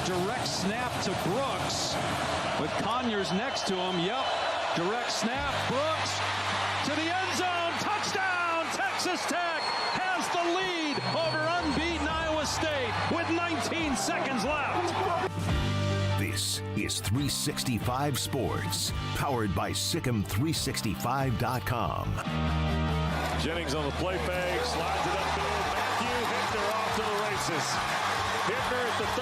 direct snap to Brooks with Conyers next to him. Yep, direct snap, Brooks to the end zone. Touchdown! Texas Tech has the lead over unbeaten Iowa State with 19 seconds left. This is 365 Sports, powered by Sikkim365.com. Jennings on the play fake, slides it upfield. Matthew Hickner off to the races. Hickner at the 30,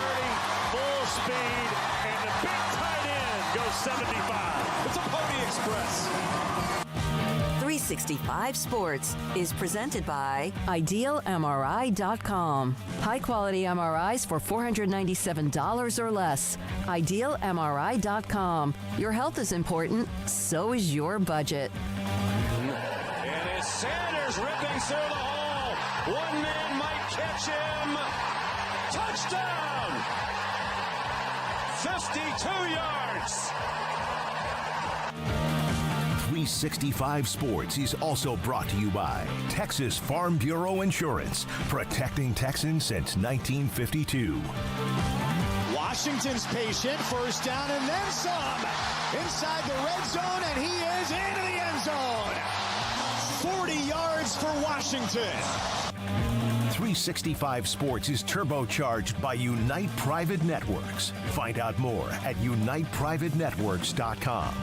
full speed, and the big tight end goes 75. It's a Pony Express. 365 Sports is presented by IdealMRI.com. High-quality MRIs for $497 or less. IdealMRI.com. Your health is important, so is your budget. And it's Sanders ripping through the hole. One man might catch him. Touchdown! 52 yards. 365 Sports is also brought to you by Texas Farm Bureau Insurance, protecting Texans since 1952. Washington's patient, first down and then some. Inside the red zone, and he is into the end zone. 40 yards for Washington. 365 Sports is turbocharged by Unite Private Networks. Find out more at uniteprivatenetworks.com.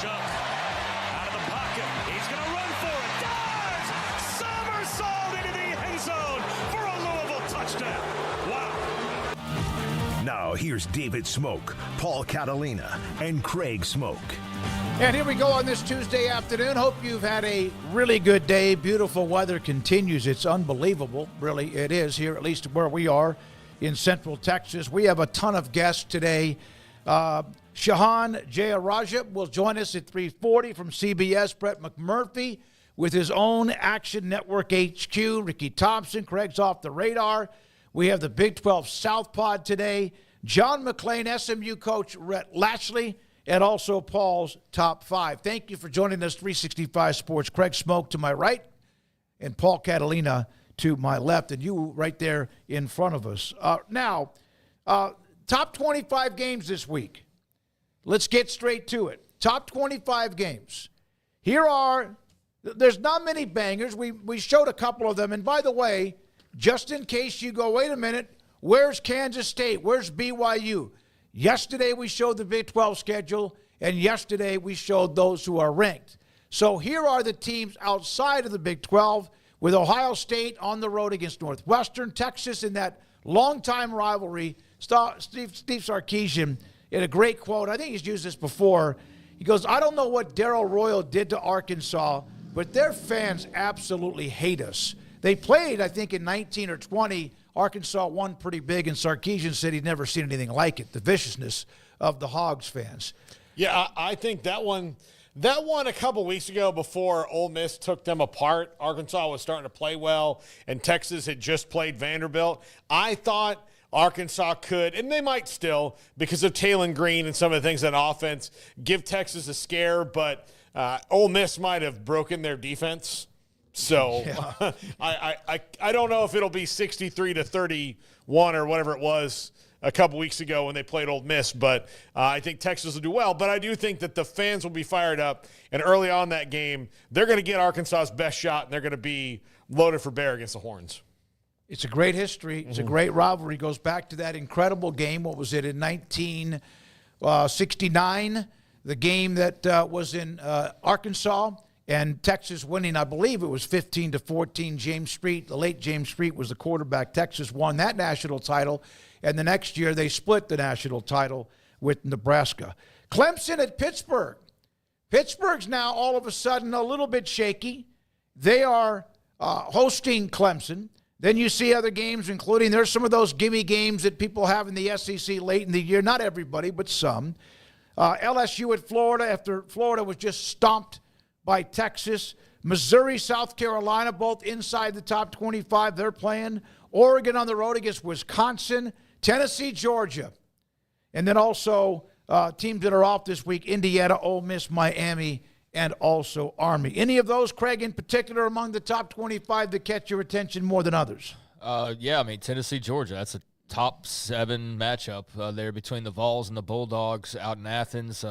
Out of the pocket. He's going to run for it. Dives! Somersault into the end zone for a Louisville touchdown. Wow. Now here's David Smoak, Paul Catalina, and Craig Smoak. And here we go on this Tuesday afternoon. Hope you've had a really good day. Beautiful weather continues. It's unbelievable. Really, it is here, at least where we are in Central Texas. We have a ton of guests today. Shehan Jeyarajah will join us at 3:40 from CBS. Brett McMurphy with his own Action Network HQ. Ricky Thompson, Craig's off the radar. We have the Big 12 South Pod today. John McLean, SMU coach Rhett Lashley, and also Paul's Top 5. Thank you for joining us, 365 Sports. Craig Smoak to my right and Paul Catalina to my left, and you right there in front of us. Now, top 25 games this week. Let's get straight to it. Top 25 games. There's not many bangers. We showed a couple of them. And by the way, just in case you go, wait a minute, where's Kansas State? Where's BYU? Yesterday we showed the Big 12 schedule, and yesterday we showed those who are ranked. So here are the teams outside of the Big 12, with Ohio State on the road against Northwestern, Texas in that longtime rivalry. Steve Sarkisian had a great quote. I think he's used this before. He goes, I don't know what Darrell Royal did to Arkansas, but their fans absolutely hate us. They played, I think, in 19 or 20. Arkansas won pretty big, and Sarkisian said he'd never seen anything like it, the viciousness of the Hogs fans. Yeah, I think that one a couple weeks ago before Ole Miss took them apart, Arkansas was starting to play well, and Texas had just played Vanderbilt. I thought Arkansas could, and they might still, because of Taylon Green and some of the things on offense, give Texas a scare, but Ole Miss might have broken their defense. So yeah. I don't know if it'll be 63-31 or whatever it was a couple weeks ago when they played Ole Miss, but I think Texas will do well. But I do think that the fans will be fired up, and early on that game, they're going to get Arkansas's best shot, and they're going to be loaded for bear against the Horns. It's a great history. It's a great rivalry. It goes back to that incredible game. What was it, in 1969? The game that was in Arkansas, and Texas winning, I believe it was 15-14. James Street, the late James Street, was the quarterback. Texas won that national title, and the next year they split the national title with Nebraska. Clemson at Pittsburgh. Pittsburgh's now all of a sudden a little bit shaky. They are hosting Clemson. Then you see other games, including there's some of those gimme games that people have in the SEC late in the year. Not everybody, but some. LSU at Florida after Florida was just stomped by Texas. Missouri, South Carolina, both inside the top 25. They're playing. Oregon on the road against Wisconsin. Tennessee, Georgia. And then also teams that are off this week, Indiana, Ole Miss, Miami, and also Army. Any of those, Craig, in particular among the top 25 that catch your attention more than others? Yeah, I mean, Tennessee, Georgia, top 7 matchup there between the Vols and the Bulldogs out in Athens.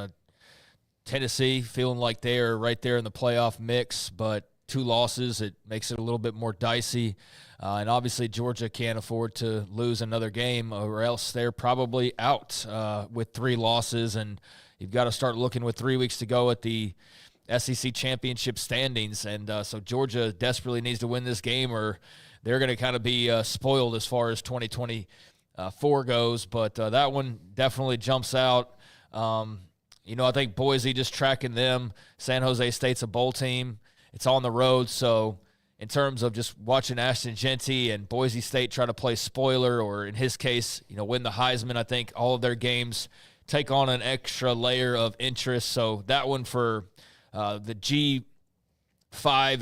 Tennessee feeling like they're right there in the playoff mix, but 2 losses, it makes it a little bit more dicey. And obviously Georgia can't afford to lose another game or else they're probably out with 3 losses. And you've got to start looking with 3 weeks to go at the SEC championship standings. And so Georgia desperately needs to win this game or they're going to kind of be spoiled as far as 2024 goes. But that one definitely jumps out. I think Boise, just tracking them. San Jose State's a bowl team. It's on the road, so in terms of just watching Ashton Genty and Boise State try to play spoiler or, in his case, win the Heisman, I think all of their games take on an extra layer of interest. So that one for the G5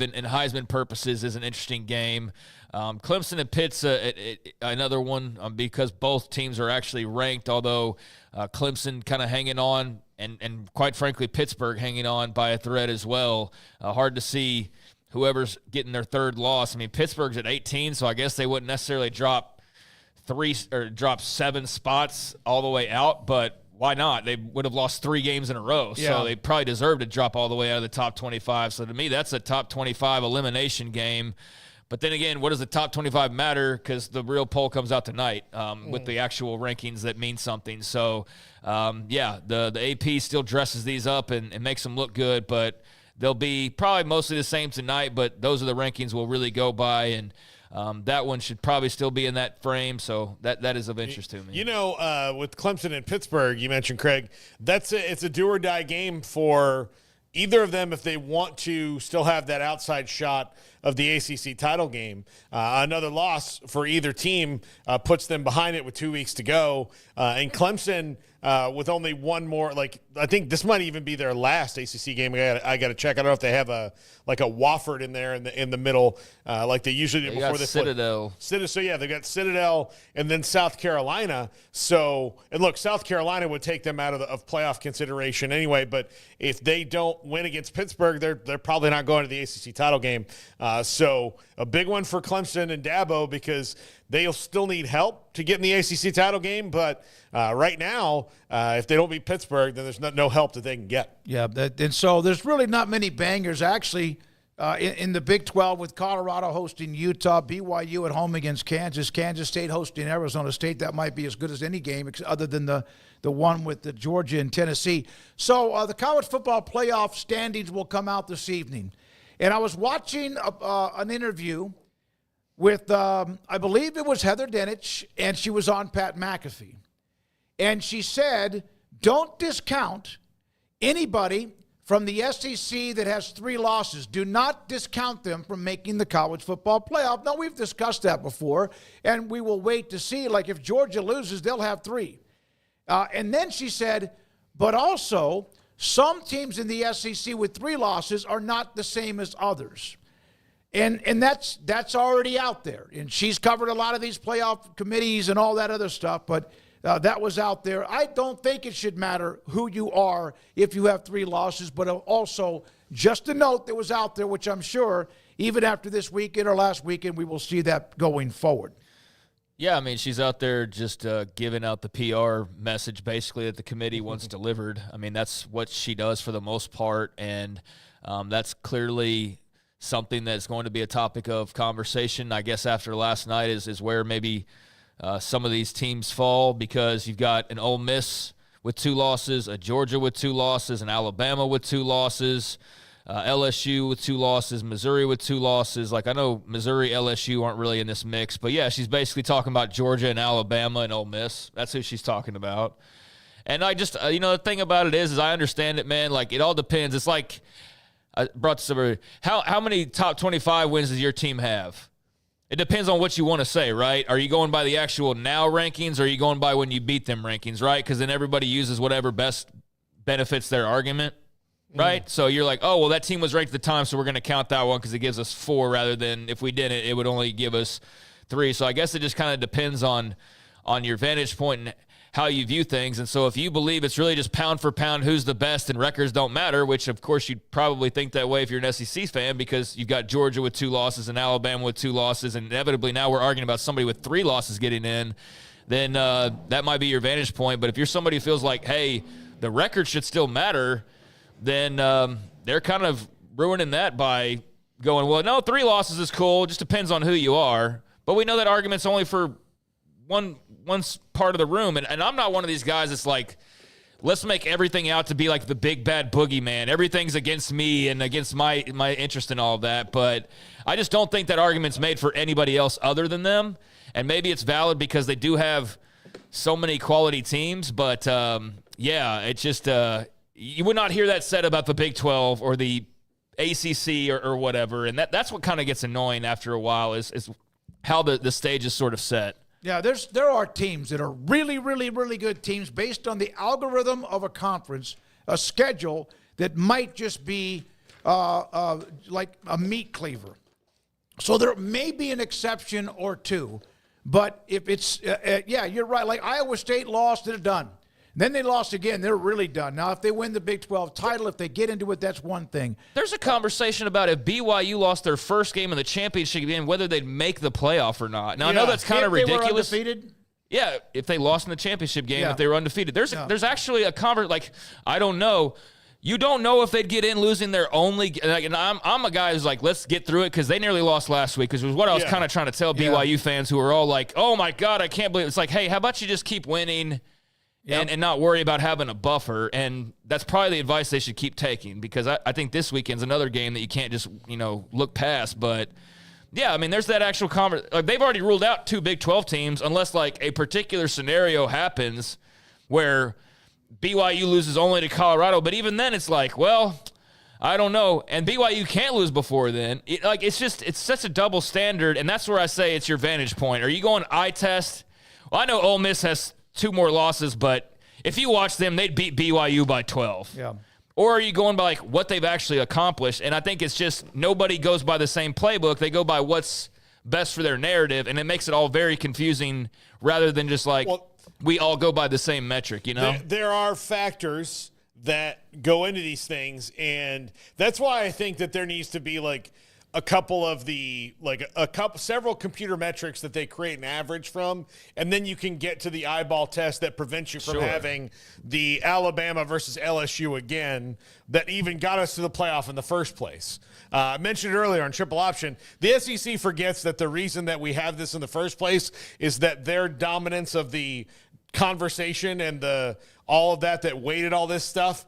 and Heisman purposes is an interesting game. Clemson and Pitt's another one because both teams are actually ranked, although Clemson kind of hanging on and quite frankly Pittsburgh hanging on by a thread as well. Hard to see whoever's getting their 3rd loss. I mean, Pittsburgh's at 18, so I guess they wouldn't necessarily drop 7 spots all the way out, but why not? They would have lost 3 games in a row, so they probably deserve to drop all the way out of the top 25. So to me, that's a top 25 elimination game. But then again, what does the top 25 matter? Because the real poll comes out tonight with the actual rankings that mean something. So, the AP still dresses these up and makes them look good, but they'll be probably mostly the same tonight, but those are the rankings we'll really go by, and that one should probably still be in that frame, so that is of interest to me. With Clemson and Pittsburgh, you mentioned, Craig, it's a do-or-die game for either of them if they want to still have that outside shot of the ACC title game. Another loss for either team puts them behind it with 2 weeks to go. And Clemson, with only one more, I think this might even be their last ACC game. I got to check. I don't know if they have a Wofford in there in the middle, like they usually do before they Citadel. So yeah, they got Citadel and then South Carolina. So, and look, South Carolina would take them out of playoff consideration anyway. But if they don't win against Pittsburgh, they're probably not going to the ACC title game. So a big one for Clemson and Dabo because they'll still need help to get in the ACC title game. But right now, if they don't beat Pittsburgh, then there's no help that they can get. Yeah, and so there's really not many bangers actually in the Big 12 with Colorado hosting Utah, BYU at home against Kansas, Kansas State hosting Arizona State. That might be as good as any game other than the one with the Georgia and Tennessee. So the college football playoff standings will come out this evening. And I was watching an interview with, I believe it was Heather Dinich, and she was on Pat McAfee. And she said, don't discount anybody from the SEC that has 3 losses. Do not discount them from making the college football playoff. Now, we've discussed that before, and we will wait to see. Like, if Georgia loses, they'll have 3. And then she said, but also, some teams in the SEC with 3 losses are not the same as others. And that's already out there. And she's covered a lot of these playoff committees and all that other stuff, but that was out there. I don't think it should matter who you are if you have 3 losses, but also just a note that was out there, which I'm sure even after this weekend or last weekend, we will see that going forward. Yeah, I mean, she's out there just giving out the PR message basically that the committee wants delivered. I mean, that's what she does for the most part, and that's clearly something that's going to be a topic of conversation, I guess, after last night is where maybe some of these teams fall, because you've got an Ole Miss with 2 losses, a Georgia with 2 losses, an Alabama with 2 losses, LSU with 2 losses, Missouri with 2 losses. Like, I know Missouri, LSU aren't really in this mix, but yeah, she's basically talking about Georgia and Alabama and Ole Miss. That's who she's talking about. And I just, the thing about it is I understand it, man. Like, it all depends. It's like, I brought this over. How many top 25 wins does your team have? It depends on what you want to say, right? Are you going by the actual now rankings, or are you going by when you beat them rankings, right? Because then everybody uses whatever best benefits their argument. Right? So you're like, oh, well, that team was ranked at the time, so we're going to count that one because it gives us 4 rather than if we didn't, it would only give us 3. So I guess it just kind of depends on your vantage point and how you view things. And so if you believe it's really just pound for pound who's the best and records don't matter, which, of course, you'd probably think that way if you're an SEC fan because you've got Georgia with 2 losses and Alabama with 2 losses, and inevitably now we're arguing about somebody with 3 losses getting in, then that might be your vantage point. But if you're somebody who feels like, hey, the record should still matter, then they're kind of ruining that by going, well, no, 3 losses is cool. It just depends on who you are. But we know that argument's only for one part of the room. And I'm not one of these guys that's like, let's make everything out to be like the big bad boogeyman. Everything's against me and against my interest in all of that. But I just don't think that argument's made for anybody else other than them. And maybe it's valid because they do have so many quality teams. But, yeah, it's just you would not hear that said about the Big 12 or the ACC or whatever. And that's what kind of gets annoying after a while is how the stage is sort of set. Yeah, there are teams that are really, really, really good teams based on the algorithm of a conference, a schedule that might just be like a meat cleaver. So there may be an exception or two, but if it's, yeah, you're right. Like Iowa State lost, they're done. Then they lost again, they're really done. Now, if they win the Big 12 title, if they get into it, that's one thing. There's a conversation about if BYU lost their first game in the championship game, whether they'd make the playoff or not. Now, I know that's kind of ridiculous. If they were undefeated? Yeah, if they lost in the championship game, Yeah. if they were undefeated. There's actually a conversation, like, I don't know. You don't know if they'd get in losing their only – and I'm a guy who's like, let's get through it because they nearly lost last week, because it was what I was kind of trying to tell BYU fans who were all like, oh, my God, I can't believe it. It's like, hey, how about you just keep winning – and not worry about having a buffer. And that's probably the advice they should keep taking, because I think this weekend's another game that you can't just, look past. But, yeah, I mean, there's that actual conversation. Like, they've already ruled out 2 Big 12 teams unless, like, a particular scenario happens where BYU loses only to Colorado. But even then, it's like, well, I don't know. And BYU can't lose before then. It's such a double standard, and that's where I say it's your vantage point. Are you going eye test? Well, I know Ole Miss has 2 more losses, but if you watch them, they'd beat BYU by 12. Yeah. Or are you going by like what they've actually accomplished? And I think it's just nobody goes by the same playbook. They go by what's best for their narrative, and it makes it all very confusing rather than just like we all go by the same metric, There are factors that go into these things, and that's why I think that there needs to be like a couple of several computer metrics that they create an average from, and then you can get to the eyeball test that prevents you from having the Alabama versus LSU again that even got us to the playoff in the first place. I mentioned earlier on Triple Option, the SEC forgets that the reason that we have this in the first place is that their dominance of the conversation and all of that weighted all this stuff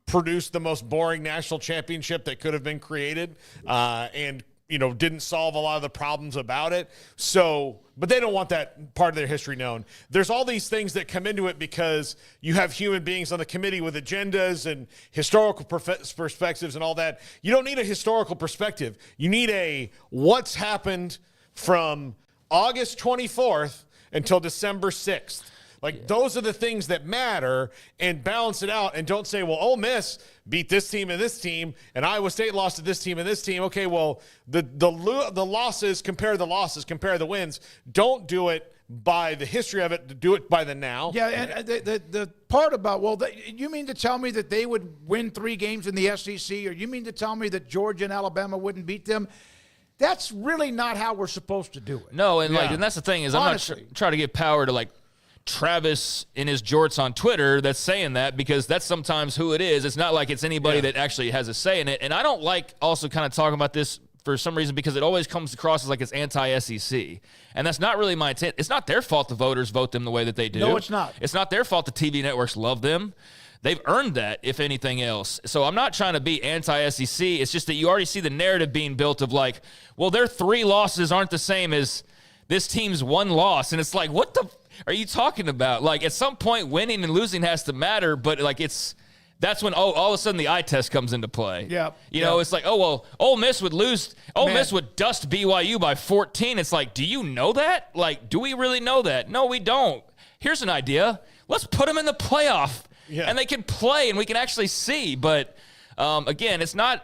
produced the most boring national championship that could have been created, and didn't solve a lot of the problems about it. So, but they don't want that part of their history known. There's all these things that come into it because you have human beings on the committee with agendas and historical perspectives and all that. You don't need a historical perspective. You need a what's happened from August 24th until December 6th. Those are the things that matter, and balance it out, and don't say, well, Ole Miss beat this team and this team, and Iowa State lost to this team and this team. Okay, well, the losses, compare the wins. Don't do it by the history of it, do it by the now. Yeah, and the part about, you mean to tell me that they would win 3 games in the SEC, or you mean to tell me that Georgia and Alabama wouldn't beat them? That's really not how we're supposed to do it. No, and and that's the thing is, honestly, I'm not trying to give power to Travis in his jorts on Twitter that's saying that, because that's sometimes who it is. It's not like it's anybody that actually has a say in it. And I don't like also kind of talking about this for some reason, because it always comes across as like it's anti-SEC. And that's not really my intent. It's not their fault the voters vote them the way that they do. No, it's not. It's not their fault the TV networks love them. They've earned that, if anything else. So I'm not trying to be anti-SEC. It's just that you already see the narrative being built of like, well, their 3 losses aren't the same as this team's 1 loss. And it's like, what the are you talking about? Like, at some point, winning and losing has to matter, but that's when all of a sudden the eye test comes into play. Yeah. It's like, oh, well, Ole Miss would lose. Ole Miss would dust BYU by 14. It's like, do you know that? Like, do we really know that? No, we don't. Here's an idea. Let's put them in the playoff, and they can play, and we can actually see. But, again, it's not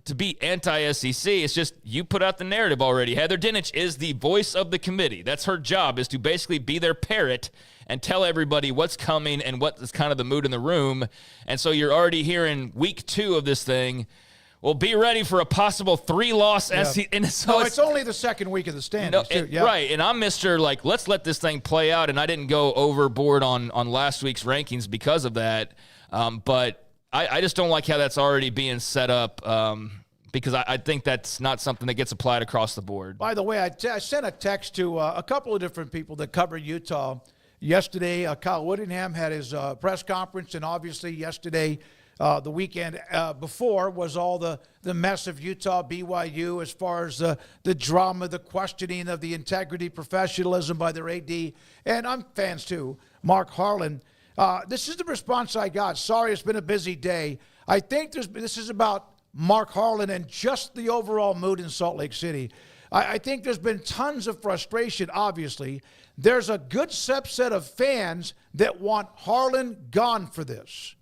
to be anti-SEC. It's just you put out the narrative already. Heather Dinich is the voice of the committee. That's her job, is to basically be their parrot and tell everybody what's coming and what is kind of the mood in the room. And so you're already hearing week 2 of this thing. Well, be ready for a possible 3-loss SEC. And so it's only the second week of the standings, too. Right, and I'm Mr. like, let's let this thing play out, and I didn't go overboard on last week's rankings because of that. But I just don't like how that's already being set up because I think that's not something that gets applied across the board. By the way, I sent a text to a couple of different people that cover Utah yesterday. Kyle Whittingham had his press conference, and obviously yesterday – the weekend before was all the mess of Utah, BYU, as far as the drama, the questioning of the integrity, professionalism by their AD. And I'm fans too, Mark Harlan. This is the response I got. Sorry, it's been a busy day. I think this is about Mark Harlan and just the overall mood in Salt Lake City. I think there's been tons of frustration, obviously. There's a good subset of fans that want Harlan gone for this.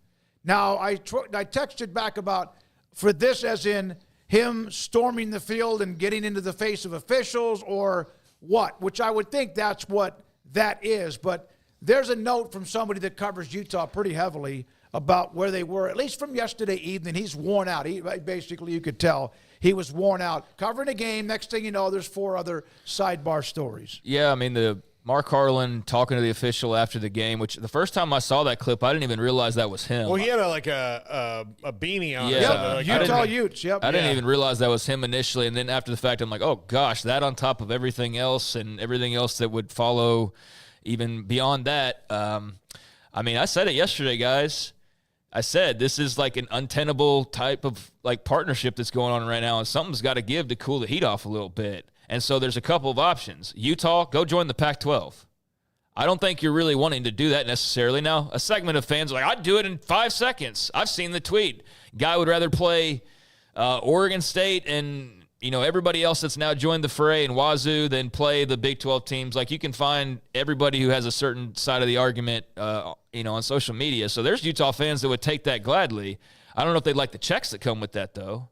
Now, I texted back about for this as in him storming the field and getting into the face of officials or what, which I would think that's what that is. But there's a note from somebody that covers Utah pretty heavily about where they were, at least from yesterday evening. He's worn out. Basically, you could tell he was worn out. Covering a game, next thing you know, there's 4 other sidebar stories. Yeah, I mean, the Mark Harlan talking to the official after the game, which the first time I saw that clip, I didn't even realize that was him. Well, he had a beanie on. Yeah, Utah Utes. Yep. I didn't even realize that was him initially, and then after the fact, I'm like, oh gosh, that on top of everything else and everything else that would follow, even beyond that. I mean, I said it yesterday, guys. I said this is like an untenable type of like partnership that's going on right now, and something's got to give to cool the heat off a little bit. And so there's a couple of options. Utah, go join the Pac-12. I don't think you're really wanting to do that necessarily. Now, a segment of fans are like, I'd do it in 5 seconds. I've seen the tweet. Guy would rather play Oregon State and, everybody else that's now joined the fray and Wazoo than play the Big 12 teams. Like, you can find everybody who has a certain side of the argument, on social media. So there's Utah fans that would take that gladly. I don't know if they'd like the checks that come with that, though.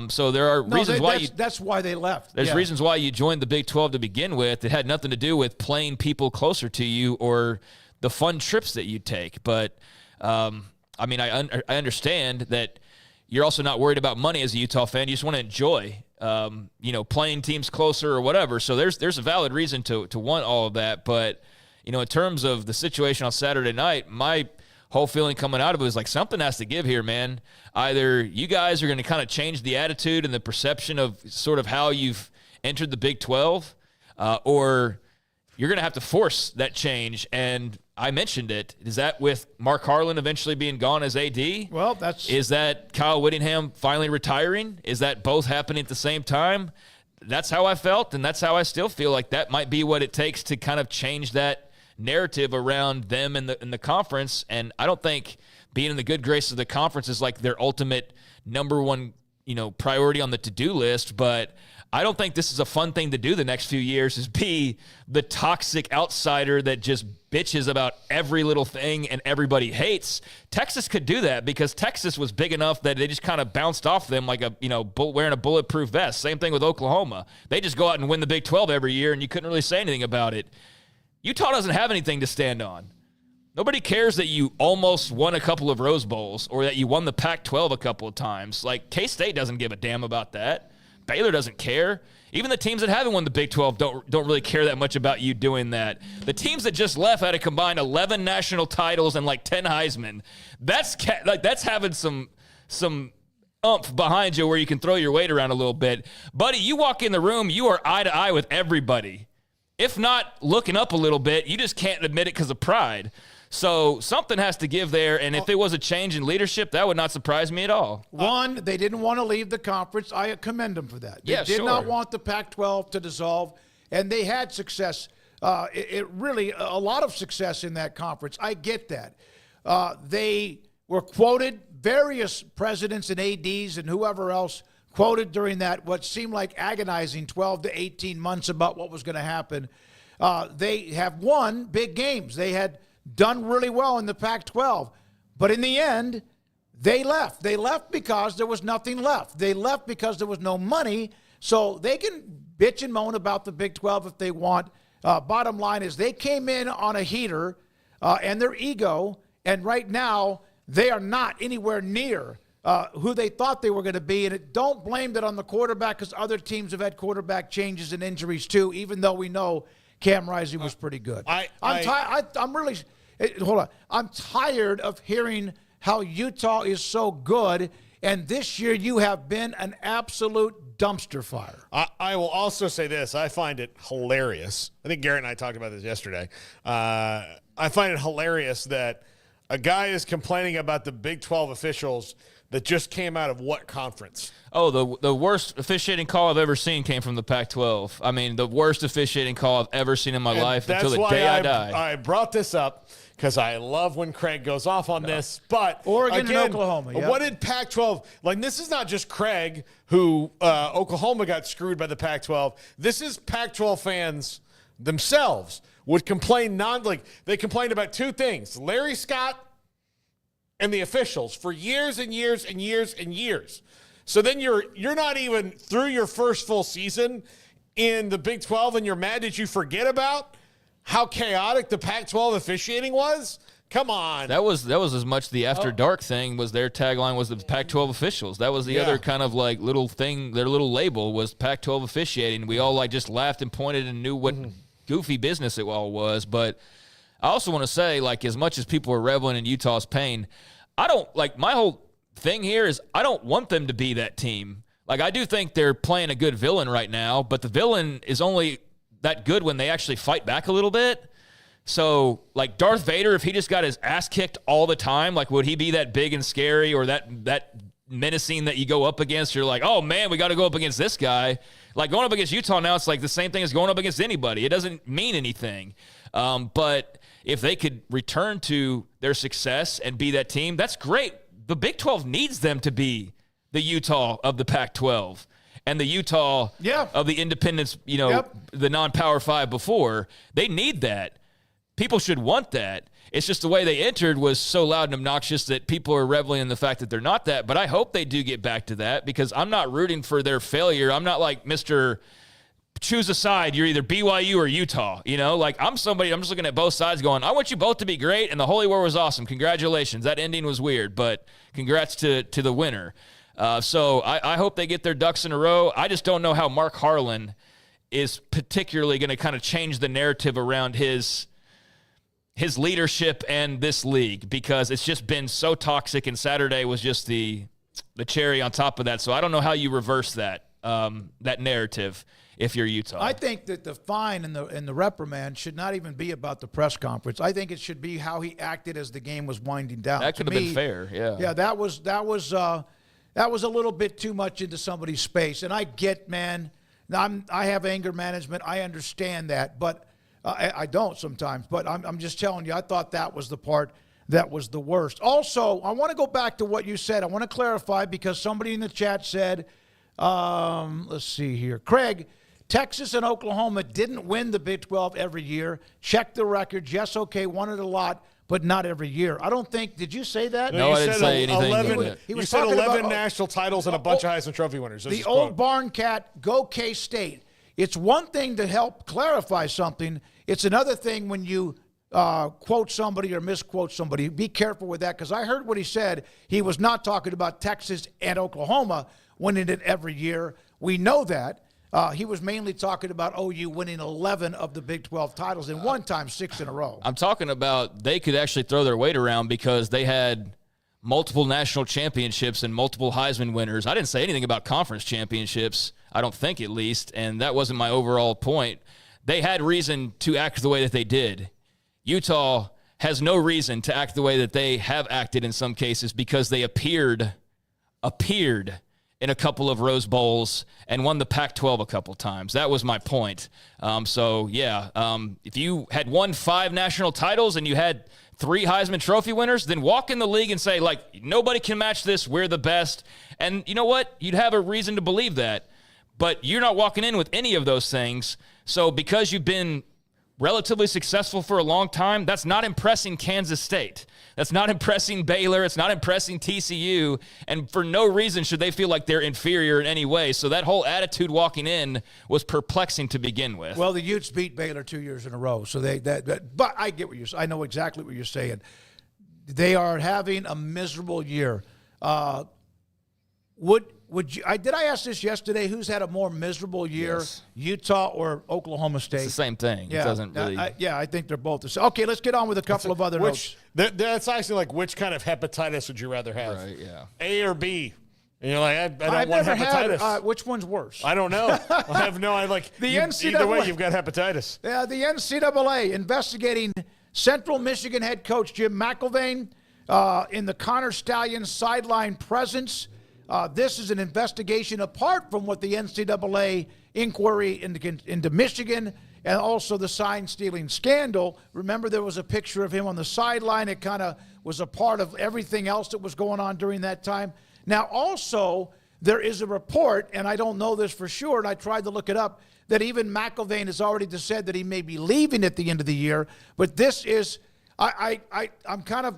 So there are reasons why that's why they left. There's reasons why you joined the Big 12 to begin with. It had nothing to do with playing people closer to you or the fun trips that you take. But I understand that you're also not worried about money as a Utah fan. You just want to enjoy, playing teams closer or whatever. So there's a valid reason to want all of that. But in terms of the situation on Saturday night, my whole feeling coming out of it was like something has to give here, man. Either you guys are going to kind of change the attitude and the perception of sort of how you've entered the Big 12, or you're going to have to force that change. And I mentioned it. Is that with Mark Harlan eventually being gone as AD? Well, is that Kyle Whittingham finally retiring? Is that both happening at the same time? That's how I felt, and that's how I still feel like that might be what it takes to kind of change that narrative around them in the conference. And I don't think being in the good graces of the conference is like their ultimate number one, priority on the to-do list. But I don't think this is a fun thing to do the next few years, is be the toxic outsider that just bitches about every little thing and everybody hates. Texas could do that because Texas was big enough that they just kind of bounced off them like wearing a bulletproof vest. Same thing with Oklahoma. They just go out and win the Big 12 every year, and you couldn't really say anything about it. Utah doesn't have anything to stand on. Nobody cares that you almost won a couple of Rose Bowls or that you won the Pac-12 a couple of times. Like, K-State doesn't give a damn about that. Baylor doesn't care. Even the teams that haven't won the Big 12 don't really care that much about you doing that. The teams that just left had a combined 11 national titles and like 10 Heisman. That's having some oomph behind you where you can throw your weight around a little bit. Buddy, you walk in the room, you are eye to eye with everybody. If not looking up a little bit, you just can't admit it because of pride. So something has to give there, and if it was a change in leadership, that would not surprise me at all. One, they didn't want to leave the conference. I commend them for that. They did not want the Pac-12 to dissolve, and they had success. Really a lot of success in that conference. I get that. They were quoted, various presidents and ADs and whoever else quoted during that what seemed like agonizing 12 to 18 months about what was going to happen. They have won big games. They had done really well in the Pac-12. But in the end, they left. They left because there was nothing left. They left because there was no money. So they can bitch and moan about the Big 12 if they want. Bottom line is they came in on a heater and their ego, and right now they are not anywhere near who they thought they were going to be. And don't blame that on the quarterback, because other teams have had quarterback changes and injuries too, even though we know Cam Rising was pretty good. Hold on. I'm tired of hearing how Utah is so good, and this year you have been an absolute dumpster fire. I will also say this. I find it hilarious. I think Garrett and I talked about this yesterday. I find it hilarious that a guy is complaining about the Big 12 officials that just came out of what conference? Oh, the worst officiating call I've ever seen came from the Pac-12. I mean, the worst officiating call I've ever seen in my life until the day I die. I brought this up because I love when Craig goes off on this. But Oregon and Oklahoma. Yep. What did Pac-12 like? This is not just Craig who Oklahoma got screwed by the Pac-12. This is Pac-12 fans themselves would complain they complained about two things: Larry Scott and the officials for years and years and years and years. So then you're not even through your first full season in the Big 12, and you're mad that you forget about how chaotic the Pac-12 officiating was? Come on. That was as much the After Dark thing was their tagline was the Pac-12 officials. That was the other kind of like little thing, their little label was Pac-12 officiating. We all like just laughed and pointed and knew what goofy business it all was. But I also want to say, like, as much as people are reveling in Utah's pain, I don't like my whole thing here is I don't want them to be that team. Like, I do think they're playing a good villain right now, but the villain is only that good when they actually fight back a little bit. So, like, Darth Vader, if he just got his ass kicked all the time, like, would he be that big and scary or that menacing that you go up against? You're like, oh, man, we got to go up against this guy. Like, going up against Utah now, it's like the same thing as going up against anybody. It doesn't mean anything. But if they could return to their success and be that team, that's great. The Big 12 needs them to be the Utah of the Pac-12 and the Utah of the independents, the non-Power 5 before. They need that. People should want that. It's just the way they entered was so loud and obnoxious that people are reveling in the fact that they're not that. But I hope they do get back to that because I'm not rooting for their failure. I'm not like Mr. Choose a side. You're either BYU or Utah. Like I'm just looking at both sides going, I want you both to be great. And the Holy War was awesome. Congratulations. That ending was weird, but congrats to the winner. So I hope they get their ducks in a row. I just don't know how Mark Harlan is particularly going to kind of change the narrative around his leadership and this league because it's just been so toxic, and Saturday was just the cherry on top of that. So I don't know how you reverse that narrative if you're Utah. I think that the fine and the reprimand should not even be about the press conference. I think it should be how he acted as the game was winding down. That could have been fair, yeah. Yeah, that was a little bit too much into somebody's space. And I get, man, I have anger management. I understand that, but I don't sometimes. But I'm just telling you, I thought that was the part that was the worst. Also, I want to go back to what you said. I want to clarify because somebody in the chat said, let's see here, Craig, Texas and Oklahoma didn't win the Big 12 every year. Check the records. Yes, okay, won it a lot, but not every year. I don't think – did you say that? No, I didn't say anything. You said 11 national titles and a bunch of Heisman Trophy winners. The old barn cat, go K-State. It's one thing to help clarify something. It's another thing when you quote somebody or misquote somebody. Be careful with that because I heard what he said. He was not talking about Texas and Oklahoma winning it every year. We know that. He was mainly talking about OU winning 11 of the Big 12 titles and one time 6 in a row. I'm talking about they could actually throw their weight around because they had multiple national championships and multiple Heisman winners. I didn't say anything about conference championships, I don't think at least, and that wasn't my overall point. They had reason to act the way that they did. Utah has no reason to act the way that they have acted in some cases because they appeared in a couple of Rose Bowls and won the Pac-12 a couple times. That was my point. If you had won 5 national titles and you had 3 Heisman Trophy winners, then walk in the league and say, like, nobody can match this. We're the best. And you know what? You'd have a reason to believe that. But you're not walking in with any of those things. So because you've been relatively successful for a long time, that's not impressing Kansas State. That's not impressing Baylor. It's not impressing TCU. And for no reason should they feel like they're inferior in any way. So that whole attitude walking in was perplexing to begin with. Well, the Utes beat Baylor 2 years in a row. So but I get what you're saying. I know exactly what you're saying. They are having a miserable year. Would you? Did I ask this yesterday? Who's had a more miserable year, Yes. Utah or Oklahoma State? It's the same thing. Yeah, It doesn't really. I think they're both the same. Okay, let's get on with a couple of other notes. That's actually like, which kind of hepatitis would you rather have? Right, yeah. A or B? And you're like, I don't I've want never hepatitis. had. Which one's worse? I don't know. I have no idea. Like, The either way, NCAA. you've got hepatitis. Yeah, the NCAA investigating Central Michigan head coach Jim McElvain in the Connor Stallions sideline presence. This is an investigation apart from what the NCAA inquiry into Michigan and also the sign-stealing scandal. Remember, there was a picture of him on the sideline. It kind of was a part of everything else that was going on during that time. Now, also, there is a report, and I don't know this for sure, and I tried to look it up, that even McElvain has already said that he may be leaving at the end of the year. But this is, I'm kind of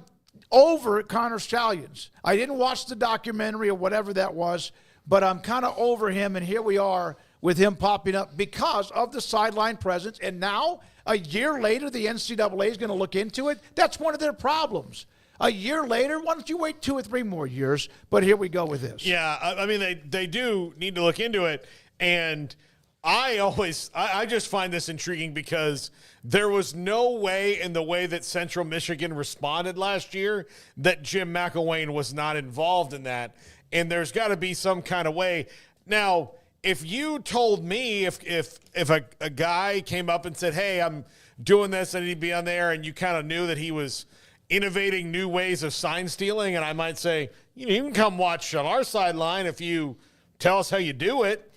over Connor Stallions. I didn't watch the documentary or whatever that was, but I'm kind of over him, and here we are with him popping up because of the sideline presence. And now, a year later, the NCAA is going to look into it. That's one of their problems. A year later, why don't you wait 2 or 3 more years? But here we go with this. Yeah, I mean, they do need to look into it. And I just find this intriguing because there was no way in the way that Central Michigan responded last year that Jim McElwain was not involved in that. And there's got to be some kind of way. Now, if you told me if a guy came up and said, hey, I'm doing this, I need to be on there, and you kind of knew that he was innovating new ways of sign stealing, and I might say, you can come watch on our sideline if you tell us how you do it,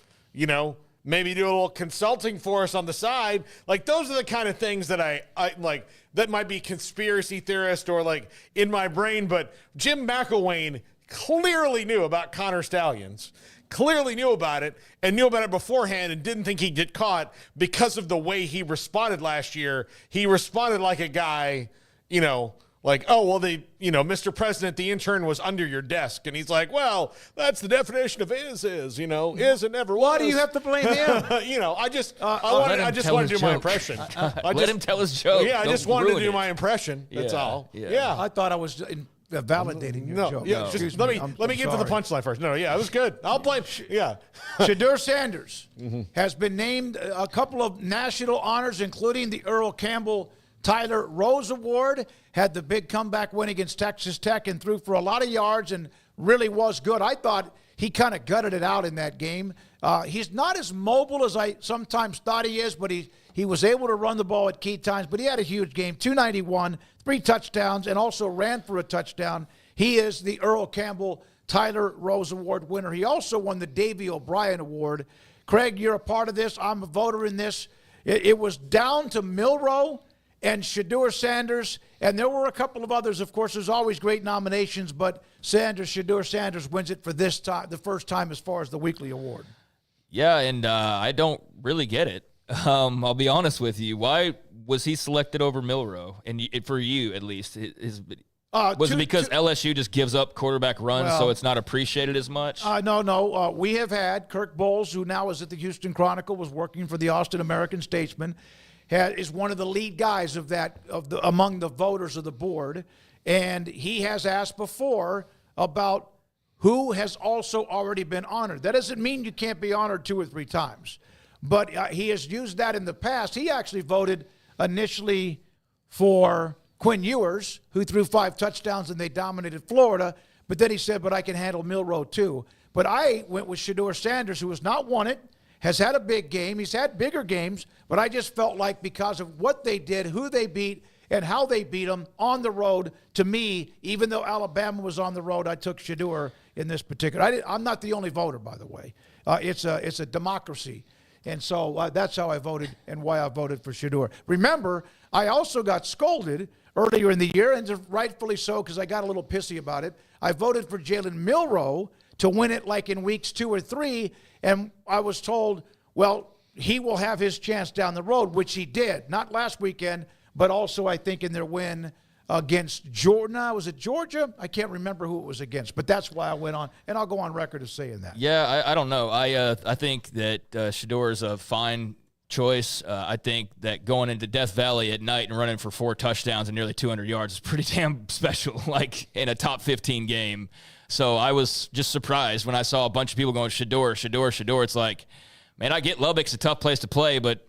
maybe do a little consulting for us on the side. Like, those are the kind of things that I like, that might be conspiracy theorist or like in my brain. But Jim McElwain clearly knew about Connor Stallions, clearly knew about it and knew about it beforehand and didn't think he'd get caught because of the way he responded last year. He responded like a guy, like, oh, well, Mr. President, the intern was under your desk. And he's like, well, that's the definition of is and never was. Why do you have to blame him? I just want to do my impression. Let him tell his joke. Yeah, I just wanted to do my impression. That's Yeah, all. yeah. Yeah. I thought I was validating your joke. Yeah, just let me get to the punchline first. No, yeah, it was good. I'll blame. Yeah. Shadur Sanders has been named a couple of national honors, including the Earl Campbell Tyler Rose Award. Had the big comeback win against Texas Tech and threw for a lot of yards and really was good. I thought he kind of gutted it out in that game. He's not as mobile as I sometimes thought he is, but he was able to run the ball at key times. But he had a huge game, 291, 3 touchdowns, and also ran for a touchdown. He is the Earl Campbell Tyler Rose Award winner. He also won the Davey O'Brien Award. Craig, you're a part of this. I'm a voter in this. It was down to Milroe and Shadur Sanders, and there were a couple of others. Of course, there's always great nominations, but Shadur Sanders wins it for this time, the first time as far as the weekly award. Yeah, and I don't really get it. I'll be honest with you. Why was he selected over Milroe? And for you, at least, was it because LSU just gives up quarterback runs, so it's not appreciated as much? No. We have had Kirk Bowles, who now is at the Houston Chronicle, was working for the Austin American-Statesman, is one of the lead guys among the voters of the board, and he has asked before about who has also already been honored. That doesn't mean you can't be honored 2 or 3 times, but he has used that in the past. He actually voted initially for Quinn Ewers, who threw 5 touchdowns and they dominated Florida, but then he said, but I can handle Milroe too. But I went with Shadur Sanders, who has not won it, has had a big game. He's had bigger games, but I just felt like because of what they did, who they beat, and how they beat them on the road, to me, even though Alabama was on the road, I took Shadur in this particular. I'm not the only voter, by the way. It's a democracy. And so that's how I voted and why I voted for Shadur. Remember, I also got scolded earlier in the year, and rightfully so, because I got a little pissy about it. I voted for Jalen Milroe to win it like in weeks 2 or 3, and I was told, well, he will have his chance down the road, which he did. Not last weekend, but also I think in their win against Georgia. Was it Georgia? I can't remember who it was against, but that's why I went on, and I'll go on record as saying that. Yeah, I don't know. I think that Shadur is a fine choice. I think that going into Death Valley at night and running for 4 touchdowns and nearly 200 yards is pretty damn special, like in a top 15 game. So I was just surprised when I saw a bunch of people going, Shedeur. It's like, man, I get Lubbock's a tough place to play, but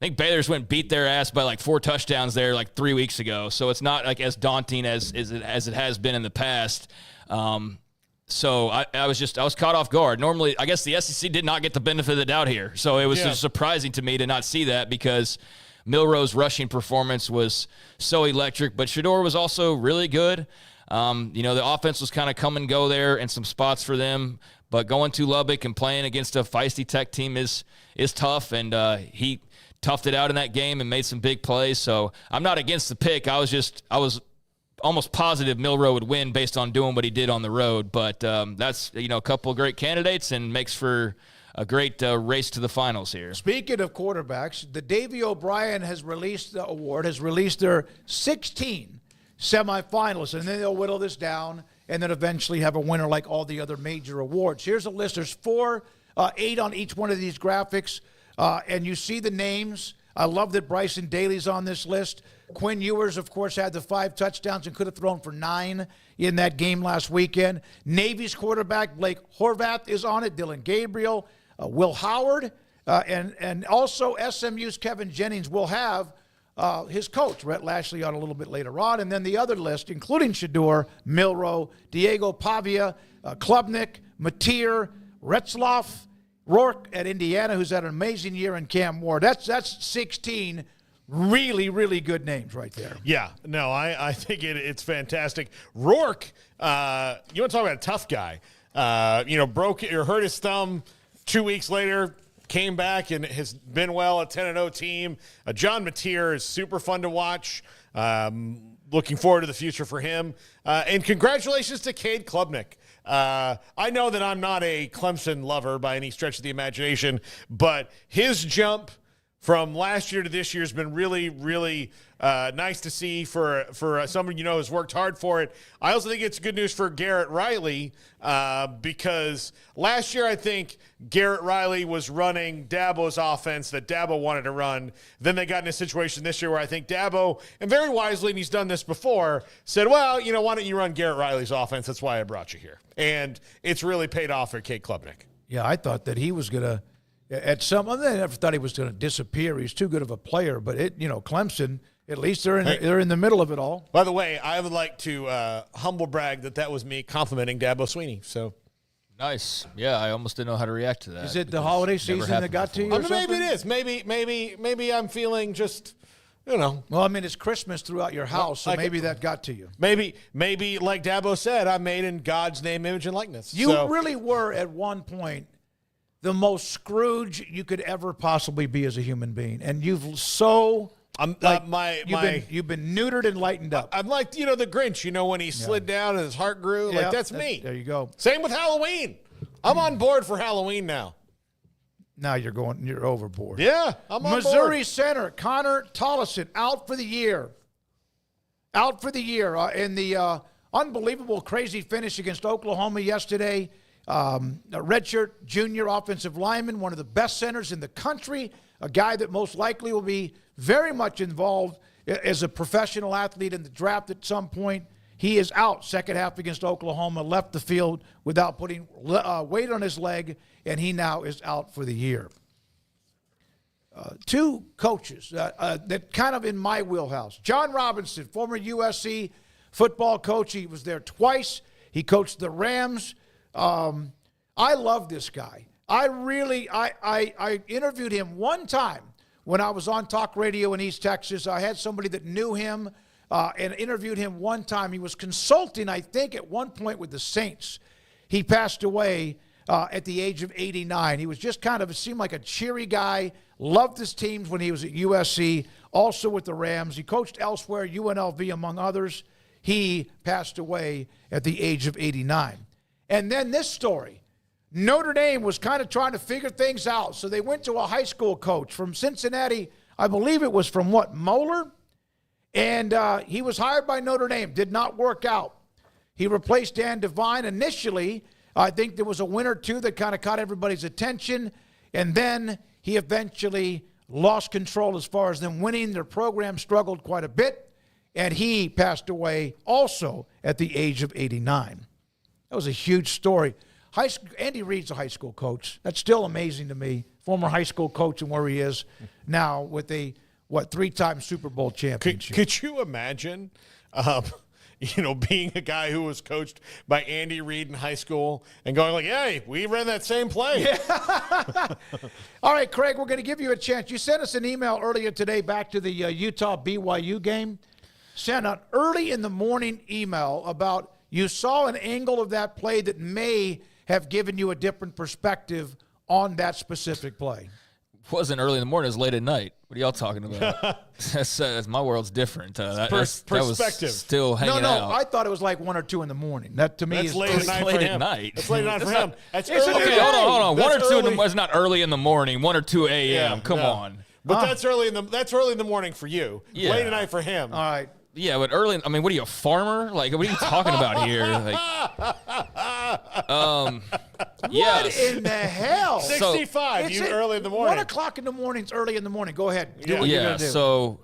I think Baylor's went and beat their ass by like 4 touchdowns there like 3 weeks ago. So it's not like as daunting as it has been in the past. So I was caught off guard. Normally, I guess the SEC did not get the benefit of the doubt here. So it was just surprising to me to not see that because Milroe's rushing performance was so electric, but Shedeur was also really good. The offense was kind of come and go there in some spots for them, but going to Lubbock and playing against a feisty Tech team is tough, and he toughed it out in that game and made some big plays. So I'm not against the pick. I was almost positive Milroe would win based on doing what he did on the road, but that's a couple of great candidates and makes for a great race to the finals here. Speaking of quarterbacks, the Davey O'Brien has released their 16 semifinalists, and then they'll whittle this down and then eventually have a winner like all the other major awards. Here's a list. There's 8 on each one of these graphics, and you see the names. I love that Bryson Daly's on this list. Quinn Ewers, of course, had the 5 touchdowns and could have thrown for 9 in that game last weekend. Navy's quarterback Blake Horvath is on it. Dylan Gabriel, Will Howard, and also SMU's Kevin Jennings will have his coach, Rhett Lashley, on a little bit later on. And then the other list, including Shedeur, Milroe, Diego Pavia, Klubnik, Mateer, Retzloff, Rourke at Indiana, who's had an amazing year, in Cam Ward. That's 16 really, really good names right there. Yeah, no, I think it's fantastic. Rourke, you want to talk about a tough guy. Broke or hurt his thumb 2 weeks later, came back and has been well, a 10-0 team. John Mateer is super fun to watch. Looking forward to the future for him. And congratulations to Cade Klubnik. I know that I'm not a Clemson lover by any stretch of the imagination, but his jump from last year to this year has been really, really nice to see for someone who's worked hard for it. I also think it's good news for Garrett Riley because last year I think Garrett Riley was running Dabo's offense that Dabo wanted to run. Then they got in a situation this year where I think Dabo, and very wisely, and he's done this before, said, well, why don't you run Garrett Riley's offense? That's why I brought you here. And it's really paid off for Cade Klubnik. Yeah, I thought that he was going to, I never thought he was going to disappear. He's too good of a player. But Clemson, at least they're in the middle of it all. By the way, I would like to humble brag that was me complimenting Dabo Swinney. So nice. Yeah, I almost didn't know how to react to that. Is it the holiday season that got to you? Maybe it is. Maybe I'm feeling just. Well, I mean, it's Christmas throughout your house, so maybe that got to you. Maybe, like Dabo said, I'm made in God's name, image, and likeness. You really were, at one point, the most Scrooge you could ever possibly be as a human being. And you've you've been neutered and lightened up. I'm like, the Grinch, when he slid down and his heart grew. Yeah, that's me. There you go. Same with Halloween. I'm on board for Halloween now. Now you're overboard. Yeah, I'm on Missouri board. center Connor Tollison out for the year. In the unbelievable, crazy finish against Oklahoma yesterday. A redshirt junior offensive lineman, one of the best centers in the country, a guy that most likely will be very much involved as a professional athlete in the draft at some point. He is out second half against Oklahoma, left the field without putting weight on his leg, and he now is out for the year. 2 coaches that kind of in my wheelhouse. John Robinson, former USC football coach. He was there twice. He coached the Rams. I love this guy. I interviewed him one time when I was on talk radio in East Texas. I had somebody that knew him and interviewed him one time. He was consulting, I think, at one point with the Saints. He passed away at the age of 89. He was just it seemed like a cheery guy, loved his teams when he was at USC, also with the Rams. He coached elsewhere, UNLV among others. He passed away at the age of 89. And then this story. Notre Dame was kind of trying to figure things out, so they went to a high school coach from Cincinnati. I believe it was from Moeller? And he was hired by Notre Dame. Did not work out. He replaced Dan Devine. Initially, I think there was a win or two that kind of caught everybody's attention. And then he eventually lost control as far as them winning. Their program struggled quite a bit. And he passed away also at the age of 89. That was a huge story. Andy Reid's a high school coach. That's still amazing to me. Former high school coach and where he is now with a, 3-time Super Bowl championship. Could you imagine, being a guy who was coached by Andy Reid in high school and going like, hey, we ran that same play. Yeah. All right, Craig, we're going to give you a chance. You sent us an email earlier today back to the Utah BYU game. Sent an early in the morning email about you saw an angle of that play that may have given you a different perspective on that specific play. It wasn't early in the morning. It was late at night. What are y'all talking about? That's my world's different. That perspective. Was still hanging out. No, I thought it was like 1 or 2 in the morning. That to me That's is late at night. Late at night. That's late at night for him. That's It's early. Okay, hold on. 1 or 2 in the morning. It's not early in the morning. 1 or 2 a.m. Yeah, Come no. on. But that's early in the morning for you. Yeah. Late at night for him. all right. Yeah, but early. I mean, what are you, a farmer? Like, what are you talking about here? Like, yeah. What in the hell? 65. It's You at early in the morning. 1 o'clock in the morning is early in the morning. Go ahead. Do what you're Yeah, going to do. so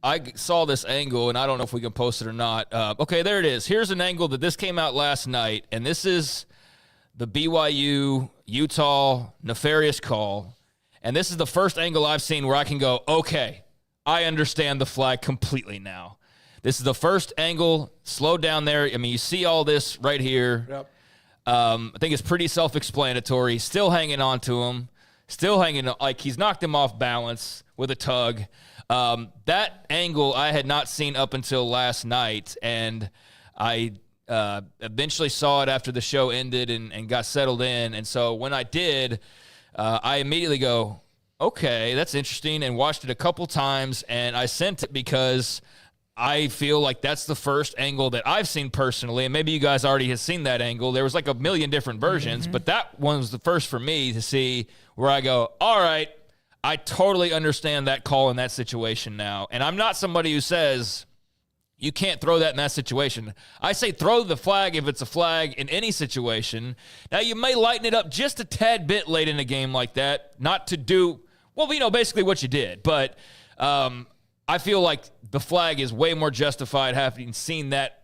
I saw this angle, and I don't know if we can post it or not. Okay, there it is. Here's an angle that this came out last night, and this is the BYU-Utah nefarious call. And this is the first angle I've seen where I can go, okay, I understand the flag completely now. This is the first angle. Slow down there. I mean, you see all this right here. Yep. I think it's pretty self-explanatory. Still hanging on to him. Still hanging, like he's knocked him off balance with a tug. That angle I had not seen up until last night, and I eventually saw it after the show ended and got settled in. And so when I did, I immediately go, okay, that's interesting, and watched it a couple times, and I sent it because I feel like that's the first angle that I've seen personally, and maybe you guys already have seen that angle. There was like a million different versions, but that one was the first for me to see where I go, all right, I totally understand that call in that situation now. And I'm not somebody who says you can't throw that in that situation. I say throw the flag if it's a flag in any situation. Now, you may lighten it up just a tad bit late in a game like that, not to do, well, basically what you did. But I feel like the flag is way more justified having seen that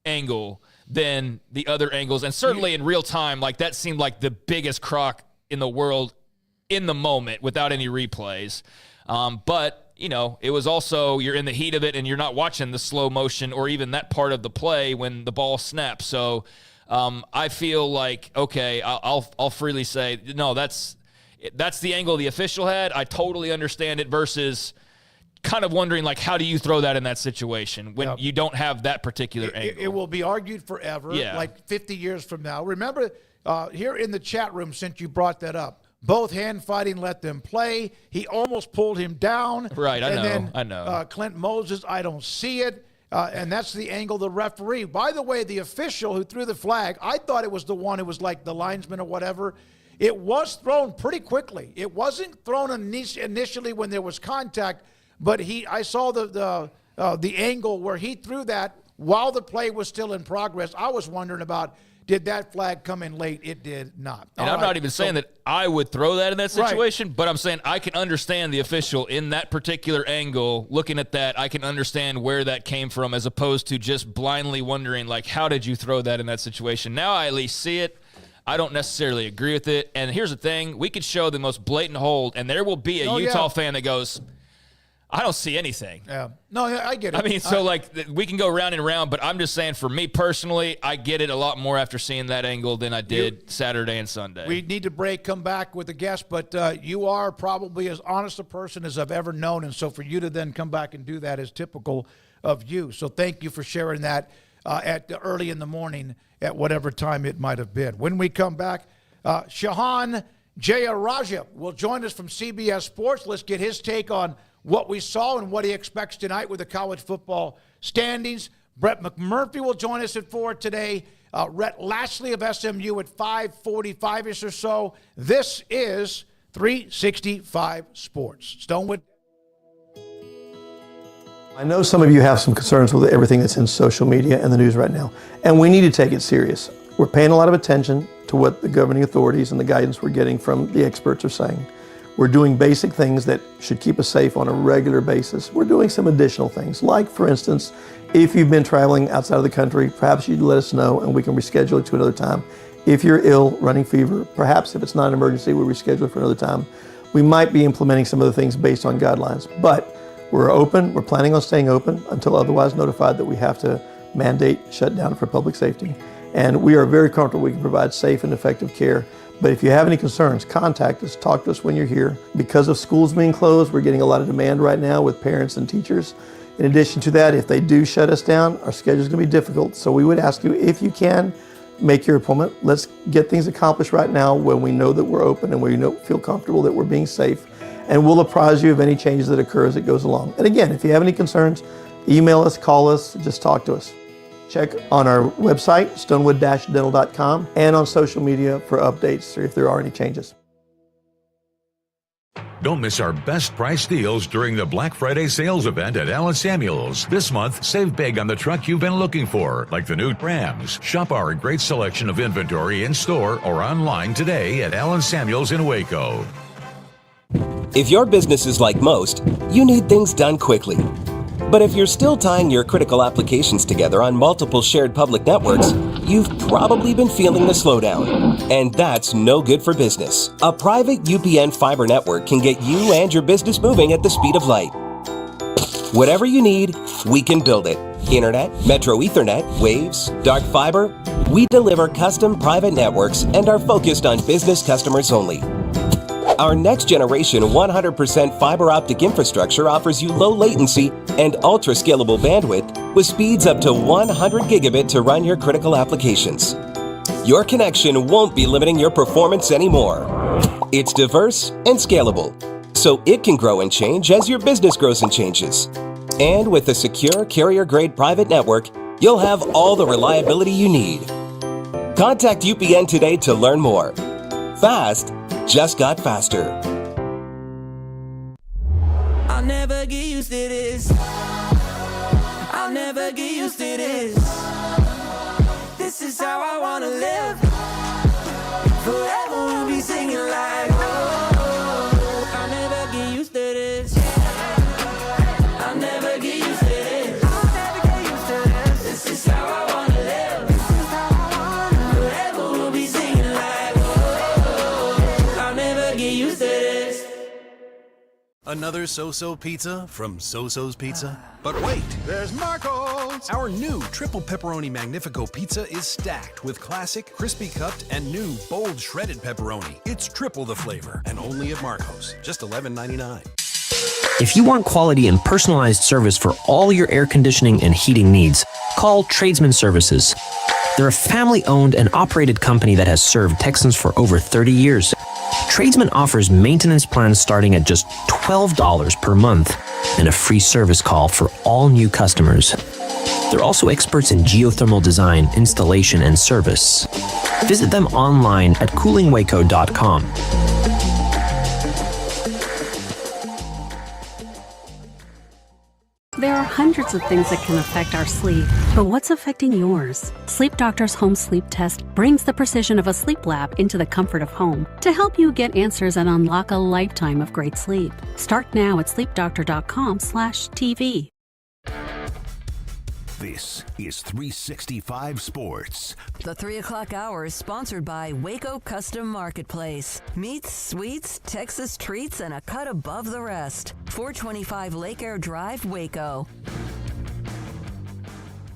angle than the other angles. And certainly in real time, like that seemed like the biggest crock in the world in the moment without any replays. But, it was also you're in the heat of it and you're not watching the slow motion or even that part of the play when the ball snaps. So I feel like, okay, I'll freely say, no, that's the angle the official had. I totally understand it versus kind of wondering, like, how do you throw that in that situation when you don't have that particular angle? It will be argued forever, like 50 years from now. Remember, here in the chat room, since you brought that up, both hand fighting, let them play. He almost pulled him down. Right, I know. Clint Moses, I don't see it. And that's the angle of the referee. By the way, the official who threw the flag, I thought it was the one who was like the linesman or whatever. It was thrown pretty quickly. It wasn't thrown initially when there was contact, but I saw the angle where he threw that while the play was still in progress. I was wondering about, did that flag come in late? It did not. And I'm not even saying that I would throw that in that situation, but I'm saying I can understand the official in that particular angle. Looking at that, I can understand where that came from as opposed to just blindly wondering, like, how did you throw that in that situation? Now I at least see it. I don't necessarily agree with it. And here's the thing. We could show the most blatant hold, and there will be a Utah fan that goes, I don't see anything. Yeah. No, I get it. I mean, so we can go round and round, but I'm just saying for me personally, I get it a lot more after seeing that angle than I did Saturday and Sunday. We need to break, come back with a guest, but you are probably as honest a person as I've ever known, and so for you to then come back and do that is typical of you. So thank you for sharing that at early in the morning at whatever time it might have been. When we come back, Shehan Jeyarajah will join us from CBS Sports. Let's get his take on what we saw and what he expects tonight with the college football standings. Brett McMurphy will join us at 4 today. Rhett Lashley of SMU at 5:45-ish or so. This is 365 Sports. Stonewood. I know some of you have some concerns with everything that's in social media and the news right now, and we need to take it serious. We're paying a lot of attention to what the governing authorities and the guidance we're getting from the experts are saying. We're doing basic things that should keep us safe on a regular basis. We're doing some additional things, like, for instance, if you've been traveling outside of the country, perhaps you'd let us know and we can reschedule it to another time. If you're ill, running fever, perhaps if it's not an emergency, we'll reschedule it for another time. We might be implementing some other things based on guidelines, but we're open. We're planning on staying open until otherwise notified that we have to mandate shutdown for public safety. And we are very comfortable we can provide safe and effective care. But if you have any concerns, contact us, talk to us when you're here. Because of schools being closed, we're getting a lot of demand right now with parents and teachers. In addition to that, if they do shut us down, our schedule is going to be difficult. So we would ask you, if you can, make your appointment. Let's get things accomplished right now when we know that we're open and we feel comfortable that we're being safe. And we'll apprise you of any changes that occur as it goes along. And again, if you have any concerns, email us, call us, just talk to us. Check on our website, stonewood-dental.com, and on social media for updates or if there are any changes. Don't miss our best price deals during the Black Friday sales event at Allen Samuels. This month, save big on the truck you've been looking for, like the new Rams. Shop our great selection of inventory in store or online today at Allen Samuels in Waco. If your business is like most, you need things done quickly. But if you're still tying your critical applications together on multiple shared public networks, you've probably been feeling the slowdown. And that's no good for business. A private UPN fiber network can get you and your business moving at the speed of light. Whatever you need, we can build it. Internet, Metro Ethernet, Waves, dark fiber. We deliver custom private networks and are focused on business customers only. Our next generation 100% fiber optic infrastructure offers you low latency and ultra scalable bandwidth with speeds up to 100 gigabit to run your critical applications. Your connection won't be limiting your performance anymore. It's diverse and scalable, so it can grow and change as your business grows and changes. And with a secure carrier-grade private network, you'll have all the reliability you need. Contact UPN today to learn more. Fast just got faster. I'll never get used to this. I'll never get used to this. This is how I wanna live. Forever we'll be singing like, oh, I'll never get used to this. I'll never get used to this. I'll never get used to this. This is how I wanna live. This is how I wanna. Forever we'll be singing like, oh, I'll never get used to this. Another So-So pizza from So-So's Pizza? But wait, there's Marco's! Our new triple pepperoni Magnifico pizza is stacked with classic, crispy cupped, and new bold shredded pepperoni. It's triple the flavor, and only at Marco's. Just $11.99. If you want quality and personalized service for all your air conditioning and heating needs, call Tradesman Services. They're a family-owned and operated company that has served Texans for over 30 years. Tradesman offers maintenance plans starting at just $12 per month and a free service call for all new customers. They're also experts in geothermal design, installation, and service. Visit them online at coolingwaco.com. There are hundreds of things that can affect our sleep, but what's affecting yours? Sleep Doctor's home sleep test brings the precision of a sleep lab into the comfort of home to help you get answers and unlock a lifetime of great sleep. Start now at sleepdoctor.com/TV. This is 365 Sports. The 3 o'clock hour is sponsored by Waco Custom Marketplace. Meats, sweets, Texas treats, and a cut above the rest. 425 Lake Air Drive, Waco.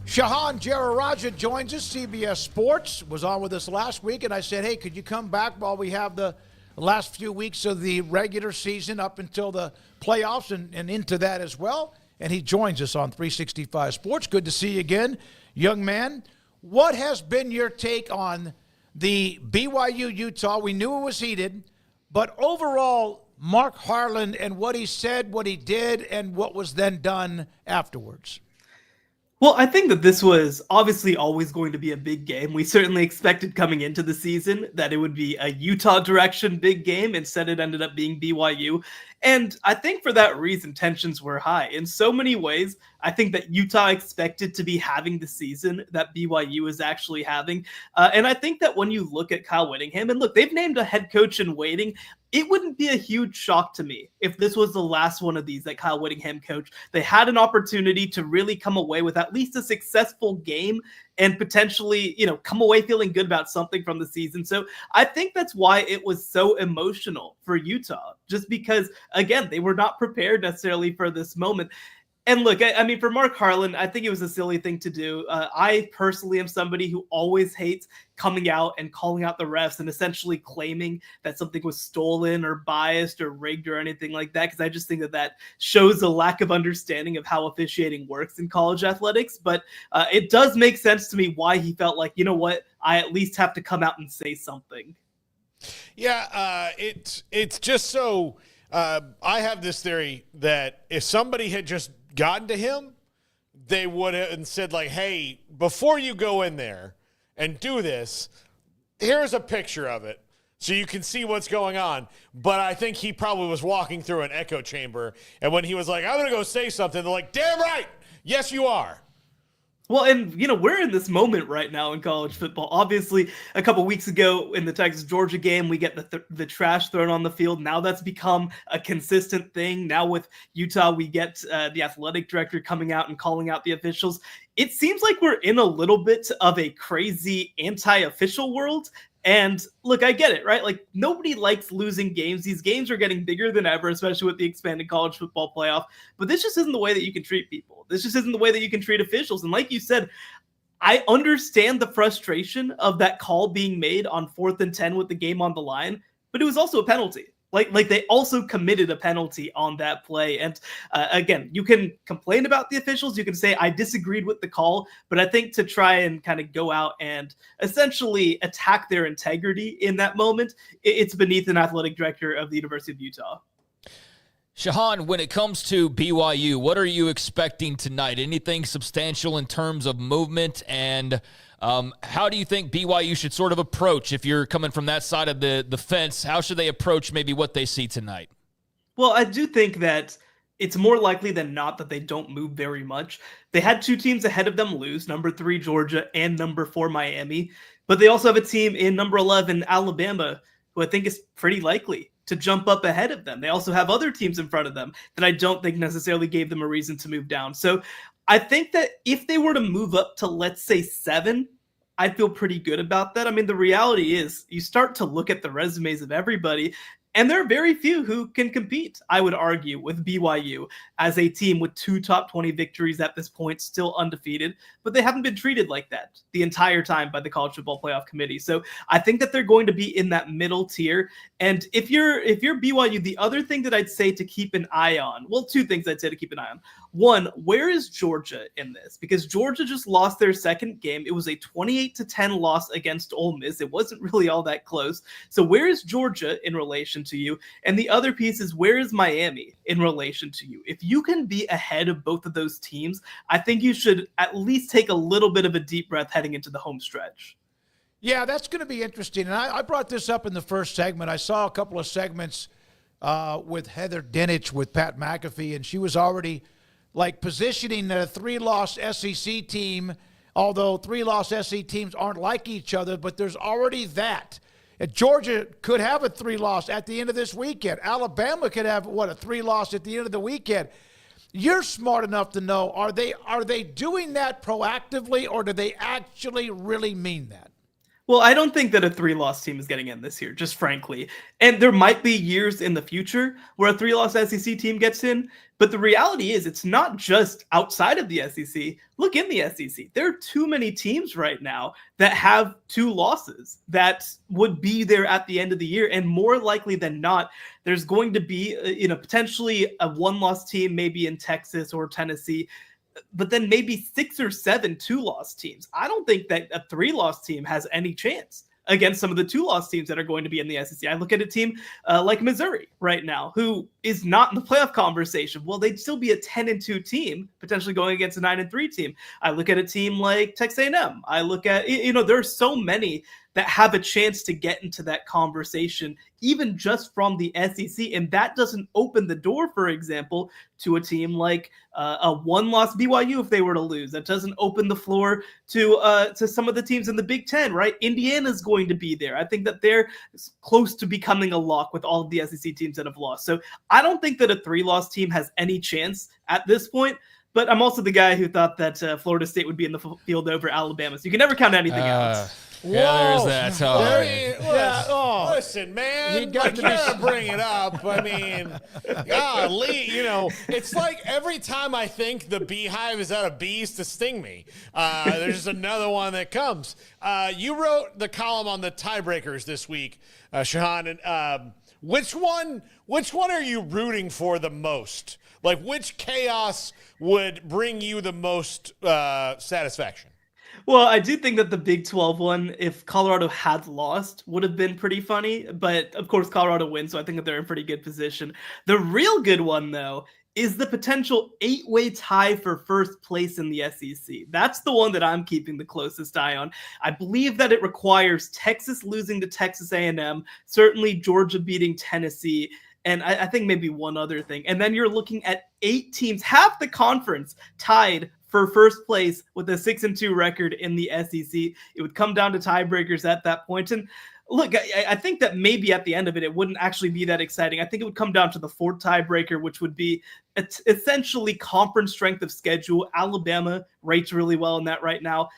Shehan Jeyarajah joins us, CBS Sports, was on with us last week, and I said, hey, could you come back while we have the last few weeks of the regular season up until the playoffs and into that as well? And he joins us on 365 Sports. Good to see you again, young man. What has been your take on the BYU-Utah? We knew it was heated, but overall, Mark Harlan and what he said, what he did, and what was then done afterwards. Well, I think that this was obviously always going to be a big game. We certainly expected coming into the season that it would be a Utah direction big game. Instead, it ended up being BYU. And I think for that reason, tensions were high. In so many ways, I think that Utah expected to be having the season that BYU is actually having. And I think that when you look at Kyle Whittingham, and look, they've named a head coach in waiting. it wouldn't be a huge shock to me if this was the last one of these that Kyle Whittingham coached. They had an opportunity to really come away with at least a successful game and potentially, come away feeling good about something from the season. So I think that's why it was so emotional for Utah, just because, again, they were not prepared necessarily for this moment. And look, I mean, for Mark Harlan, I think it was a silly thing to do. I personally am somebody who always hates coming out and calling out the refs and essentially claiming that something was stolen or biased or rigged or anything like that, because I just think that shows a lack of understanding of how officiating works in college athletics. But it does make sense to me why he felt like, you know what, I at least have to come out and say something. Yeah, it's just so I have this theory that if somebody had just gotten to him, they would have said, like, hey, before you go in there and do this, here's a picture of it so you can see what's going on. But I think he probably was walking through an echo chamber, and when he was like, I'm going to go say something, they're like, damn right, yes, you are. Well, and, we're in this moment right now in college football. Obviously, a couple weeks ago in the Texas-Georgia game, we get the trash thrown on the field. Now that's become a consistent thing. Now with Utah, we get the athletic director coming out and calling out the officials. It seems like we're in a little bit of a crazy anti-official world. And look, I get it, right? Like, nobody likes losing games. These games are getting bigger than ever, especially with the expanded college football playoff. But this just isn't the way that you can treat people. This just isn't the way that you can treat officials. And like you said, I understand the frustration of that call being made on 4th and 10 with the game on the line, but it was also a penalty. Like they also committed a penalty on that play. And again, you can complain about the officials. You can say, I disagreed with the call, but I think to try and kind of go out and essentially attack their integrity in that moment, it's beneath an athletic director of the University of Utah. Shehan, when it comes to BYU, what are you expecting tonight? Anything substantial in terms of movement? And how do you think BYU should sort of approach, if you're coming from that side of the fence, how should they approach maybe what they see tonight? Well, I do think that it's more likely than not that they don't move very much. They had two teams ahead of them lose, number 3 Georgia and number 4 Miami. But they also have a team in number 11 Alabama, who I think is pretty likely to jump up ahead of them. They also have other teams in front of them that I don't think necessarily gave them a reason to move down. So I think that if they were to move up to, let's say, 7, I'd feel pretty good about that. I mean, the reality is you start to look at the resumes of everybody, and there are very few who can compete, I would argue, with BYU as a team with 2 top 20 victories at this point, still undefeated, but they haven't been treated like that the entire time by the College Football Playoff Committee. So I think that they're going to be in that middle tier. And if you're BYU, the other thing that I'd say to keep an eye on, well, 2 things I'd say to keep an eye on. One, where is Georgia in this? Because Georgia just lost their second game. It was a 28-10 loss against Ole Miss. It wasn't really all that close. So where is Georgia in relation to you? And the other piece is, where is Miami in relation to you? If you can be ahead of both of those teams, I think you should at least take a little bit of a deep breath heading into the home stretch. Yeah, that's going to be interesting. And I brought this up in the first segment. I saw a couple of segments with Heather Dinich with Pat McAfee, and she was already positioning a 3-loss SEC team, although 3-loss SEC teams aren't like each other, but there's already that. And Georgia could have a 3-loss at the end of this weekend. Alabama could have, a 3-loss at the end of the weekend. You're smart enough to know, are they doing that proactively, or do they actually really mean that? Well, I don't think that a 3-loss team is getting in this year, just frankly. And there might be years in the future where a 3-loss SEC team gets in, but the reality is it's not just outside of the SEC. Look in the SEC. There are too many teams right now that have 2 losses that would be there at the end of the year. And more likely than not, there's going to be, potentially a 1-loss team, maybe in Texas or Tennessee, but then maybe 6 or 7 2-loss teams. I don't think that a 3-loss team has any chance against some of the 2-loss teams that are going to be in the SEC. I look at a team like Missouri right now, who is not in the playoff conversation. Well, they'd still be a 10-2 team, potentially going against a 9-3 team. I look at a team like Texas A&M. I look at, there are so many that have a chance to get into that conversation, even just from the SEC. And that doesn't open the door, for example, to a team like a one-loss BYU if they were to lose. That doesn't open the floor to some of the teams in the Big Ten, right? Indiana's going to be there. I think that they're close to becoming a lock with all of the SEC teams that have lost. So I don't think that a 3-loss team has any chance at this point. But I'm also the guy who thought that Florida State would be in the field over Alabama. So you can never count anything out. Yeah, there's that. Listen, man, you gotta bring it up. I mean, golly, it's like every time I think the beehive is out of bees to sting me, there's just another one that comes. You wrote the column on the tiebreakers this week, Shehan, and which one are you rooting for the most? Like, which chaos would bring you the most satisfaction? Well, I do think that the Big 12 one, if Colorado had lost, would have been pretty funny. But, of course, Colorado wins, so I think that they're in pretty good position. The real good one, though, is the potential 8-way tie for first place in the SEC. That's the one that I'm keeping the closest eye on. I believe that it requires Texas losing to Texas A&M, certainly Georgia beating Tennessee, and I think maybe one other thing. And then you're looking at 8 teams, half the conference, tied for first place with a 6-2 record in the SEC. It would come down to tiebreakers at that point. And look, I think that maybe at the end of it, it wouldn't actually be that exciting. I think it would come down to the 4th tiebreaker, which would be essentially conference strength of schedule. Alabama rates really well in that right now.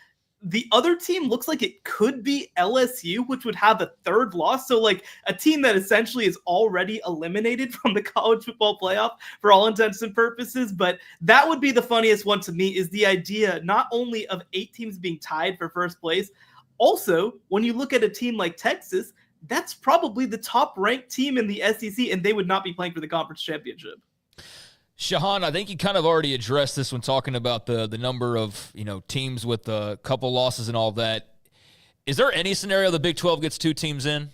The other team looks like it could be LSU, which would have a 3rd loss. So like a team that essentially is already eliminated from the college football playoff for all intents and purposes. But that would be the funniest one to me, is the idea not only of 8 teams being tied for first place. Also, when you look at a team like Texas, that's probably the top ranked team in the SEC, and they would not be playing for the conference championship. Shehan, I think you kind of already addressed this when talking about the number of teams with a couple losses and all that. Is there any scenario the Big 12 gets 2 teams in?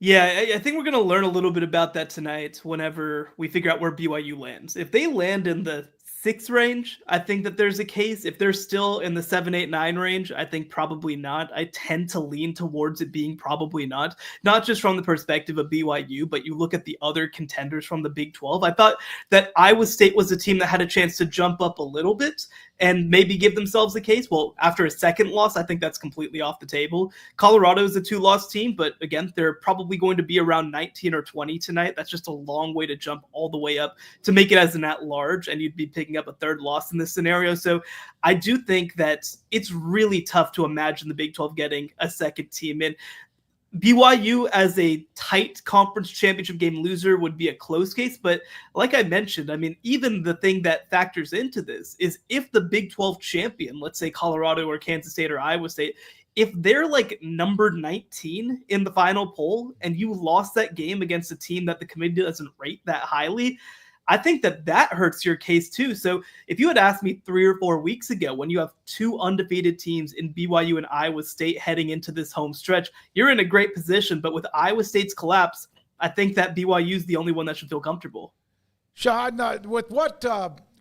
Yeah, I think we're going to learn a little bit about that tonight whenever we figure out where BYU lands. If they land in the 6 range, I think that there's a case. If they're still in the 7, 8, 9 range, I think probably not. I tend to lean towards it being probably not just from the perspective of BYU, but you look at the other contenders from the Big 12. I thought that Iowa State was a team that had a chance to jump up a little bit and maybe give themselves a case. Well, after a 2nd loss, I think that's completely off the table. Colorado is a 2-loss team, but again, they're probably going to be around 19 or 20 tonight. That's just a long way to jump all the way up to make it as an at-large, and you'd be picking up a 3rd loss in this scenario. So I do think that it's really tough to imagine the Big 12 getting a 2nd team in. BYU as a tight conference championship game loser would be a close case. But like I mentioned, I mean, even the thing that factors into this is if the Big 12 champion, let's say Colorado or Kansas State or Iowa State, if they're like number 19 in the final poll and you lost that game against a team that the committee doesn't rate that highly, I think that hurts your case too. So if you had asked me 3 or 4 weeks ago, when you have 2 undefeated teams in BYU and Iowa State heading into this home stretch, you're in a great position. But with Iowa State's collapse, I think that BYU is the only one that should feel comfortable. Shehan, with what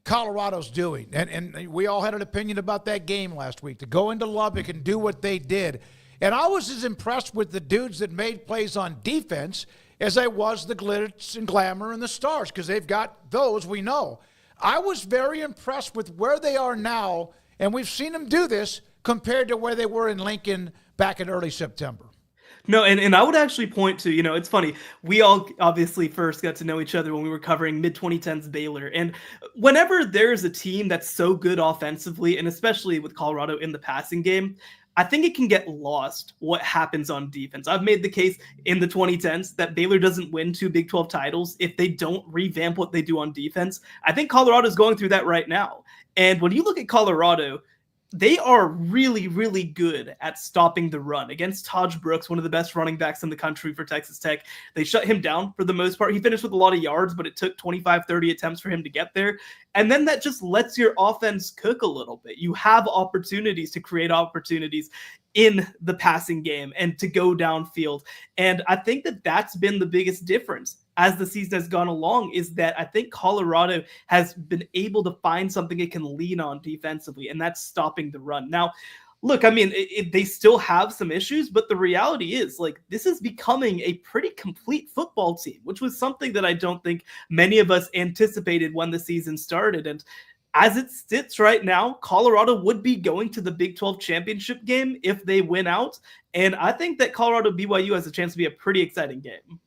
Colorado's doing, and we all had an opinion about that game last week, to go into Lubbock and do what they did. And I was as impressed with the dudes that made plays on defense as I was the glitz and glamour and the stars, because they've got those, we know. I was very impressed with where they are now, and we've seen them do this compared to where they were in Lincoln back in early September. No, and I would actually point to, it's funny. We all obviously first got to know each other when we were covering mid-2010s Baylor. And whenever there's a team that's so good offensively, and especially with Colorado in the passing game, I think it can get lost what happens on defense. I've made the case in the 2010s that Baylor doesn't win 2 Big 12 titles if they don't revamp what they do on defense. I think Colorado is going through that right now. And when you look at Colorado, they are really, really good at stopping the run. Against Taj Brooks, one of the best running backs in the country for Texas Tech, they shut him down for the most part. He finished with a lot of yards, but it took 25, 30 attempts for him to get there. And then that just lets your offense cook a little bit. You have opportunities to create opportunities in the passing game and to go downfield. And I think that that's been the biggest difference as the season has gone along, is that I think Colorado has been able to find something it can lean on defensively, and that's stopping the run. Now, Look, I mean, they still have some issues, but the reality is, like, this is becoming a pretty complete football team, which was something that I don't think many of us anticipated when the season started. And as it sits right now, Colorado would be going to the Big 12 championship game if they win out. And I think that Colorado-BYU has a chance to be a pretty exciting game.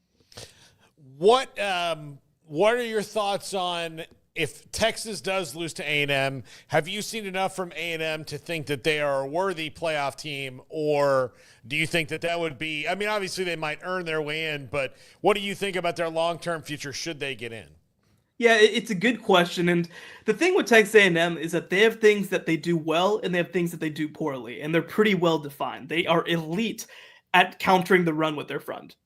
What are your thoughts on if Texas does lose to A&M? Have you seen enough from A&M to think that they are a worthy playoff team, or do you think that would be – I mean, obviously they might earn their way in, but what do you think about their long-term future should they get in? Yeah, it's a good question. And the thing with Texas A&M is that they have things that they do well and they have things that they do poorly, and they're pretty well defined. They are elite at countering the run with their front.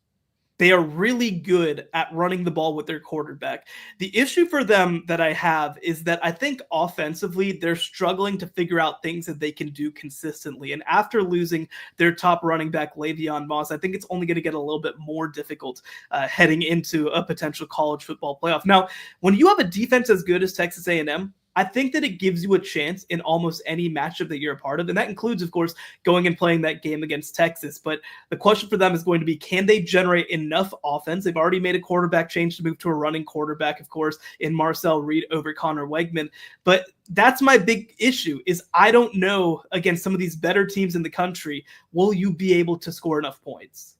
They are really good at running the ball with their quarterback. The issue for them that I have is that I think offensively, they're struggling to figure out things that they can do consistently. And after losing their top running back, Le'Veon Moss, I think it's only going to get a little bit more difficult heading into a potential college football playoff. Now, when you have a defense as good as Texas A&M, I think that it gives you a chance in almost any matchup that you're a part of. And that includes, of course, going and playing that game against Texas. But the question for them is going to be, can they generate enough offense? They've already made a quarterback change to move to a running quarterback, of course, in Marcel Reed over Connor Wegman. But that's my big issue is I don't know against some of these better teams in the country, will you be able to score enough points?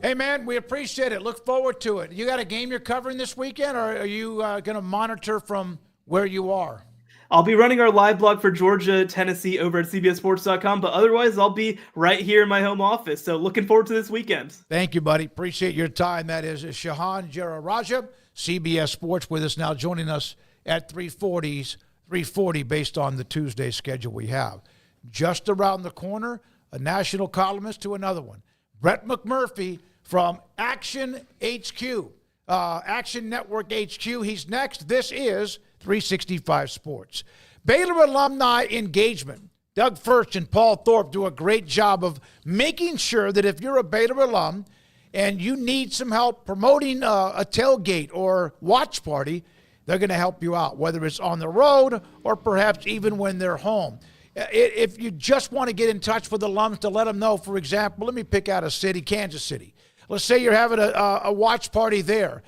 Hey, man, we appreciate it. Look forward to it. You got a game you're covering this weekend, or are you going to monitor from where you are? I'll be running our live blog for Georgia, Tennessee over at CBSSports.com, but otherwise I'll be right here in my home office. So looking forward to this weekend. Thank you, buddy. Appreciate your time. That is Shehan Jeyarajah, CBS Sports, with us now, joining us at 3:40 based on the Tuesday schedule we have. Just around the corner, a national columnist to another one. Rhett McMurphy from Action HQ. Action Network HQ. He's next. This is 365 Sports. Baylor alumni engagement. Doug First and Paul Thorpe do a great job of making sure that if you're a Baylor alum and you need some help promoting a tailgate or watch party, they're going to help you out, whether it's on the road or perhaps even when they're home. If you just want to get in touch with alums to let them know, for example, let me pick out a city, Kansas City. Let's say you're having a watch party there.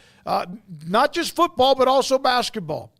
Not just football, but also basketball.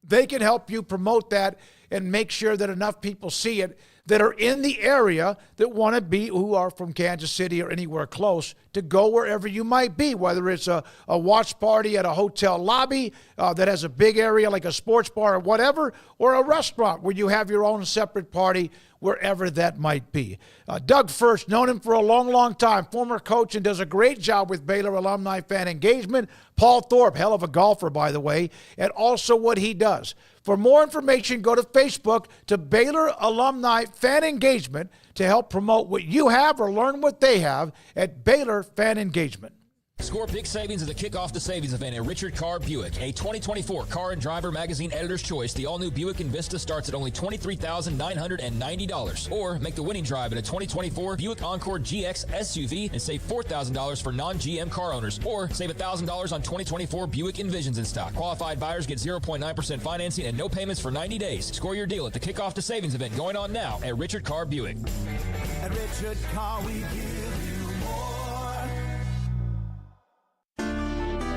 They can help you promote that and make sure that enough people see it that are in the area that want to be, who are from Kansas City or anywhere close, to go wherever you might be, whether it's a watch party at a hotel lobby that has a big area like a sports bar or whatever, or a restaurant where you have your own separate party, wherever that might be. Doug First, known him for a long, long time, former coach, and does a great job with Baylor alumni fan engagement. Paul Thorpe, hell of a golfer, by the way, and also what he does. For more information, go to Facebook to Baylor Alumni Fan Engagement to help promote what you have or learn what they have at Baylor Fan Engagement. Score big savings at the Kick Off the Savings event at Richard Carr Buick. A 2024 Car and Driver Magazine Editor's Choice, the all-new Buick Envista starts at only $23,990. Or make the winning drive in a 2024 Buick Encore GX SUV and save $4,000 for non-GM car owners. Or save $1,000 on 2024 Buick Envisions in stock. Qualified buyers get 0.9% financing and no payments for 90 days. Score your deal at the Kick Off the Savings event going on now at Richard Carr Buick. At Richard Carr, we give you more.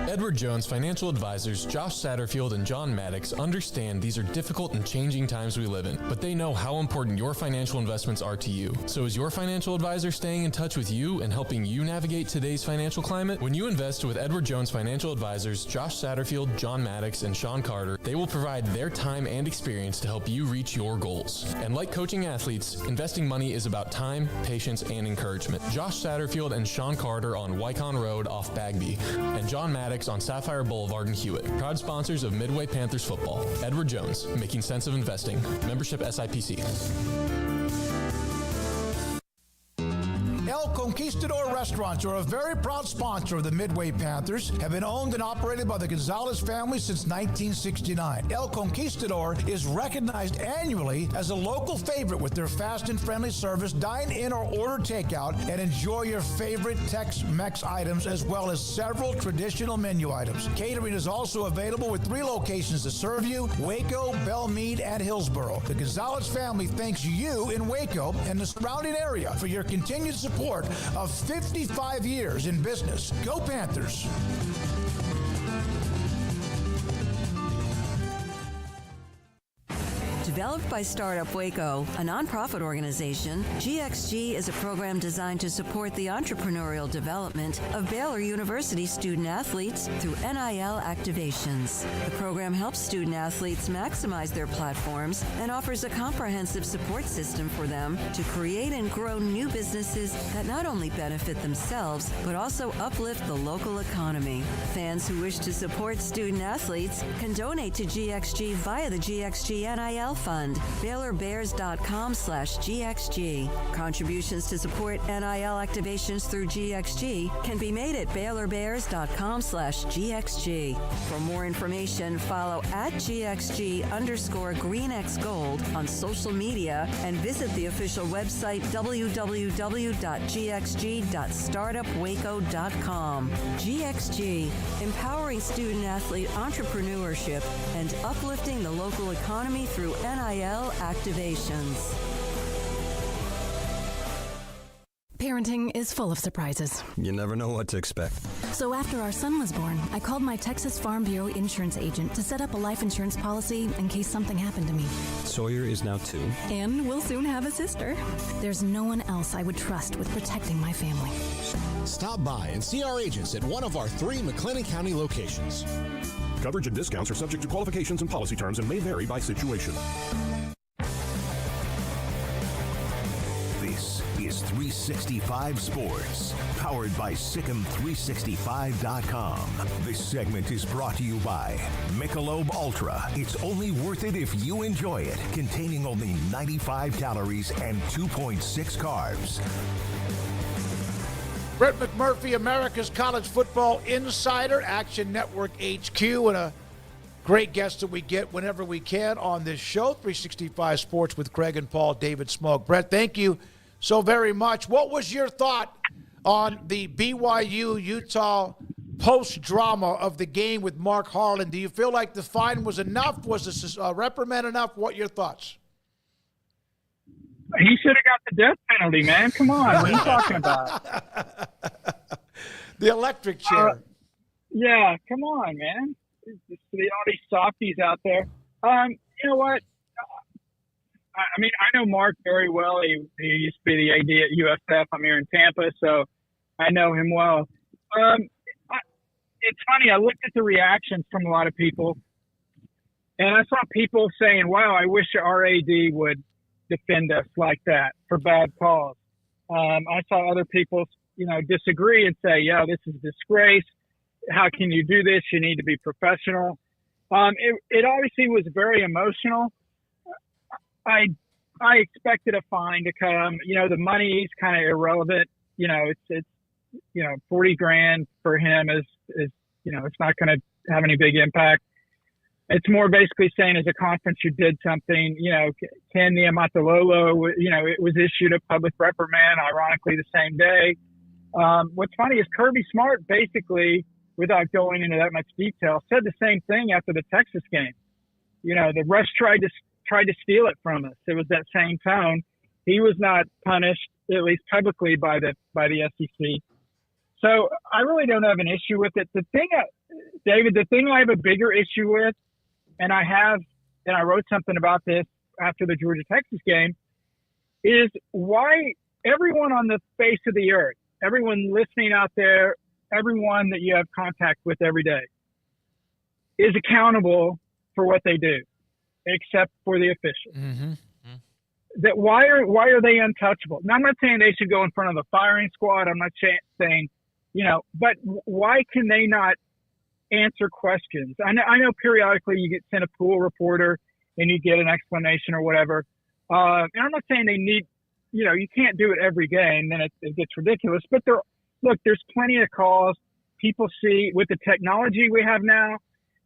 Edward Jones financial advisors Josh Satterfield and John Maddox understand these are difficult and changing times we live in, but they know how important your financial investments are to you. So is your financial advisor staying in touch with you and helping you navigate today's financial climate? When you invest with Edward Jones financial advisors Josh Satterfield, John Maddox, and Sean Carter, they will provide their time and experience to help you reach your goals. And like coaching athletes, investing money is about time, patience, and encouragement. Josh Satterfield and Sean Carter on Wycon Road off Bagby, and John Maddox on Sapphire Boulevard in Hewitt. Proud sponsors of Midway Panthers football. Edward Jones, making sense of investing. Membership SIPC. El Conquistador Restaurants are a very proud sponsor of the Midway Panthers, have been owned and operated by the Gonzalez family since 1969. El Conquistador is recognized annually as a local favorite with their fast and friendly service. Dine in or order takeout and enjoy your favorite Tex-Mex items as well as several traditional menu items. Catering is also available with 3 locations to serve you: Waco, Belmead, and Hillsboro. The Gonzalez family thanks you in Waco and the surrounding area for your continued support of 55 years in business. Go Panthers! Developed by Startup Waco, a nonprofit organization, GXG is a program designed to support the entrepreneurial development of Baylor University student athletes through NIL activations. The program helps student athletes maximize their platforms and offers a comprehensive support system for them to create and grow new businesses that not only benefit themselves, but also uplift the local economy. Fans who wish to support student athletes can donate to GXG via the GXG NIL Fund, BaylorBears.com/GXG. Contributions to support NIL activations through GXG can be made at BaylorBears.com/GXG. For more information, follow @GXG_GreenXGold on social media and visit the official website www.gxg.startupwaco.com. GXG, empowering student-athlete entrepreneurship and uplifting the local economy through NIL activations. Parenting is full of surprises. You never know what to expect. So after our son was born, I called my Texas Farm Bureau insurance agent to set up a life insurance policy in case something happened to me. Sawyer is now 2. And we'll soon have a sister. There's no one else I would trust with protecting my family. Stop by and see our agents at one of our 3 McLean County locations. Coverage and discounts are subject to qualifications and policy terms and may vary by situation. This is 365 Sports, powered by Sikkim365.com. This segment is brought to you by Michelob Ultra. It's only worth it if you enjoy it. Containing only 95 calories and 2.6 carbs. Rhett McMurphy, America's College Football Insider, Action Network HQ, and a great guest that we get whenever we can on this show, 365 Sports with Craig and Paul, David Smoak. Brett, thank you so very much. What was your thought on the BYU-Utah post-drama of the game with Mark Harlan? Do you feel like the fine was enough? Was the reprimand enough? What are your thoughts? He should have got the death penalty, man. Come on. What are you talking about? The electric chair. Yeah, come on, man. All these softies out there. You know what? I mean, I know Mark very well. He used to be the AD at USF. I'm here in Tampa, so I know him well. It's funny. I looked at the reactions from a lot of people, and I saw people saying, wow, I wish our AD would defend us like that for bad calls. I saw other people, disagree and say, yeah, this is a disgrace. How can you do this? You need to be professional. It obviously was very emotional. I expected a fine to come. The money is kind of irrelevant. It's $40,000 for him is it's not going to have any big impact. It's more basically saying as a conference you did something. Ken Niumatalolo, it was issued a public reprimand, ironically the same day. What's funny is Kirby Smart basically, without going into that much detail, said the same thing after the Texas game. The refs tried to steal it from us. It was that same tone. He was not punished, at least publicly, by the SEC. So I really don't have an issue with it. The thing, David, the thing I have a bigger issue with, and I wrote something about this after the Georgia-Texas game, is why everyone on the face of the earth, everyone listening out there, everyone that you have contact with every day is accountable for what they do, except for the officials. Mm-hmm. That why are they untouchable? Now, I'm not saying they should go in front of the firing squad. I'm not saying, but why can they not answer questions? I know periodically you get sent a pool reporter and you get an explanation or whatever. And I'm not saying they need, you can't do it every game, then it gets ridiculous. But there's plenty of calls. People see with the technology we have now,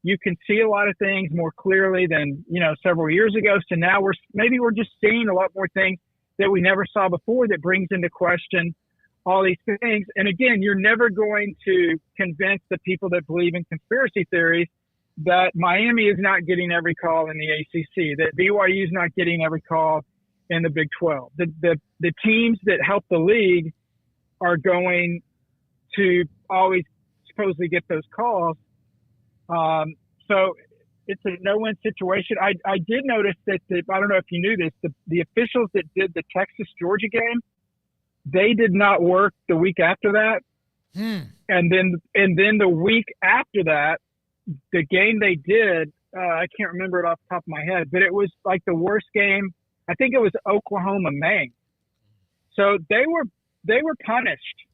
you can see a lot of things more clearly than, several years ago. So now we're just seeing a lot more things that we never saw before that brings into question all these things. And again, you're never going to convince the people that believe in conspiracy theories that Miami is not getting every call in the ACC, that BYU is not getting every call in the Big 12. The teams that help the league are going to always supposedly get those calls. So it's a no-win situation. I did notice that I don't know if you knew this, the officials that did the Texas-Georgia game, they did not work the week after that. And then the week after that, the game they did, I can't remember it off the top of my head, but it was like the worst game. I think it was Oklahoma-Maine. So they were punished,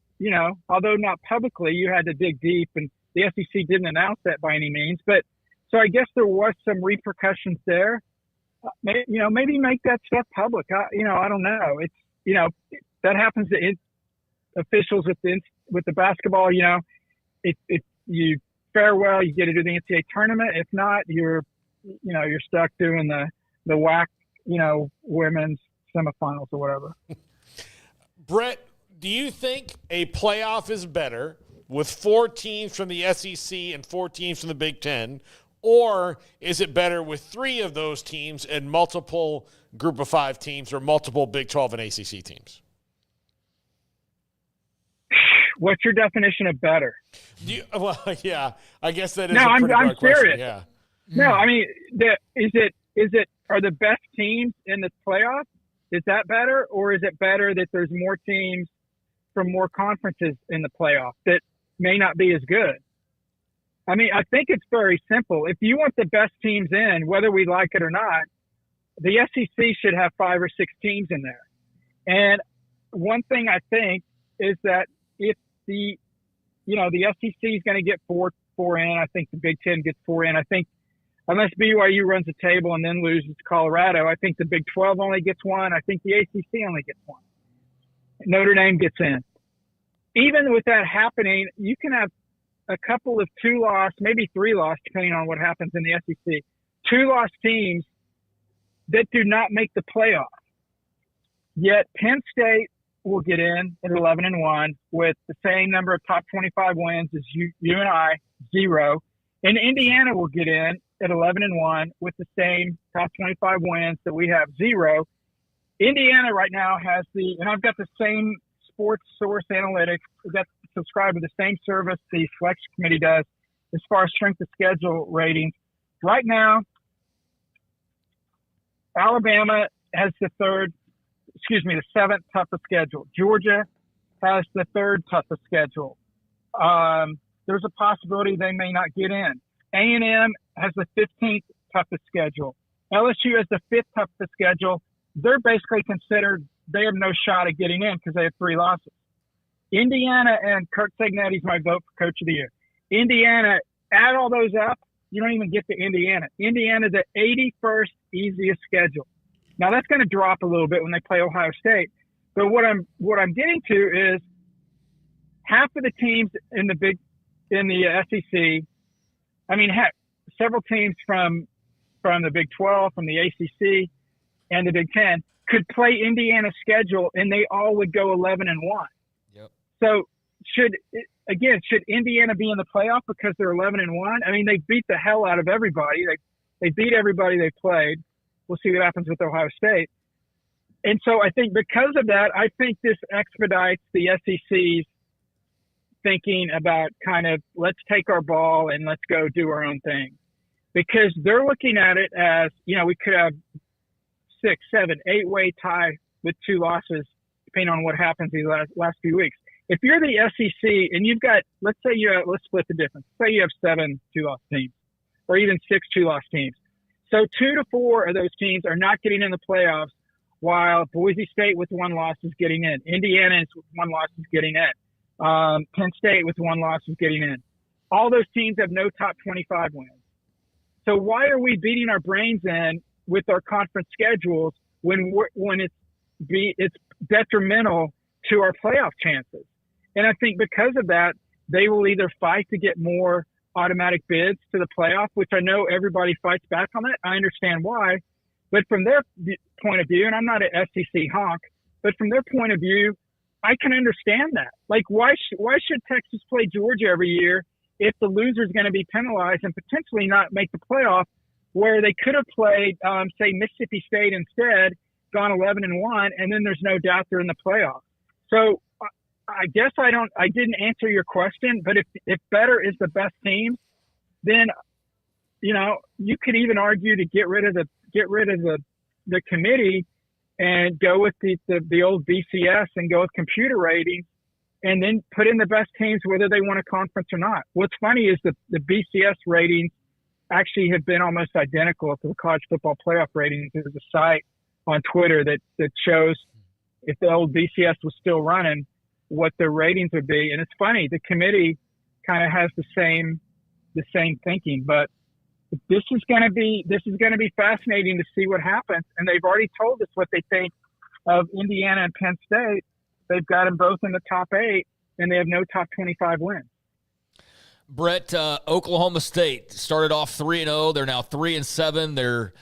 although not publicly. You had to dig deep, and the SEC didn't announce that by any means. But so I guess there was some repercussions there. Maybe make that stuff public. I don't know. It's, that happens to officials with the basketball. If you fare well, you get to do the NCAA tournament. If not, you're stuck doing the WAC, women's semifinals or whatever. Brett, do you think a playoff is better with 4 teams from the SEC and 4 teams from the Big Ten, or is it better with 3 of those teams and multiple Group of 5 teams or multiple Big 12 and ACC teams? What's your definition of better? Yeah, I guess that is no, a pretty I'm broad question. serious. Yeah. No, I mean, are the best teams in the playoff? Is that better, or is it better that there's more teams from more conferences in the playoff that may not be as good? I mean, I think it's very simple. If you want the best teams in, whether we like it or not, the SEC should have 5 or 6 teams in there. And one thing I think is that if the SEC is going to get four in, I think the Big Ten gets 4 in. I think unless BYU runs a table and then loses to Colorado, I think the Big 12 only gets 1. I think the ACC only gets 1. Notre Dame gets in. Even with that happening, you can have a couple of 2-loss, maybe 3-loss, depending on what happens in the SEC, 2-loss teams that do not make the playoff. Yet Penn State will get in at 11-1 with the same number of top 25 wins as you and I, 0. And Indiana will get in at 11-1 with the same top 25 wins that we have, 0. Indiana right now has and I've got the same sports source analytics that subscribe to the same service the selection committee does as far as strength of schedule ratings. Right now, Alabama has the 7th toughest schedule. Georgia has the 3rd toughest schedule. There's a possibility they may not get in. A&M has the 15th toughest schedule. LSU has the 5th toughest schedule. They're basically considered they have no shot at getting in because they have 3 losses. Indiana, and Kirk Cignetti's my vote for Coach of the Year. Indiana, add all those up, you don't even get to Indiana. Indiana's the 81st easiest schedule. Now that's going to drop a little bit when they play Ohio State. But what I'm getting to is half of the teams in the SEC. I mean, several teams from the Big 12, from the ACC, and the Big 10 could play Indiana's schedule, and they all would go 11-1. Yep. So should Indiana be in the playoff because they're 11-1? I mean, they beat the hell out of everybody. They beat everybody they played. We'll see what happens with Ohio State. And so I think because of that, I think this expedites the SEC's thinking about kind of let's take our ball and let's go do our own thing. Because they're looking at it as, we could have 6, 7, 8-way tie with 2 losses, depending on what happens these last few weeks. If you're the SEC and you've got, let's split the difference. Say you have 7 2-loss teams or even 6 2-loss teams. So 2 to 4 of those teams are not getting in the playoffs, while Boise State with 1 loss is getting in. Indiana with 1 loss is getting in. Penn State with 1 loss is getting in. All those teams have no top 25 wins. So why are we beating our brains in with our conference schedules when it's detrimental to our playoff chances. And I think because of that, they will either fight to get more automatic bids to the playoff, which I know everybody fights back on that. I understand why. But from their point of view, and I'm not an SEC honk, but from their point of view, I can understand that. Like, why should Texas play Georgia every year if the loser is going to be penalized and potentially not make the playoff, where they could have played, say, Mississippi State instead, gone 11-1, and then there's no doubt they're in the playoff. So I guess I didn't answer your question, but if better is the best team, then, you know, you could even argue to get rid of the committee and go with the old BCS and go with computer ratings, and then put in the best teams whether they won a conference or not. What's funny is the BCS ratings actually have been almost identical to the college football playoff ratings. There's a site on Twitter that shows if the old BCS was still running, what the ratings would be. And it's funny, the committee kind of has the same thinking, but this is going to be fascinating to see what happens. And they've already told us what they think of Indiana and Penn State. They've got them both in the top 8, and they have no top 25 wins. Brett, Oklahoma State started off 3-0. They're now 3-7. Their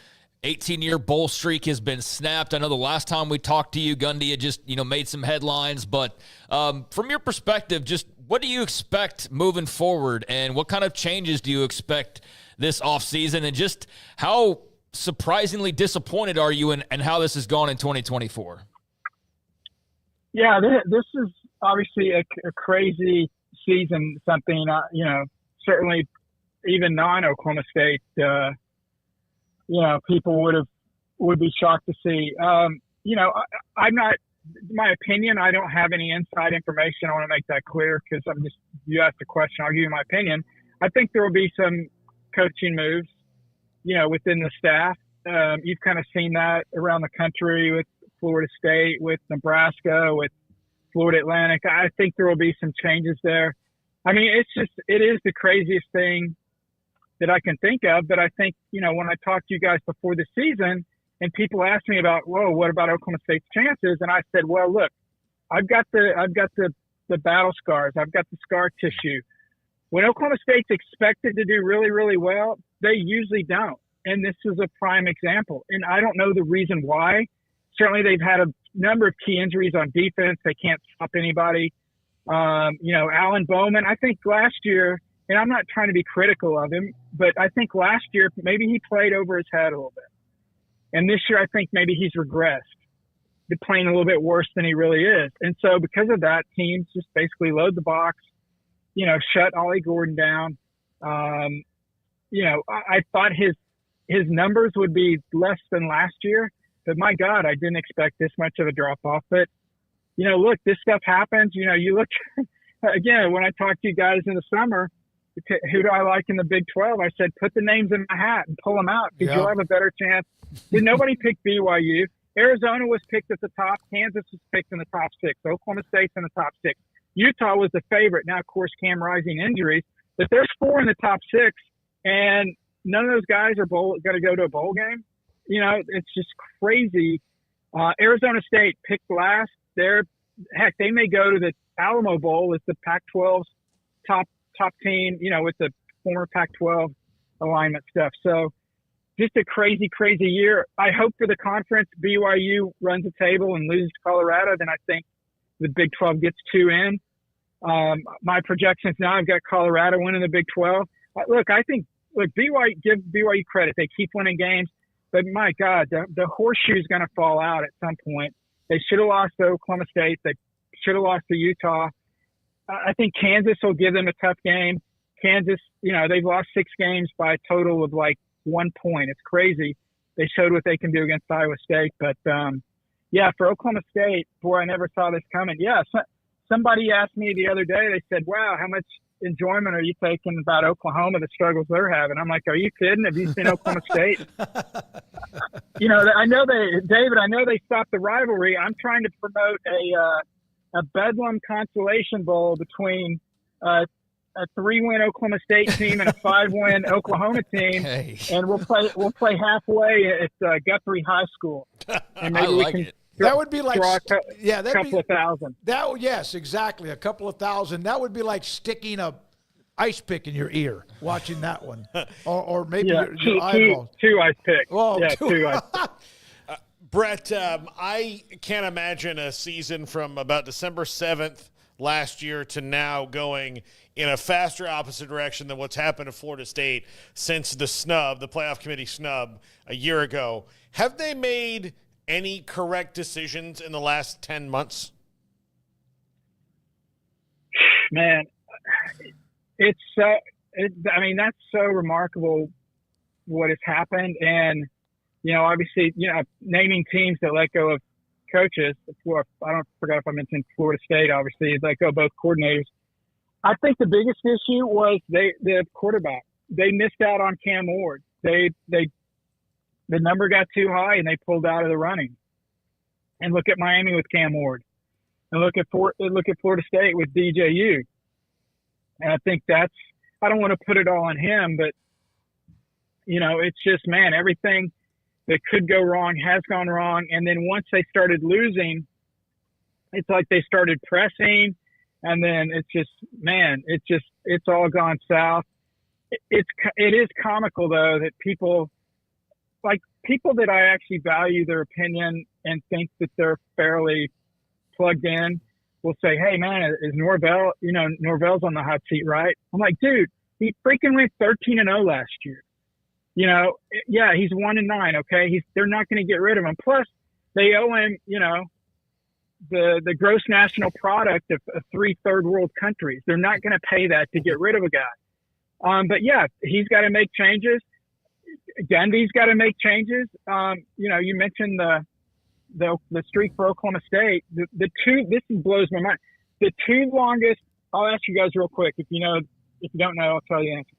18-year bowl streak has been snapped. I know the last time we talked to you, Gundy had just made some headlines. But from your perspective, just what do you expect moving forward, and what kind of changes do you expect this offseason, and just how surprisingly disappointed are you in how this has gone in 2024? Yeah, this is obviously a crazy season, something, certainly even non-Oklahoma State, people would be shocked to see. I'm not, my opinion, I don't have any inside information. I want to make that clear because you asked a question, I'll give you my opinion. I think there will be some coaching moves, within the staff. You've kind of seen that around the country with Florida State, with Nebraska, with Florida Atlantic. I think there will be some changes there. I mean, it is the craziest thing that I can think of. But I think, when I talked to you guys before the season and people asked me about, what about Oklahoma State's chances? And I said, well, look, I've got the battle scars. I've got the scar tissue. When Oklahoma State's expected to do really, really well, they usually don't. And this is a prime example. And I don't know the reason why. Certainly they've had a number of key injuries on defense. They can't stop anybody. Alan Bowman, I think last year, and I'm not trying to be critical of him, but I think last year maybe he played over his head a little bit. And this year I think maybe he's regressed, playing a little bit worse than he really is. And so because of that, teams just basically load the box, shut Ollie Gordon down. I thought his numbers would be less than last year, but my God, I didn't expect this much of a drop off. But, look, this stuff happens. You look again, when I talked to you guys in the summer, who do I like in the Big 12? I said, put the names in my hat and pull them out because you'll have a better chance. Did nobody pick BYU? Arizona was picked at the top. Kansas was picked in the top 6. Oklahoma State's in the top 6. Utah was the favorite. Now, of course, Cam Rising injuries, but there's 4 in the top 6, and none of those guys are going to go to a bowl game. It's just crazy. Arizona State picked last. They may go to the Alamo Bowl as the Pac-12's top team, with the former Pac-12 alignment stuff. So just a crazy, crazy year. I hope for the conference BYU runs the table and loses to Colorado. Then I think the Big 12 gets 2 in. My projections now, I've got Colorado winning the Big 12. BYU, give BYU credit. They keep winning games. But my God, the horseshoe is going to fall out at some point. They should have lost to Oklahoma State. They should have lost to Utah. I think Kansas will give them a tough game. Kansas, they've lost 6 games by a total of 1 point. It's crazy. They showed what they can do against Iowa State. But, for Oklahoma State, boy, I never saw this coming. Yeah, somebody asked me the other day, they said, wow, how much enjoyment are you taking about Oklahoma, the struggles they're having? I'm like, are you kidding? Have you seen Oklahoma State? I know they stopped the rivalry. I'm trying to promote a Bedlam consolation bowl between a 3-win Oklahoma State team and a 5-win Oklahoma team, and we'll play halfway at Guthrie High School, and maybe That would be like, a that'd couple of thousand. Yes, exactly, a couple of thousand. That would be like sticking a ice pick in your ear, watching that one, or maybe your eyeball. Two ice picks. Oh, yeah, two ice picks. Brett, I can't imagine a season from about December 7th last year to now going in a faster opposite direction than what's happened at Florida State since the playoff committee snub a year ago. Have they made any correct decisions in the last 10 months? Man, that's so remarkable what has happened. And, obviously, naming teams that let go of coaches. I forgot if I mentioned Florida State, obviously, let go of both coordinators. I think the biggest issue was the quarterback. They missed out on Cam Ward. The number got too high and they pulled out of the running. And look at Miami with Cam Ward. And look at Florida State with DJU. And I think I don't want to put it all on him, but it's just, man, everything that could go wrong has gone wrong. And then once they started losing, it's like they started pressing, and then it's all gone south. It is comical though that people that I actually value their opinion and think that they're fairly plugged in will say, "Hey man, is Norvell, Norvell's on the hot seat, right?" I'm like, dude, he freaking went 13-0 last year. Yeah, he's 1-9. Okay. They're not going to get rid of him. Plus they owe him, the gross national product of 3 third world countries. They're not going to pay that to get rid of a guy. But yeah, he's got to make changes. Gundy's got to make changes. You mentioned the streak for Oklahoma State. This blows my mind. The 2 longest, I'll ask you guys real quick. If you don't know, I'll tell you the answer.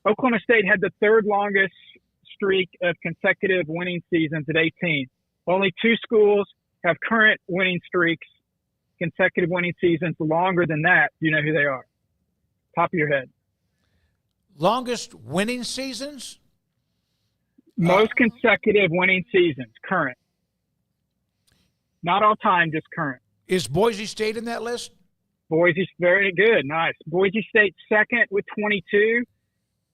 Oklahoma State had the 3rd longest streak of consecutive winning seasons at 18. Only 2 schools have current winning streaks, consecutive winning seasons longer than that. Do you know who they are? Top of your head. Longest winning seasons? Most consecutive winning seasons, current. Not all time, just current. Is Boise State in that list? Boise's very good. Nice. Boise State second with 22.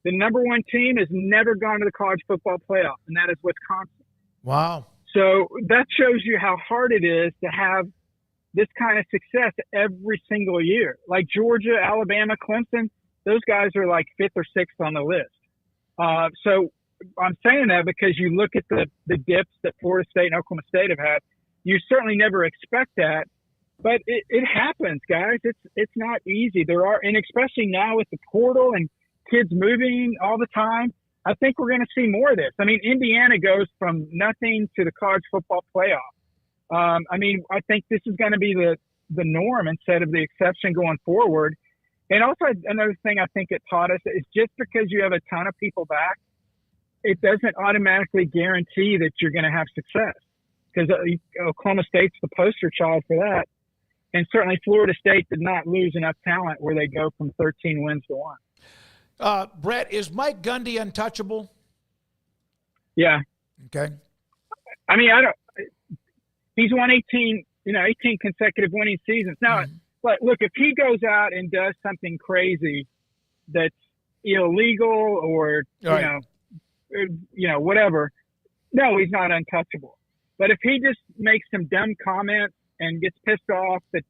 The number 1 team has never gone to the college football playoff, and that is Wisconsin. Wow. So that shows you how hard it is to have this kind of success every single year. Like Georgia, Alabama, Clemson, those guys are like 5th or 6th on the list. So I'm saying that because you look at the dips that Florida State and Oklahoma State have had. You certainly never expect that, but it happens, guys. It's not easy. And especially now with the portal and kids moving all the time, I think we're going to see more of this. I mean, Indiana goes from nothing to the college football playoff. I think this is going to be the norm instead of the exception going forward. And also another thing I think it taught us is just because you have a ton of people back, it doesn't automatically guarantee that you're going to have success, because Oklahoma State's the poster child for that. And certainly Florida State did not lose enough talent where they go from 13 wins to 1. Brett, is Mike Gundy untouchable? Yeah. Okay. I mean, he's won 18 consecutive winning seasons. Now, but look, if he goes out and does something crazy that's illegal or, whatever, no, he's not untouchable. But if he just makes some dumb comments and gets pissed off at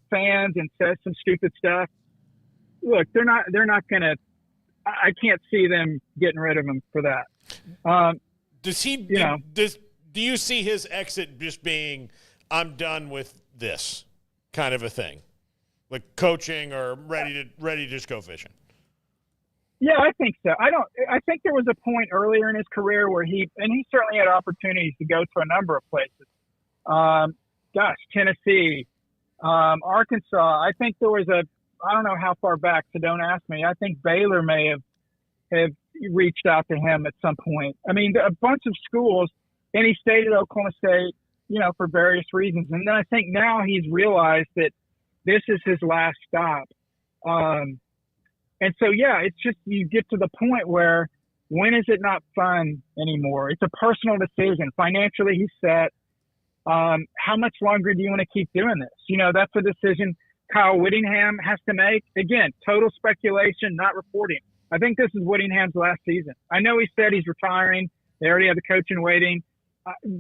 fans and says some stupid stuff, look, they're not going to, I can't see them getting rid of him for that. Do you see his exit just being, I'm done with this kind of a thing, like coaching or ready to just go fishing? Yeah, I think so. I think there was a point earlier in his career where he certainly had opportunities to go to a number of places. Tennessee, Arkansas. I think there was I don't know how far back, so don't ask me. I think Baylor may have reached out to him at some point. I mean, a bunch of schools, and he stayed at Oklahoma State, for various reasons. And then I think now he's realized that this is his last stop. And so, yeah, it's just you get to the point where when is it not fun anymore? It's a personal decision. Financially, he's set. How much longer do you want to keep doing this? You know, that's a decision Kyle Whittingham has to make. Again, total speculation, not reporting. I think this is Whittingham's last season. I know he said he's retiring. They already have the coach in waiting.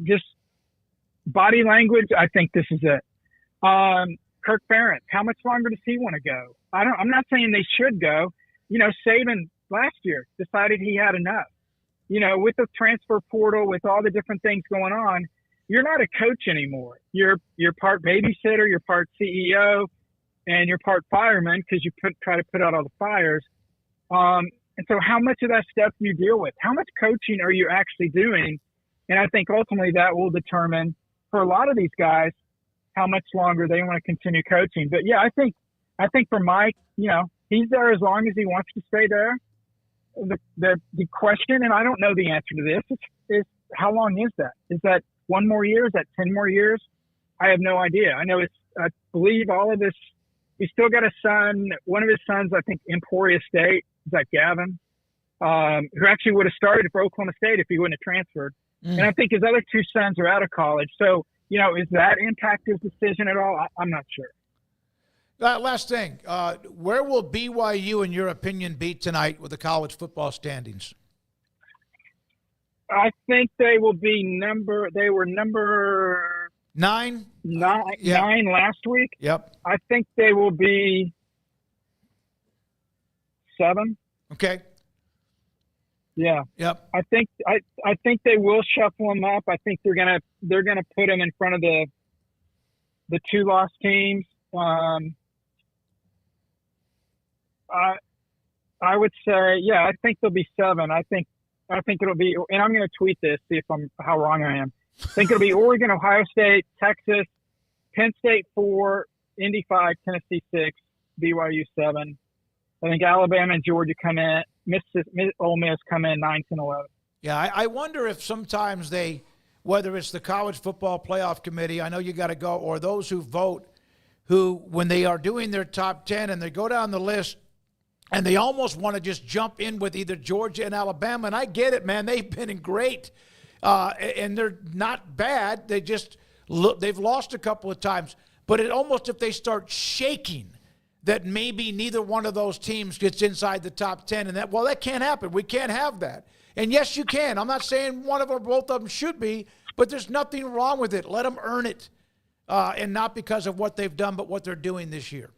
Just body language, I think this is it. Kirk Ferentz, how much longer does he want to go? I'm not saying they should go. You know, Saban last year decided he had enough. You know, with the transfer portal, with all the different things going on, you're not a coach anymore. You're part babysitter, you're part CEO, and you're part fireman because you try to put out all the fires. And so how much of that stuff do you deal with? How much coaching are you actually doing? And I think ultimately that will determine for a lot of these guys how much longer they want to continue coaching. But yeah, I think for Mike, you know, he's there as long as he wants to stay there. The question, and I don't know the answer to this, is how long is that? Is that 1 more year? Is that 10 more years? I have no idea. I know I believe all of this. He's still got a son. One of his sons, I think, Emporia State. Is that Gavin? Who actually would have started for Oklahoma State if he wouldn't have transferred. And I think his other 2 sons are out of college. So, you know, is that impact his decision at all? I'm not sure. Last thing, where will BYU, in your opinion, be tonight with the college football standings? I think they will be number 9? 9 last week. Yep. I think they will be 7. Okay. Yeah. Yep. I think they will shuffle them up. I think they're gonna put them in front of the 2 lost teams. I would say, yeah, I think there'll be 7. I think it'll be, and I'm going to tweet this, see how wrong I am. I think it'll be Oregon, Ohio State, Texas, Penn State 4, Indy 5, Tennessee 6, BYU 7. I think Alabama and Georgia come in, Ole Miss come in 9, 10, 11. Yeah, I wonder if sometimes whether it's the College Football Playoff Committee, I know you got to go, or those who vote, who, when they are doing their top 10 and they go down the list, and they almost want to just jump in with either Georgia and Alabama. And I get it, man. They've been great. And they're not bad. They've lost a couple of times. But it almost, if they start shaking, that maybe neither one of those teams gets inside the top 10. And that can't happen. We can't have that. And yes, you can. I'm not saying one of or both of them should be, but there's nothing wrong with it. Let them earn it. And not because of what they've done, but what they're doing this year.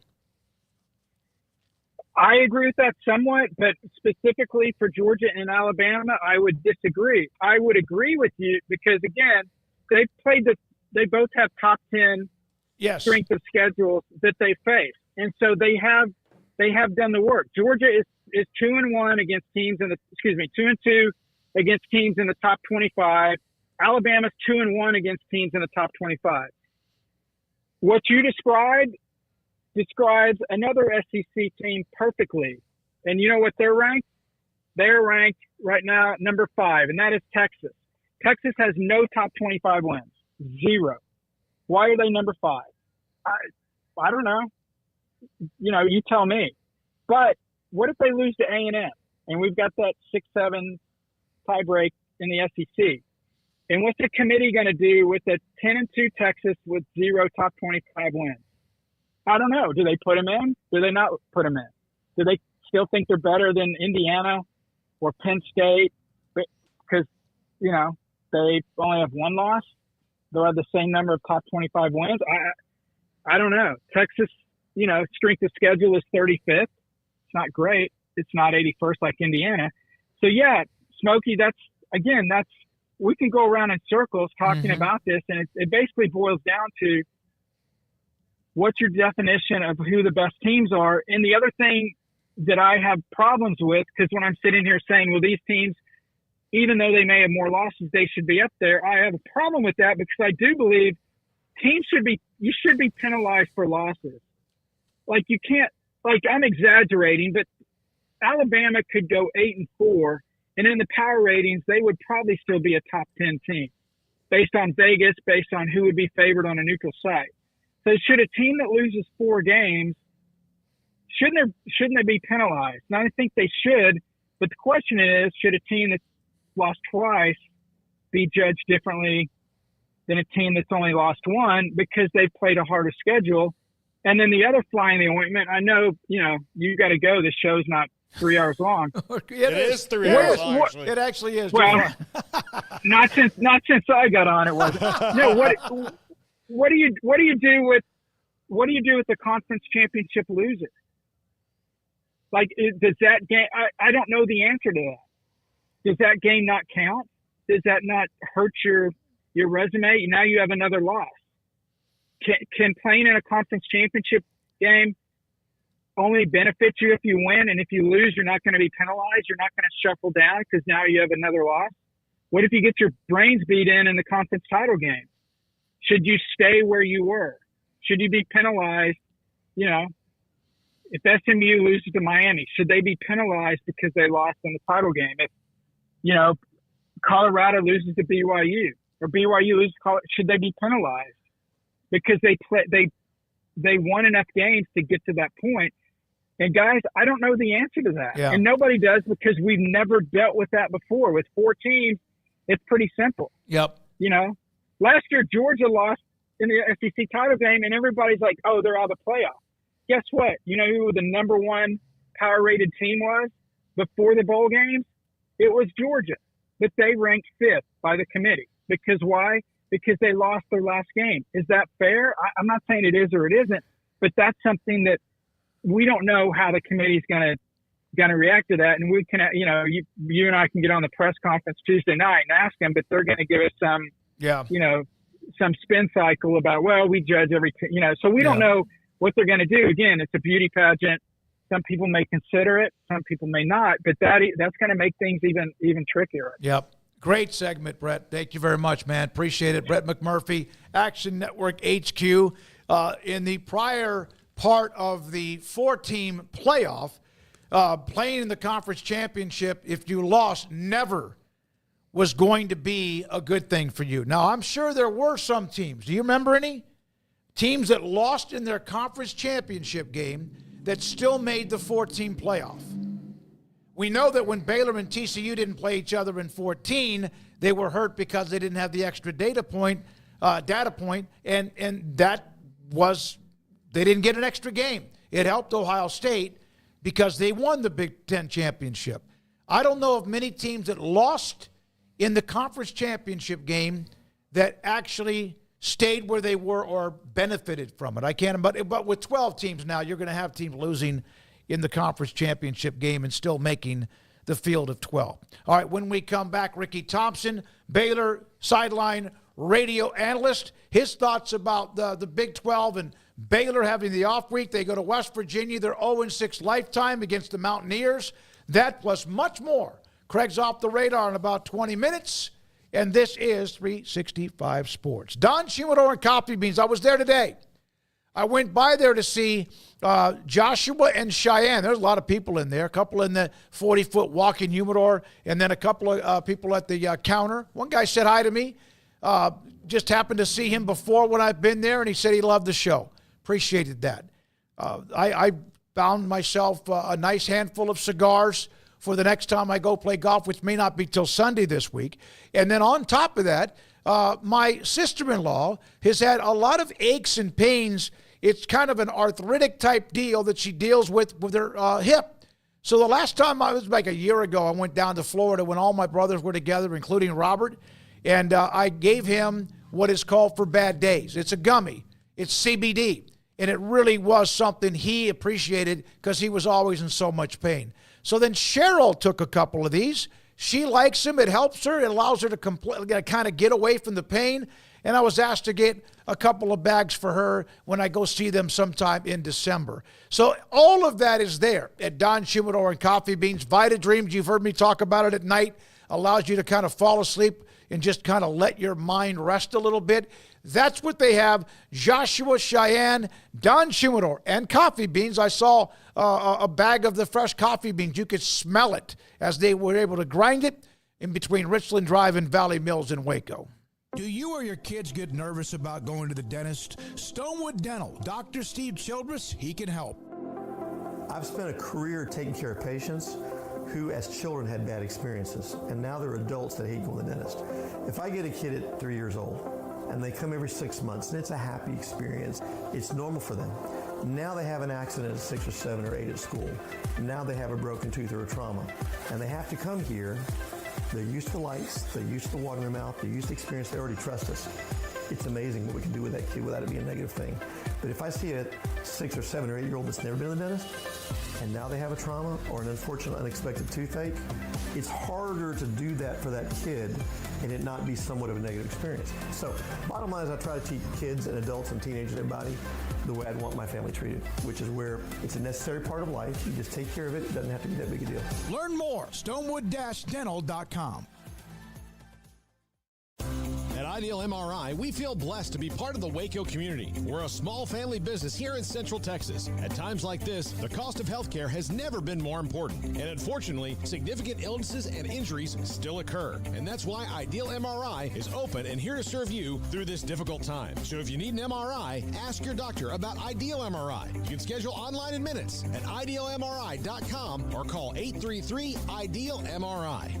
I agree with that somewhat, but specifically for Georgia and Alabama, I would disagree. I would agree with you because, again, they both have top 10 strength of schedules that they face. And so they have done the work. Georgia is 2-1 against teams 2-2 against teams in the top 25. Alabama's 2-1 against teams in the top 25. What you described describes another SEC team perfectly. And you know what they're ranked? They're ranked right now number 5, and that is Texas. Texas has no top 25 wins. 0. Why are they number 5? I don't know. You know, you tell me. But what if they lose to A&M? And we've got that 6-7 tiebreak in the SEC. And what's the committee going to do with a 10-2 Texas with 0 top 25 wins? I don't know. Do they put them in? Do they not put them in? Do they still think they're better than Indiana or Penn State? Because, you know, they only have 1 loss. They'll have the same number of top 25 wins. I don't know. Texas, you know, strength of schedule is 35th. It's not great. It's not 81st like Indiana. So, yeah, Smokey, we can go around in circles talking about this, and it basically boils down to what's your definition of who the best teams are. And the other thing that I have problems with, because when I'm sitting here saying, well, these teams, even though they may have more losses, they should be up there. I have a problem with that because I do believe you should be penalized for losses. Like you can't, like I'm exaggerating, but Alabama could go 8-4, and in the power ratings, they would probably still be a top 10 team based on Vegas, based on who would be favored on a neutral site. So should a team that loses 4 games, shouldn't they be penalized? And I think they should, but the question is, should a team that's lost twice be judged differently than a team that's only lost one because they played a harder schedule. And then the other fly in the ointment, I know, you got to go. This show's not 3 hours long. It is 3 hours long, actually. It actually is. Well, not since I got on, it wasn't. No, what do you do with the conference championship loser? Like, does that game? I don't know the answer to that. Does that game not count? Does that not hurt your resume? Now you have another loss. Can playing in a conference championship game only benefit you if you win, and if you lose, you're not going to be penalized? You're not going to shuffle down because now you have another loss? What if you get your brains beat in the conference title game? Should you stay where you were? Should you be penalized? If SMU loses to Miami, should they be penalized because they lost in the title game? If, Colorado loses to BYU or BYU loses to Colorado, should they be penalized? Because they won enough games to get to that point. And guys, I don't know the answer to that. Yeah. And nobody does because we've never dealt with that before. With 4 teams, it's pretty simple. Yep. Last year, Georgia lost in the SEC title game, and everybody's like, oh, they're out of the playoff. Guess what? You know who the number 1 power-rated team was before the bowl games? It was Georgia. But they ranked 5th by the committee. Because why? Because they lost their last game. Is that fair? I'm not saying it is or it isn't, but that's something that we don't know how the committee's going to react to that. And we can, you and I can get on the press conference Tuesday night and ask them, but they're going to give us some, some spin cycle about, well, we judge every, so we don't know what they're going to do. Again, it's a beauty pageant. Some people may consider it, some people may not, but that's going to make things even trickier. Yep. Great segment, Brett. Thank you very much, man. Appreciate it. Brett McMurphy, Action Network HQ. In the prior part of the 4-team playoff, playing in the conference championship, if you lost, never was going to be a good thing for you. Now, I'm sure there were some teams. Do you remember any teams that lost in their conference championship game that still made the 4-team playoff? We know that when Baylor and TCU didn't play each other in 14, they were hurt because they didn't have the extra data point, and that was they didn't get an extra game. It helped Ohio State because they won the Big Ten championship. I don't know of many teams that lost in the conference championship game that actually stayed where they were or benefited from it. I can't, but with 12 teams now, you're going to have teams losing in the conference championship game and still making the field of 12. All right, when we come back, Ricky Thompson, Baylor sideline radio analyst, his thoughts about the Big 12 and Baylor having the off week. They go to West Virginia. They're 0-6 lifetime against the Mountaineers. That plus much more. Craig's Off the Radar in about 20 minutes, and this is 365 Sports. Don Shumador and Coffee Beans. I was there today. I went by there to see Joshua and Shehan. There's a lot of people in there, a couple in the 40-foot walking humidor, and then a couple of people at the counter. One guy said hi to me. Just happened to see him before when I've been there, and he said he loved the show. Appreciated that. I found myself a nice handful of cigars for the next time I go play golf, which may not be till Sunday this week. And then on top of that, my sister-in-law has had a lot of aches and pains. It's kind of an arthritic type deal that she deals with her hip. So the last time I was like a year ago, I went down to Florida when all my brothers were together, including Robert, and I gave him what is called For Bad Days. It's a gummy. It's CBD, and it really was something he appreciated because he was always in so much pain. So then Cheryl took a couple of these. She likes them. It helps her. It allows her to kind of get away from the pain. And I was asked to get a couple of bags for her when I go see them sometime in December. So all of that is there at Don Shumador and Coffee Beans. Vita Dreams, you've heard me talk about it at night, allows you to kind of fall asleep and just kind of let your mind rest a little bit. That's what they have. Joshua, Shehan, Don Shumador, and Coffee Beans. I saw a bag of the fresh coffee beans. You could smell it as they were able to grind it in between Richland Drive and Valley Mills in Waco. Do you or your kids get nervous about going to the dentist? Stonewood Dental, Dr. Steve Childress, he can help. I've spent a career taking care of patients who as children had bad experiences, and now they're adults that hate going to the dentist. If I get a kid at 3 years old and they come every 6 months, and it's a happy experience. It's normal for them. Now they have an accident at 6 or 7 or 8 at school. Now they have a broken tooth or a trauma, and they have to come here. They're used to lights, they're used to the water in their mouth, they're used to experience, they already trust us. It's amazing what we can do with that kid without it being a negative thing. But if I see a 6 or 7 or 8-year-old that's never been to the dentist, and now they have a trauma or an unfortunate unexpected toothache, it's harder to do that for that kid and it not be somewhat of a negative experience. So bottom line is I try to teach kids and adults and teenagers and everybody the way I'd want my family treated, which is where it's a necessary part of life. You just take care of it. It doesn't have to be that big a deal. Learn more, stonewood-dental.com. At Ideal MRI, we feel blessed to be part of the Waco community. We're a small family business here in Central Texas. At times like this, the cost of healthcare has never been more important. And unfortunately, significant illnesses and injuries still occur. And that's why Ideal MRI is open and here to serve you through this difficult time. So if you need an MRI, ask your doctor about Ideal MRI. You can schedule online in minutes at idealmri.com or call 833-IDEAL-MRI.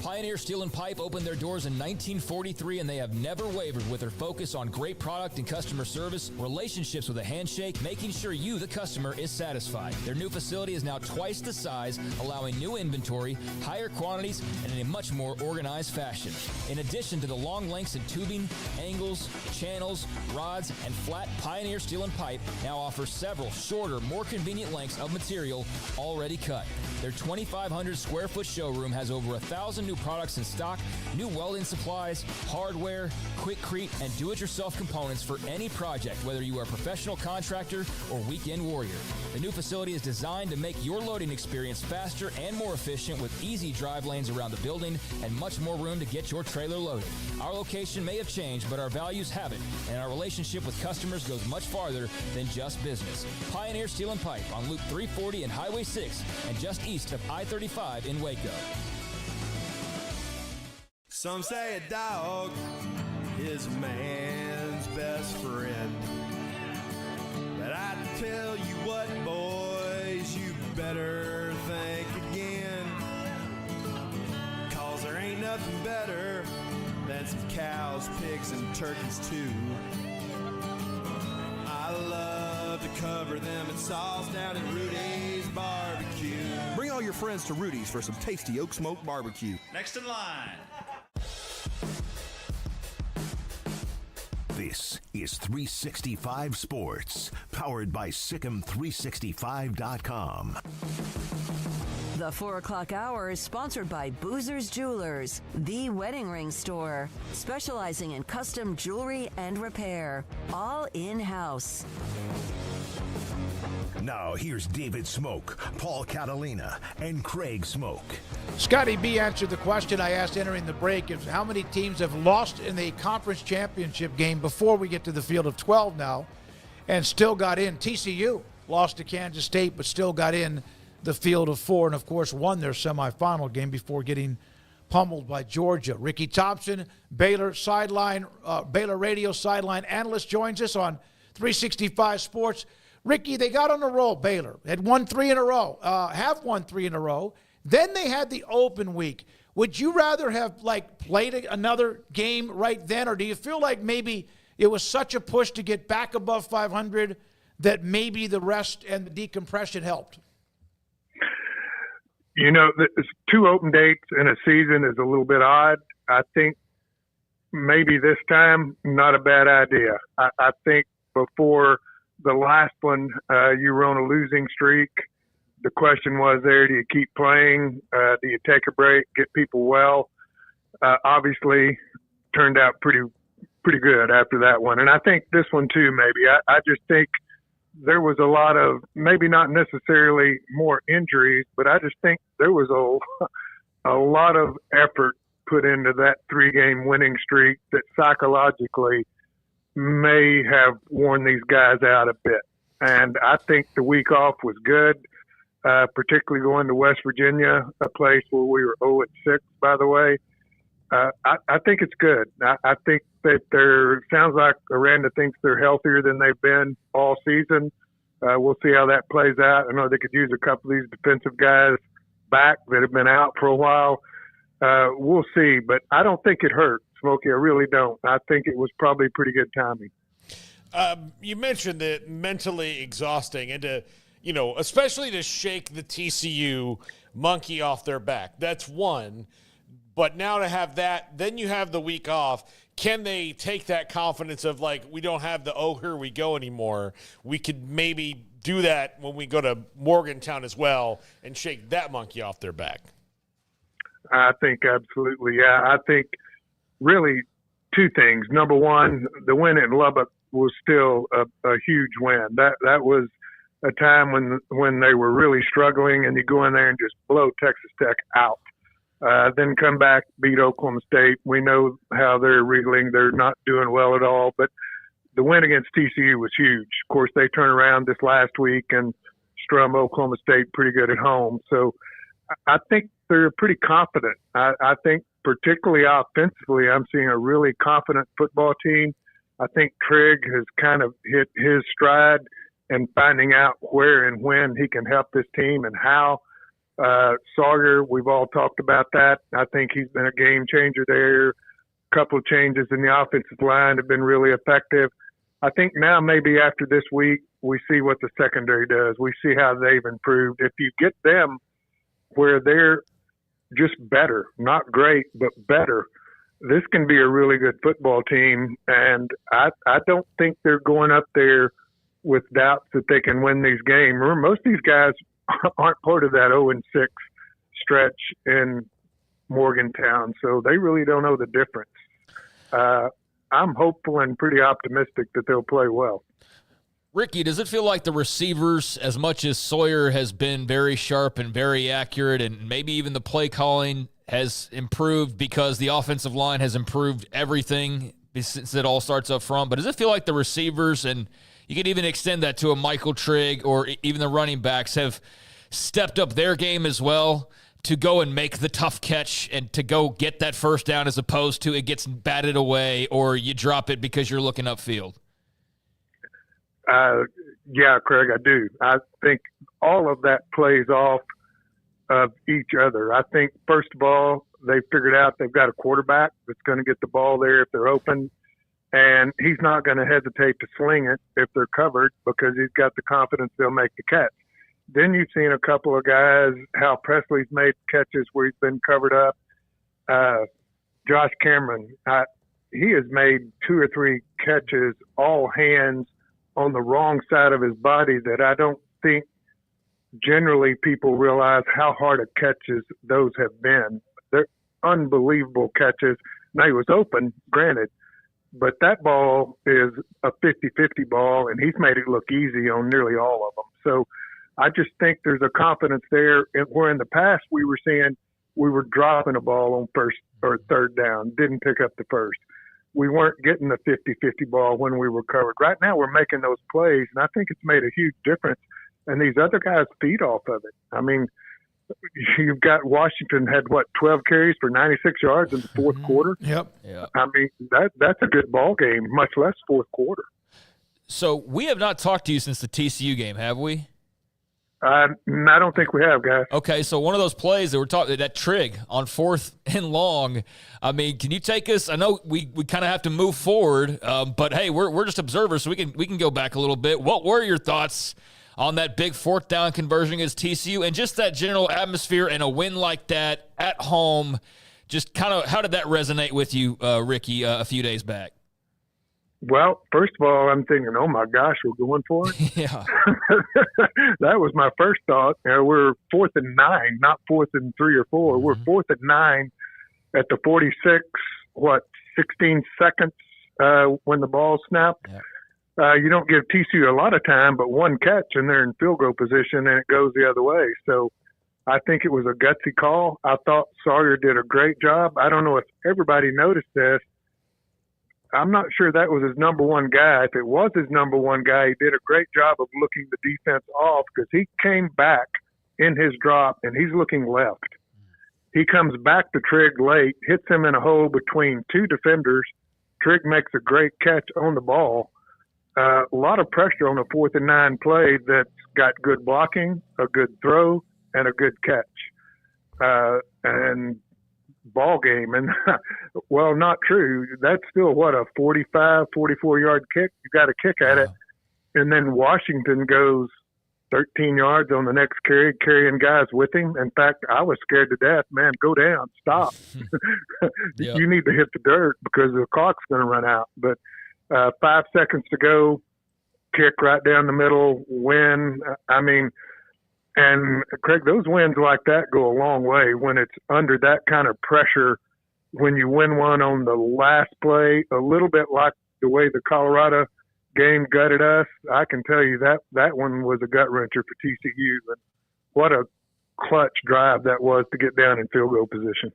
Pioneer Steel and Pipe opened their doors in 1943, and they have never wavered with their focus on great product and customer service, relationships with a handshake, making sure you, the customer, is satisfied. Their new facility is now twice the size, allowing new inventory, higher quantities, and in a much more organized fashion. In addition to the long lengths in tubing, angles, channels, rods, and flat, Pioneer Steel and Pipe now offers several shorter, more convenient lengths of material already cut. Their 2,500 square foot showroom has over 1,000 new products in stock, new welding supplies, hardware, quickcrete, and do-it-yourself components for any project, whether you are a professional contractor or weekend warrior. The new facility is designed to make your loading experience faster and more efficient with easy drive lanes around the building and much more room to get your trailer loaded. Our location may have changed, but our values haven't, and our relationship with customers goes much farther than just business. Pioneer Steel and Pipe on Loop 340 and Highway 6 and just east of I-35 in Waco. Some say a dog is a man's best friend. But I tell you what, boys, you better think again. 'Cause there ain't nothing better than some cows, pigs, and turkeys too. I love to cover them in sauce down at Rudy's Barbecue. Bring all your friends to Rudy's for some tasty oak smoke barbecue. Next in line. This is 365 Sports, powered by Sikkim365.com. The 4 o'clock hour is sponsored by Boozer's Jewelers, the wedding ring store, specializing in custom jewelry and repair, all in-house. Now here's David Smoak, Paul Catalina, and Craig Smoak. Scotty B answered the question I asked entering the break of how many teams have lost in the conference championship game before we get to the field of 12 now and still got in. TCU lost to Kansas State but still got in the field of 4 and, of course, won their semifinal game before getting pummeled by Georgia. Ricky Thompson, Baylor radio sideline analyst, joins us on 365 Sports. Ricky, they got on a roll. Baylor had won 3 in a row, have won 3 in a row. Then they had the open week. Would you rather have, played another game right then, or do you feel like maybe it was such a push to get back above 500 that maybe the rest and the decompression helped? You know, 2 open dates in a season is a little bit odd. I think maybe this time, not a bad idea. I think before the last one, you were on a losing streak. The question was there, do you keep playing? Do you take a break, get people well? Obviously, turned out pretty good after that one. And I think this one too, maybe. I just think there was a lot of, maybe not necessarily more injuries, but I just think there was a lot of effort put into that 3-game winning streak that psychologically may have worn these guys out a bit. And I think the week off was good, particularly going to West Virginia, a place where we were 0-6, by the way. I think it's good. I think that sounds like Aranda thinks they're healthier than they've been all season. We'll see how that plays out. I know they could use a couple of these defensive guys back that have been out for a while. We'll see, but I don't think it hurt, Smokey. I really don't. I think it was probably pretty good timing. You mentioned that mentally exhausting, and to, especially to shake the TCU monkey off their back. That's one. But now to have that, then you have the week off. Can they take that confidence of, like, we don't have the here we go anymore? We could maybe do that when we go to Morgantown as well and shake that monkey off their back. I think absolutely, yeah. I think really two things. Number one, the win in Lubbock was still a huge win. That was a time when they were really struggling, and you go in there and just blow Texas Tech out. Then come back, beat Oklahoma State. We know how they're reeling. They're not doing well at all. But the win against TCU was huge. Of course, they turned around this last week and strummed Oklahoma State pretty good at home. So I think they're pretty confident. I think particularly offensively, I'm seeing a really confident football team. I think Trigg has kind of hit his stride and finding out where and when he can help this team and how. Sawyer, we've all talked about that. I think he's been a game changer there. A couple of changes in the offensive line have been really effective. I think now maybe after this week, we see what the secondary does. We see how they've improved. If you get them where they're just better, not great, but better, this can be a really good football team. And I don't think they're going up there with doubts that they can win these games. Remember, most of these guys aren't part of that 0-6 stretch in Morgantown, so they really don't know the difference. I'm hopeful and pretty optimistic that they'll play well. Ricky, does it feel like the receivers, as much as Sawyer has been very sharp and very accurate, and maybe even the play calling has improved because the offensive line has improved everything since it all starts up front, but does it feel like the receivers, and you could even extend that to a Michael Trigg or even the running backs, have stepped up their game as well to go and make the tough catch and to go get that first down as opposed to it gets batted away or you drop it because you're looking upfield? Yeah, Craig, I do. I think all of that plays off of each other. I think, first of all, they figured out they've got a quarterback that's going to get the ball there if they're open, and he's not going to hesitate to sling it if they're covered because he's got the confidence they'll make the catch. Then you've seen a couple of guys, Hal Presley's made catches where he's been covered up. Josh Cameron, he has made 2 or 3 catches, all hands, on the wrong side of his body that I don't think generally people realize how hard of catches those have been. They're unbelievable catches. Now, he was open, granted, but that ball is a 50-50 ball, and he's made it look easy on nearly all of them. So I just think there's a confidence there, where in the past we were seeing we were dropping a ball on first or third down, didn't pick up the first. We weren't getting the 50-50 ball when we were covered. Right now we're making those plays, and I think it's made a huge difference. And these other guys feed off of it. I mean, you've got Washington had, 12 carries for 96 yards in the fourth quarter? Yep. Yeah. I mean, that's a good ball game, much less fourth quarter. So we have not talked to you since the TCU game, have we? I don't think we have, guys. Okay, so one of those plays that we're talking, that Trigg on 4th and long, I mean, can you take us? I know we kind of have to move forward, but hey, we're just observers, so we can go back a little bit. What were your thoughts on that big 4th down conversion against TCU and just that general atmosphere and a win like that at home? Just kind of how did that resonate with you, Ricky, a few days back? Well, first of all, I'm thinking, oh, my gosh, we're going for it? Yeah. That was my first thought. We're 4th and 9, not 4th and 3 or 4. We're 4th and 9 at the 46, 16 seconds when the ball snapped. Yeah. You don't give TCU a lot of time, but one catch, and they're in field goal position, and it goes the other way. So I think it was a gutsy call. I thought Sawyer did a great job. I don't know if everybody noticed this. I'm not sure that was his number one guy. If it was his number one guy, he did a great job of looking the defense off because he came back in his drop, and he's looking left. He comes back to Trigg late, hits him in a hole between 2 defenders. Trigg makes a great catch on the ball. A lot of pressure on a 4th and 9 play that's got good blocking, a good throw, and a good catch. and ball game. And well, not true. That's still a 45, 44-yard kick. You got to kick at it. And then Washington goes 13 yards on the next carry, carrying guys with him. In fact, I was scared to death. Man, go down, stop. You need to hit the dirt because the clock's going to run out. But 5 seconds to go, kick right down the middle, win. I mean, and Craig, those wins like that go a long way when it's under that kind of pressure. When you win one on the last play, a little bit like the way the Colorado game gutted us, I can tell you that one was a gut wrencher for TCU. And what a clutch drive that was to get down in field goal position.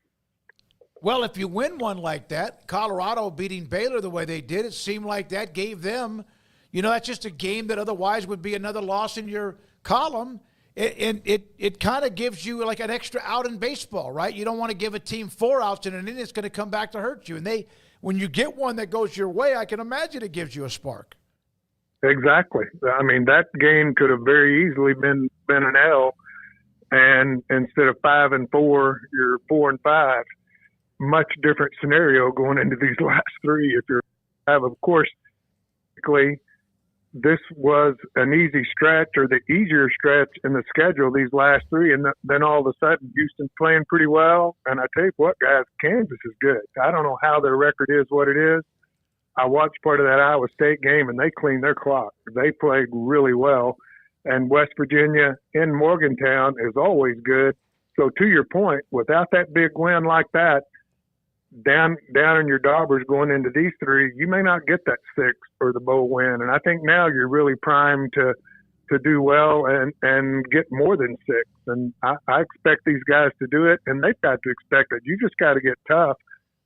Well, if you win one like that, Colorado beating Baylor the way they did, it seemed like that gave them, that's just a game that otherwise would be another loss in your column. It kind of gives you like an extra out in baseball, right? You don't want to give a team 4 outs in an inning. It's going to come back to hurt you. And when you get one that goes your way, I can imagine it gives you a spark. Exactly. I mean, that game could have very easily been an L, and instead of 5-4, you're 4-5. Much different scenario going into these last 3. If you're 5, of course, this was an easy stretch or the easier stretch in the schedule these last 3, and then all of a sudden Houston's playing pretty well. And I tell you what, guys, Kansas is good. I don't know how their record is what it is. I watched part of that Iowa State game, and they cleaned their clock. They played really well. And West Virginia in Morgantown is always good. So to your point, without that big win like that, down in your daubers going into these 3, you may not get that 6 or the bowl win. And I think now you're really primed to do well and get more than 6. And I expect these guys to do it, and they've got to expect it. You just got to get tough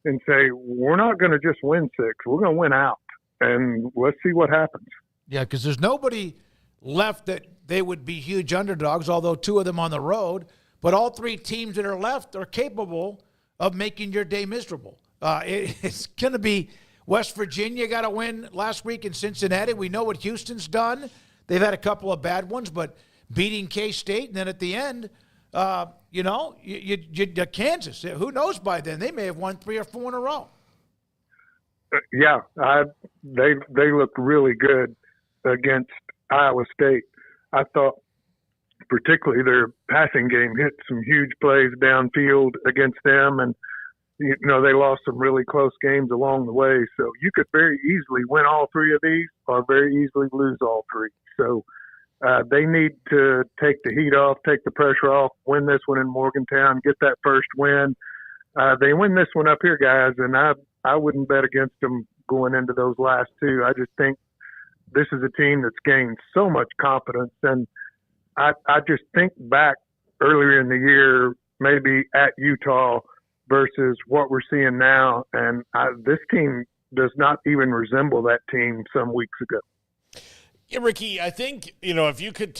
and say, we're not going to just win 6. We're going to win out, and let's see what happens. Yeah, because there's nobody left that they would be huge underdogs, although 2 of them on the road. But all 3 teams that are left are capable of making your day miserable. It's going to be West Virginia got a win last week in Cincinnati. We know what Houston's done. They've had a couple of bad ones, but beating K-State, and then at the end, Kansas, who knows by then? They may have won 3 or 4 in a row. Yeah, they looked really good against Iowa State. I thought particularly their passing game hit some huge plays downfield against them, and they lost some really close games along the way. So you could very easily win all 3 of these or very easily lose all 3. So they need to take the heat off, take the pressure off, win this one in Morgantown, get that first win. They win this one up here, guys, and I wouldn't bet against them going into those last 2. I just think this is a team that's gained so much confidence. And I just think back earlier in the year, maybe at Utah versus what we're seeing now. And this team does not even resemble that team some weeks ago. Yeah, Ricky, I think, if you get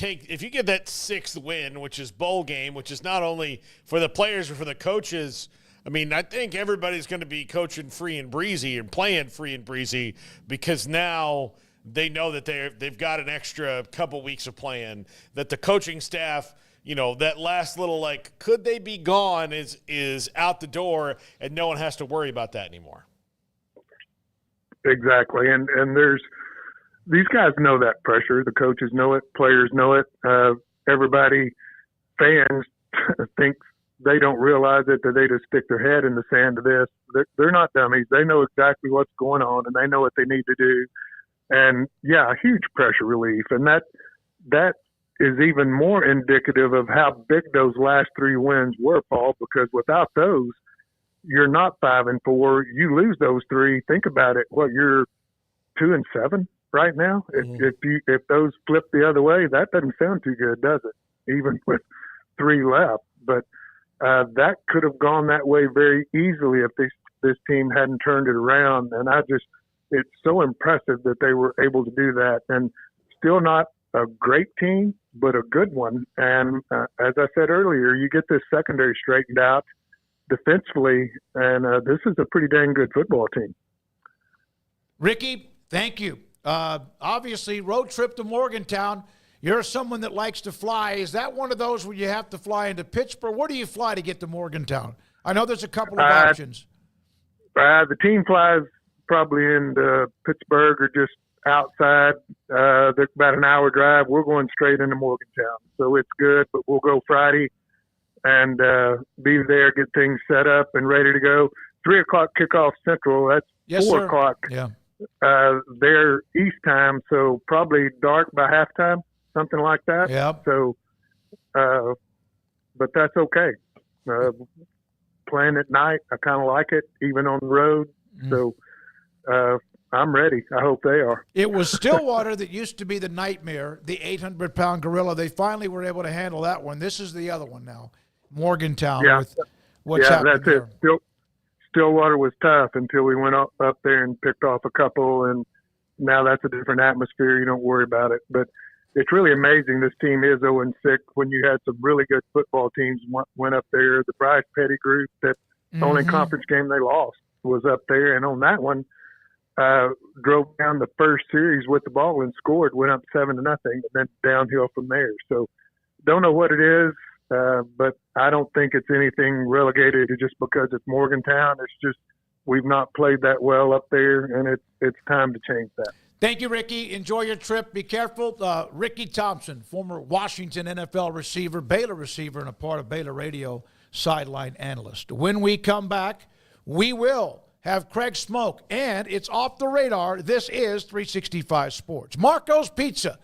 that 6th win, which is bowl game, which is not only for the players or for the coaches, I mean, I think everybody's going to be coaching free and breezy and playing free and breezy because now they know that they've got an extra couple weeks of playing, that the coaching staff, that last little, could they be gone is out the door, and no one has to worry about that anymore. Exactly. And these guys know that pressure. The coaches know it. Players know it. Everybody, fans, thinks they don't realize it, that they just stick their head in the sand to this. They're not dummies. They know exactly what's going on, and they know what they need to do. And, yeah, a huge pressure relief. And that is even more indicative of how big those last 3 wins were, Paul, because without those, you're not 5-4. You lose those 3. Think about it. You're 2-7 right now? If those flip the other way, that doesn't sound too good, does it? Even with 3 left. But that could have gone that way very easily if this team hadn't turned it around. And it's so impressive that they were able to do that. And still not a great team, but a good one. And as I said earlier, you get this secondary straightened out defensively, and this is a pretty dang good football team. Ricky, thank you. Obviously, road trip to Morgantown. You're someone that likes to fly. Is that one of those where you have to fly into Pittsburgh? Where do you fly to get to Morgantown? I know there's a couple of options. The team flies probably into Pittsburgh or just outside. They're about an hour drive. We're going straight into Morgantown. So it's good, but we'll go Friday and be there, get things set up and ready to go. 3 o'clock kickoff Central. That's 4 o'clock. Yeah. Their East time, so probably dark by halftime, something like that. Yeah. So, but that's okay. Playing at night, I kind of like it, even on the road. So I'm ready. I hope they are. It was Stillwater that used to be the nightmare, the 800-pound gorilla. They finally were able to handle that one. This is the other one now, Morgantown. Yeah, with what's happening that's there. it. Stillwater was tough until we went up there and picked off a couple, and now that's a different atmosphere. You don't worry about it. But it's really amazing this team is 0-6 when you had some really good football teams went up there. The Bryce Petty group, that the only conference game they lost was up there, and on that one, drove down the first series with the ball and scored, went up 7-0, and then downhill from there. So don't know what it is. But I don't think it's anything relegated to just because it's Morgantown. It's just we've not played that well up there, and it's time to change that. Thank you, Ricky. Enjoy your trip. Be careful. Ricky Thompson, former Washington NFL receiver, Baylor receiver, and a part of Baylor Radio sideline analyst. When we come back, we will have Craig Smoak, and it's off the radar. This is 365 Sports. Marco's Pizza.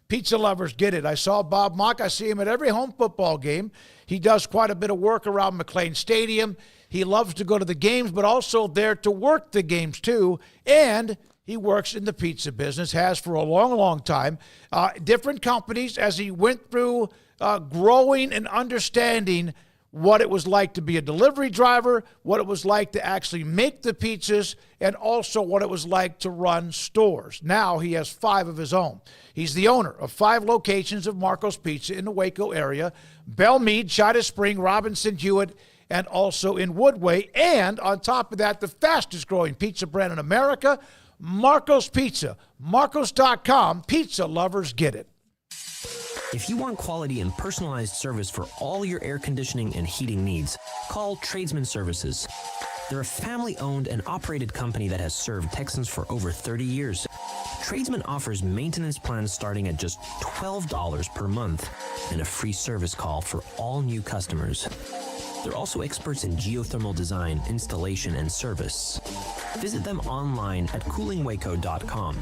Pizza lovers get it. I saw Bob Mock. I see him at every home football game. He does quite a bit of work around McLean Stadium. He loves to go to the games, but also there to work the games too. And he works in the pizza business, has for a long, long time. Different companies as he went through growing and understanding what it was like to be a delivery driver, what it was like to actually make the pizzas, and also what it was like to run stores. Now he has 5 of his own. He's the owner of 5 locations of Marco's Pizza in the Waco area, Belmead, China Spring, Robinson, Hewitt, and also in Woodway. And on top of that, the fastest growing pizza brand in America, Marco's Pizza. Marcos.com. Pizza lovers get it. If you want quality and personalized service for all your air conditioning and heating needs, call Tradesman Services. They're a family-owned and operated company that has served Texans for over 30 years. Tradesman offers maintenance plans starting at just $12 per month and a free service call for all new customers. They're also experts in geothermal design, installation, and service. Visit them online at coolingwaco.com.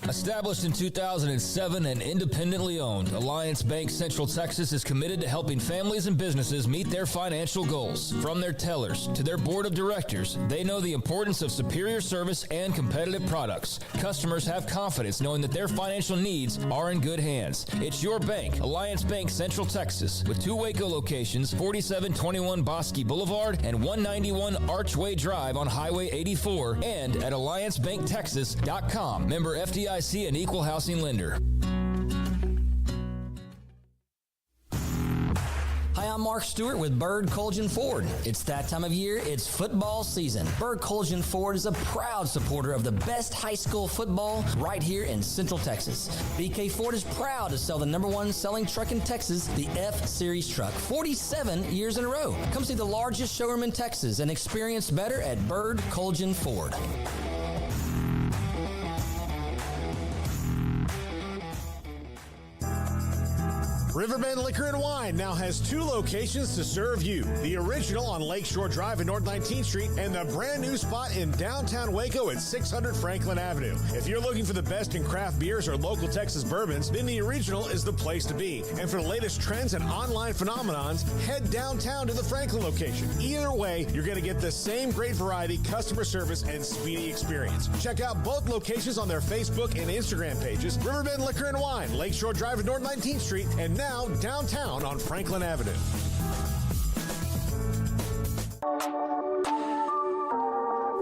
Established in 2007 and independently owned, Alliance Bank Central Texas is committed to helping families and businesses meet their financial goals. From their tellers to their board of directors, they know the importance of superior service and competitive products. Customers have confidence knowing that their financial needs are in good hands. It's your bank, Alliance Bank Central Texas, with 2 Waco locations, 4721 Bosque Boulevard and 191 Archway Drive on Highway 84, and at AllianceBankTexas.com. Member FDIC, an equal housing lender. Hi, I'm Mark Stewart with Bird Colgan Ford. It's that time of year, it's football season. Bird Colgan Ford is a proud supporter of the best high school football right here in Central Texas. BK Ford is proud to sell the #1 selling truck in Texas, the F-Series truck, 47 years in a row. Come see the largest showroom in Texas and experience better at Bird Colgan Ford. Riverbend Liquor and Wine now has 2 locations to serve you. The original on Lakeshore Drive and North 19th Street, and the brand new spot in downtown Waco at 600 Franklin Avenue. If you're looking for the best in craft beers or local Texas bourbons, then the original is the place to be. And for the latest trends and online phenomenons, head downtown to the Franklin location. Either way, you're going to get the same great variety, customer service, and speedy experience. Check out both locations on their Facebook and Instagram pages, Riverbend Liquor and Wine, Lakeshore Drive and North 19th Street, and now downtown on Franklin Avenue.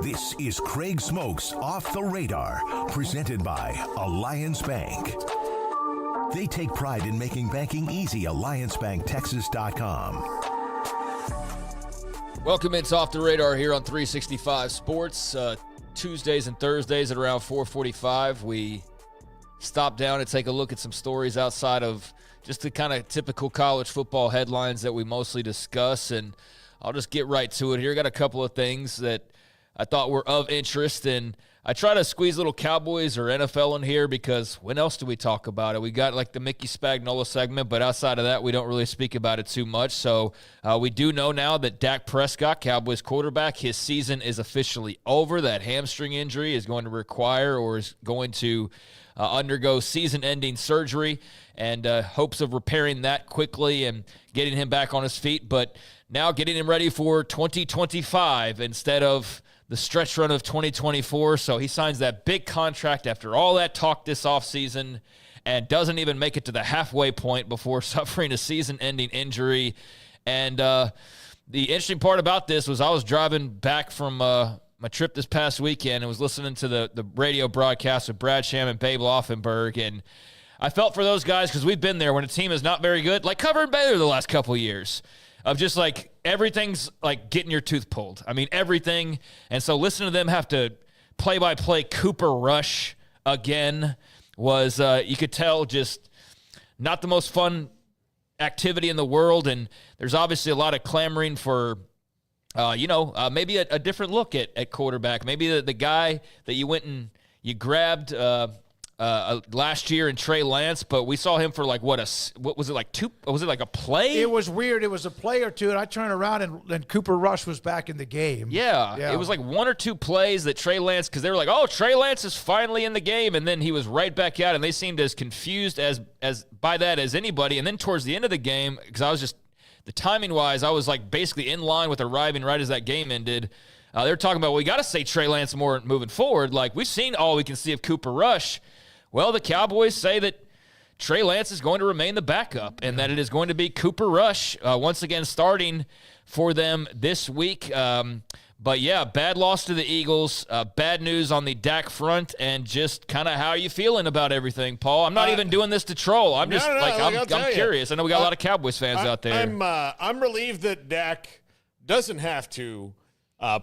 This is Craig Smoak's Off the Radar, presented by Alliance Bank. They take pride in making banking easy. AllianceBankTexas.com. Welcome into Off the Radar here on 365 Sports. Tuesdays and Thursdays at around 4:45. We stop down and take a look at some stories outside of just the kind of typical college football headlines that we mostly discuss. And I'll just get right to it here. Got a couple of things that I thought were of interest, and I try to squeeze little Cowboys or NFL in here because when else do we talk about it? We got like the Mickey Spagnola segment, but outside of that, we don't really speak about it too much. So we do know now that Dak Prescott, Cowboys quarterback, his season is officially over. That hamstring injury is going to require or is going to undergo season-ending surgery, and hopes of repairing that quickly and getting him back on his feet. But now getting him ready for 2025 instead of the stretch run of 2024. So he signs that big contract after all that talk this offseason and doesn't even make it to the halfway point before suffering a season-ending injury. And the interesting part about this was I was driving back from my trip this past weekend and was listening to the radio broadcast with Brad Sham and Babe Laufenberg, and I felt for those guys because we've been there when a team is not very good, like covering Baylor the last couple of years, of just like everything's like getting your tooth pulled. I mean, everything. And so listening to them have to play-by-play Cooper Rush again was, you could tell, just not the most fun activity in the world. And there's obviously a lot of clamoring for, maybe a different look at quarterback. Maybe the guy that you went and you grabbed last year in Trey Lance, but we saw him for like what was it like two? Was it like a play? It was weird. It was a play or two, and I turned around and Cooper Rush was back in the game. Yeah. It was like one or two plays that Trey Lance, because they were like, oh, Trey Lance is finally in the game, and then he was right back out, and they seemed as confused as by that as anybody. And then towards the end of the game, because I was just the timing wise, I was like basically in line with arriving right as that game ended. They were talking about, well, we got to say Trey Lance more moving forward. Like we've seen all we can see of Cooper Rush. Well, the Cowboys say that Trey Lance is going to remain the backup and that it is going to be Cooper Rush once again starting for them this week. But, yeah, bad loss to the Eagles, bad news on the Dak front, and just kind of how are you feeling about everything, Paul? I'm not even doing this to troll. I'm just I'm curious. I know we got a lot of Cowboys fans out there. I'm relieved that Dak doesn't have to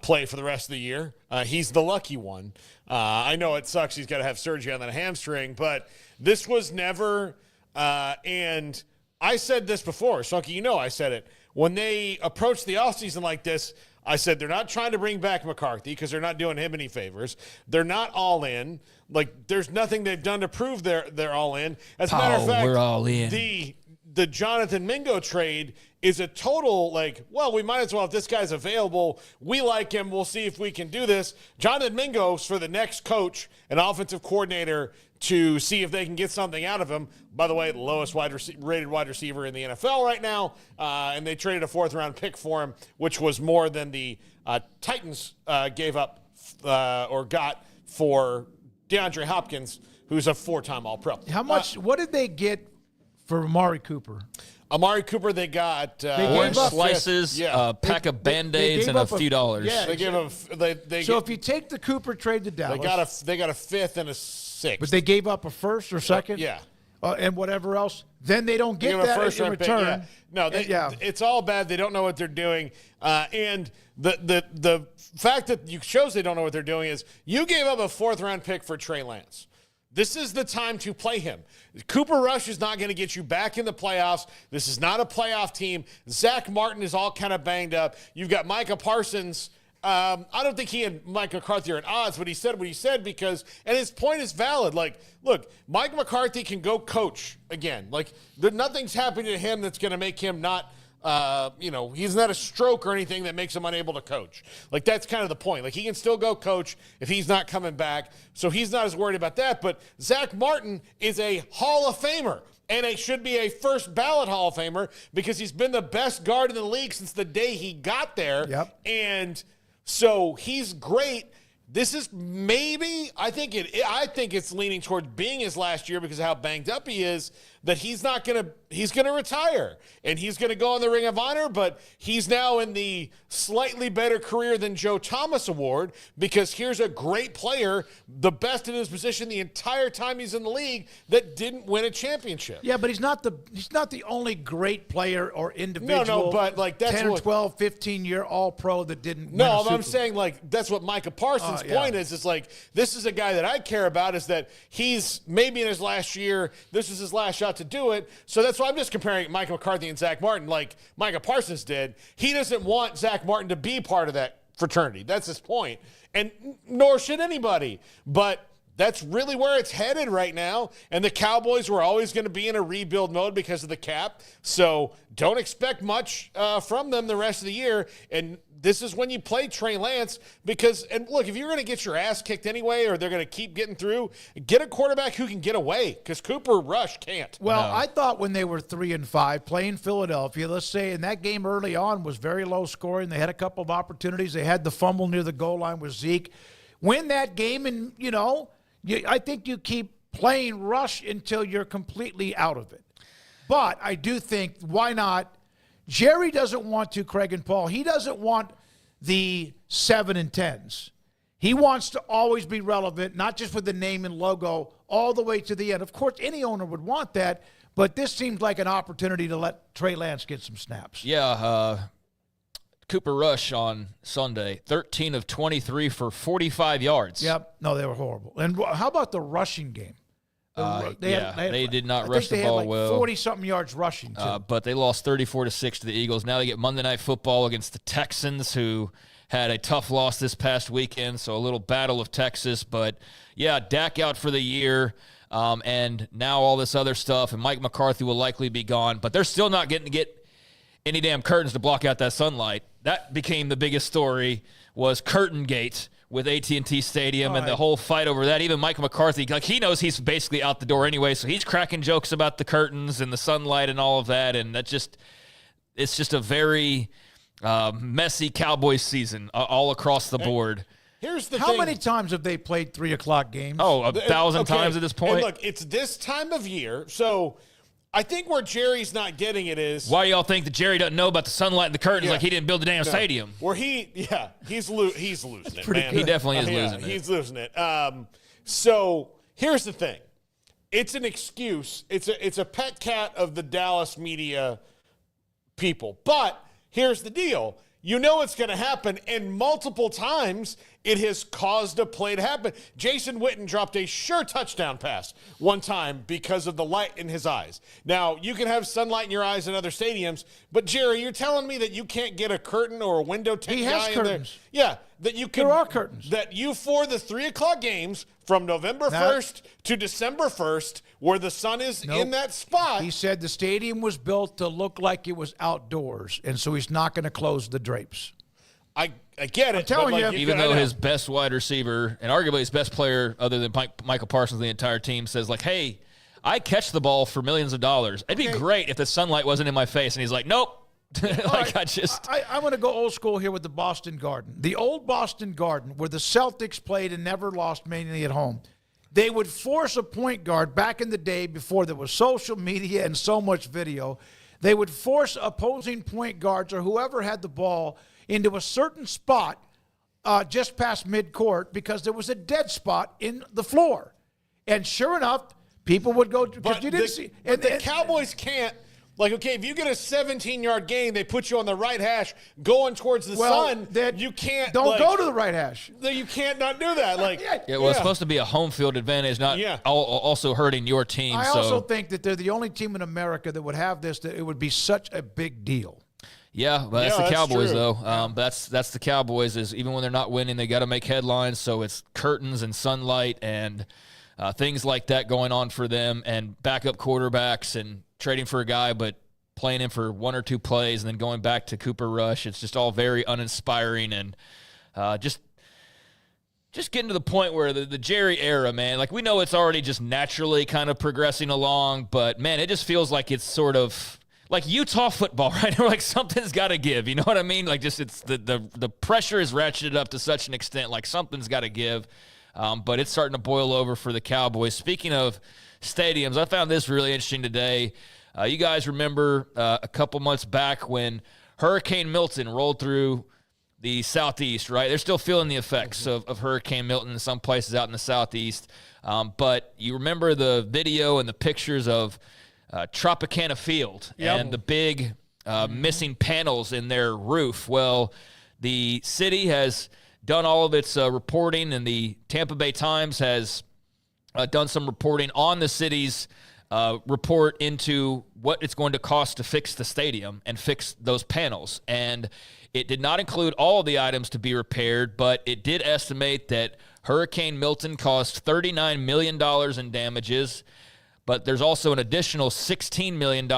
play for the rest of the year. He's the lucky one. I know it sucks he's got to have surgery on that hamstring, but this was never, and I said this before, Smoaky, I said it. When they approached the offseason like this, I said they're not trying to bring back McCarthy because they're not doing him any favors. They're not all in. Like, there's nothing they've done to prove they're all in. As a matter of fact, we're all in. The Jonathan Mingo trade is a total, we might as well, if this guy's available, we like him, we'll see if we can do this. Jonathan Mingo's for the next coach and offensive coordinator to see if they can get something out of him. By the way, the lowest rated wide receiver in the NFL right now, and they traded a fourth-round pick for him, which was more than the Titans gave up or got for DeAndre Hopkins, who's a four-time All-Pro. How much? What did they get for Amari Cooper? Amari Cooper, they got orange slices, pack of Band-Aids, and a few dollars. Yeah, they gave him. If you take the Cooper trade to Dallas, they got a fifth and a sixth. But they gave up a first or second, and whatever else. Then they don't get that first in return. No, it's all bad. They don't know what they're doing, and the fact that you shows they don't know what they're doing is you gave up a fourth-round pick for Trey Lance. This is the time to play him. Cooper Rush is not going to get you back in the playoffs. This is not a playoff team. Zach Martin is all kind of banged up. You've got Micah Parsons. I don't think he and Mike McCarthy are at odds, but he said what he said because, and his point is valid. Like, look, Mike McCarthy can go coach again. Like, nothing's happening to him that's going to make him not he's not a stroke or anything that makes him unable to coach. Like, that's kind of the point. Like, he can still go coach if he's not coming back. So he's not as worried about that. But Zach Martin is a Hall of Famer. And it should be a first ballot Hall of Famer because he's been the best guard in the league since the day he got there. Yep. And so he's great. This is maybe, I think it's leaning towards being his last year because of how banged up he is, that he's not going to he's going to retire, and he's going to go on the Ring of Honor, but he's now in the slightly better career than Joe Thomas award, because here's a great player, the best in his position the entire time he's in the league, that didn't win a championship. Yeah, but he's not the only great player or individual. No, but like that's 10 or what, 12, 15-year All-Pro that didn't win No, a Super I'm saying like that's what Micah Parsons' point is. It's like this is a guy that I care about, is that he's maybe in his last year, this is his last shot to do it. So that's why I'm just comparing Mike McCarthy and Zach Martin like Micah Parsons did. He doesn't want Zach Martin to be part of that fraternity. That's his point. And nor should anybody. But that's really where it's headed right now. And the Cowboys were always going to be in a rebuild mode because of the cap. So don't expect much from them the rest of the year. And this is when you play Trey Lance because, and look, if you're going to get your ass kicked anyway, or they're going to keep getting through, get a quarterback who can get away, because Cooper Rush can't. Well, I thought when they were 3-5 playing Philadelphia, let's say, and that game early on was very low scoring. They had a couple of opportunities. They had the fumble near the goal line with Zeke. Win that game, and, I think you keep playing Rush until you're completely out of it. But I do think, why not? Jerry doesn't want to, Craig and Paul, he doesn't want the 7 and 10s. He wants to always be relevant, not just with the name and logo, all the way to the end. Of course, any owner would want that, but this seems like an opportunity to let Trey Lance get some snaps. Yeah, Cooper Rush on Sunday, 13 of 23 for 45 yards. Yep. No, they were horrible. And how about the rushing game? They did not rush the ball well. 40-something yards rushing, too. But they lost 34-6 to the Eagles. Now they get Monday Night Football against the Texans, who had a tough loss this past weekend, so a little battle of Texas. But, yeah, Dak out for the year, and now all this other stuff, and Mike McCarthy will likely be gone. But they're still not getting to get any damn curtains to block out that sunlight. That became the biggest story, was Curtain Gate with AT&T Stadium and the whole fight over that. Even Mike McCarthy, like, he knows he's basically out the door anyway, so he's cracking jokes about the curtains and the sunlight and all of that, and it's just a very messy Cowboys season all across the board. Here's the How thing. many times have they played 3 o'clock games? Oh, 1,000 times at this point. And look, it's this time of year, so I think where Jerry's not getting it is, why y'all think that Jerry doesn't know about the sunlight and the curtains like he didn't build the damn stadium? Where he's losing it, man. He definitely is losing it. He's losing it. So here's the thing. It's an excuse. It's a pet cat of the Dallas media people. But here's the deal. You know it's going to happen, and multiple times it has caused a play to happen. Jason Witten dropped a sure touchdown pass one time because of the light in his eyes. Now, you can have sunlight in your eyes in other stadiums, but Jerry, you're telling me that you can't get a curtain or a window tint guy in there? Yeah, that you can. There are curtains. That you, for the 3 o'clock games from November 1st to December 1st, where the sun is in that spot. He said the stadium was built to look like it was outdoors, and so he's not going to close the drapes. I get it. I'm telling you. Even though his best wide receiver and arguably his best player other than Michael Parsons, the entire team, says, like, hey, I catch the ball for millions of dollars. It'd be great if the sunlight wasn't in my face. And he's like, nope. I'm going to go old school here with the Boston Garden. The old Boston Garden, where the Celtics played and never lost, mainly at home. They would force a point guard back in the day before there was social media and so much video. They would force opposing point guards or whoever had the ball into a certain spot just past midcourt because there was a dead spot in the floor. And sure enough, people would go – because you didn't see – But the Cowboys can't – like, okay, if you get a 17-yard gain, they put you on the right hash going towards the sun, you can't – Don't go to the right hash. You can't not do that. Like, it's supposed to be a home field advantage, not also hurting your team. I also think that they're the only team in America that would have this, that it would be such a big deal. Yeah, but that's the Cowboys, though. That's the Cowboys. Is even when they're not winning, they got to make headlines. So it's curtains and sunlight and things like that going on for them, and backup quarterbacks and trading for a guy, but playing him for 1 or 2 plays and then going back to Cooper Rush. It's just all very uninspiring and just getting to the point where the Jerry era, man, like we know it's already just naturally kind of progressing along, but man, it just feels like it's sort of like Utah football, right? Like something's got to give. You know what I mean? Like just it's the pressure is ratcheted up to such an extent, like something's got to give. But it's starting to boil over for the Cowboys. Speaking of stadiums, I found this really interesting today. You guys remember a couple months back when Hurricane Milton rolled through the Southeast, right? They're still feeling the effects of Hurricane Milton in some places out in the Southeast. But you remember the video and the pictures of Tropicana Field and the big missing panels in their roof. Well, the city has done all of its reporting, and the Tampa Bay Times has done some reporting on the city's report into what it's going to cost to fix the stadium and fix those panels. And it did not include all of the items to be repaired, but it did estimate that Hurricane Milton cost $39 million in damages, but there's also an additional $16 million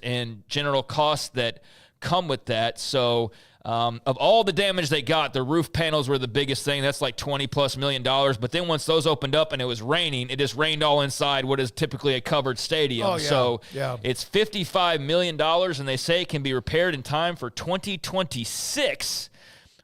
in general costs that come with that. So of all the damage they got, the roof panels were the biggest thing. That's like $20+ million. But then once those opened up and it was raining, it just rained all inside what is typically a covered stadium. Oh, yeah. So Yeah. it's $55 million, and they say it can be repaired in time for 2026.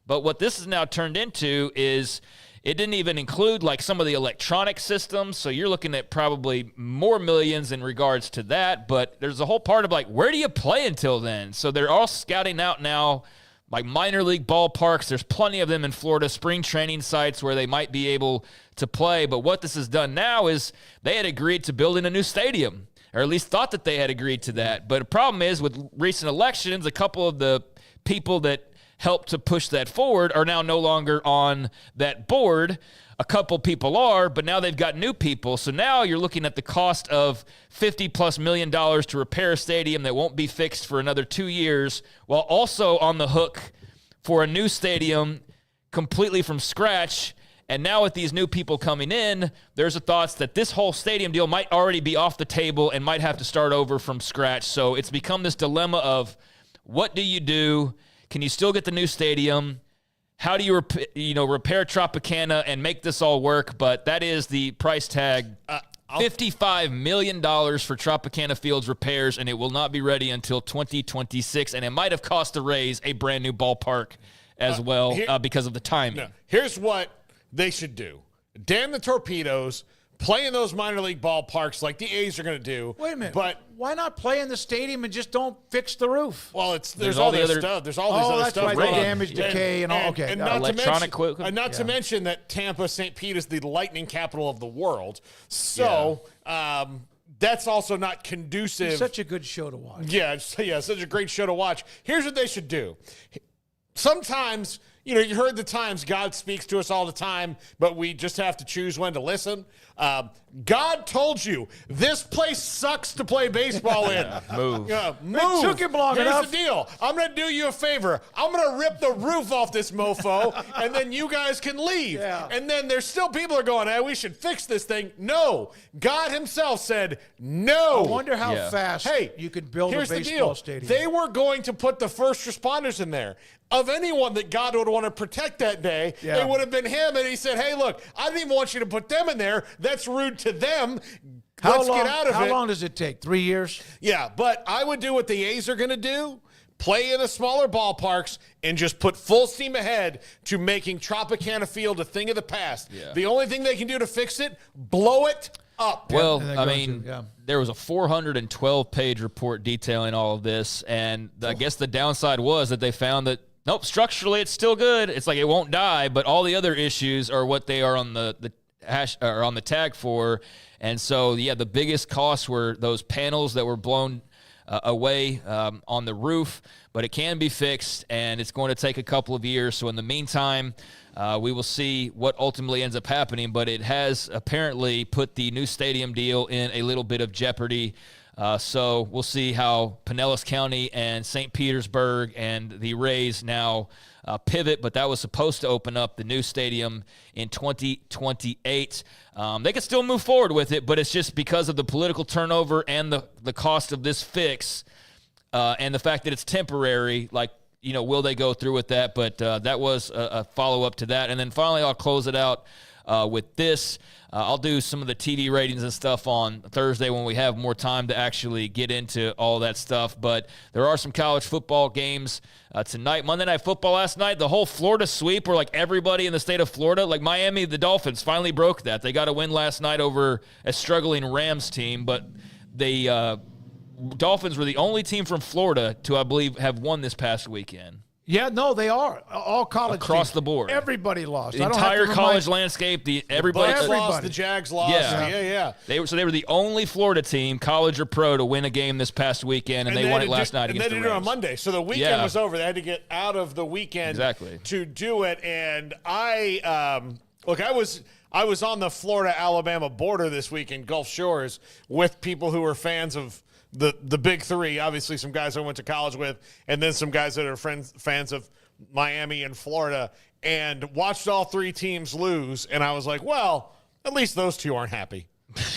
But what this has now turned into is it didn't even include like some of the electronic systems. So you're looking at probably more millions in regards to that. But there's a whole part of like, where do you play until then? So they're all scouting out now like minor league ballparks. There's plenty of them in Florida, spring training sites where they might be able to play. But what this has done now is they had agreed to building a new stadium, or at least thought that they had agreed to that. But the problem is with recent elections, a couple of the people that helped to push that forward are now no longer on that board. A couple people are, but now they've got new people. So now you're looking at the cost of $50+ million to repair a stadium that won't be fixed for another 2 years, while also on the hook for a new stadium completely from scratch. And now with these new people coming in, there's a thoughts that this whole stadium deal might already be off the table and might have to start over from scratch. So it's become this dilemma of what do you do? Can you still get the new stadium? How do you repair Tropicana and make this all work? But that is the price tag. $55 million for Tropicana Field's repairs, and it will not be ready until 2026. And it might have cost the Rays a brand new ballpark as well because of the timing. No. Here's what they should do. Damn the torpedoes. Play in those minor league ballparks like the A's are going to do. Wait a minute. But why not play in the stadium and just don't fix the roof? Well, there's all this stuff. There's all this other stuff. Right. The damage, decay, and all. Okay. And not to mention that Tampa, St. Pete is the lightning capital of the world. So that's also not conducive. It's such a good show to watch. Yeah, such a great show to watch. Here's what they should do. Sometimes, you heard the times God speaks to us all the time, but we just have to choose when to listen. God told you this place sucks to play baseball in. Move. Move. It took him long enough. Here's the deal. I'm going to do you a favor. I'm going to rip the roof off this mofo, and then you guys can leave. Yeah. And then there's still people are going, hey, we should fix this thing. No. God himself said no. I wonder how fast you could build a baseball stadium. They were going to put the first responders in there. Of anyone that God would want to protect that day, it would have been him. And he said, hey, look, I didn't even want you to put them in there. That's rude to them. Let's get out of it. How long does it take? 3 years? Yeah, but I would do what the A's are going to do. Play in the smaller ballparks and just put full steam ahead to making Tropicana Field a thing of the past. Yeah. The only thing they can do to fix it, blow it up. Well, I mean, there was a 412-page report detailing all of this, and I guess the downside was that they found that nope, structurally it's still good. It's like it won't die, but all the other issues are what they are on the hash or on the tag for. And so, the biggest costs were those panels that were blown away on the roof, but it can be fixed, and it's going to take a couple of years. So in the meantime, we will see what ultimately ends up happening, but it has apparently put the new stadium deal in a little bit of jeopardy. So we'll see how Pinellas County and St. Petersburg and the Rays now pivot, but that was supposed to open up the new stadium in 2028. They could still move forward with it, but it's just because of the political turnover and the cost of this fix and the fact that it's temporary, will they go through with that? But that was a follow-up to that. And then finally, I'll close it out with this. I'll do some of the TV ratings and stuff on Thursday when we have more time to actually get into all that stuff. But there are some college football games tonight. Monday Night Football last night, the whole Florida sweep where everybody in the state of Florida, like Miami, the Dolphins, finally broke that. They got a win last night over a struggling Rams team, but they Dolphins were the only team from Florida to, I believe, have won this past weekend. Yeah, no, they are. All college across teams. the board. Everybody lost. The entire college landscape, everybody lost, the Jags lost. Yeah. They were the only Florida team, college or pro, to win a game this past weekend, and they won it last night against the Rams. And they did it on Monday. So the weekend was over. They had to get out of the weekend to do it. And I was on the Florida-Alabama border this week in Gulf Shores with people who were fans of the big three, obviously some guys I went to college with, and then some guys that are fans of Miami and Florida, and watched all three teams lose. And I was like, well, at least those two aren't happy.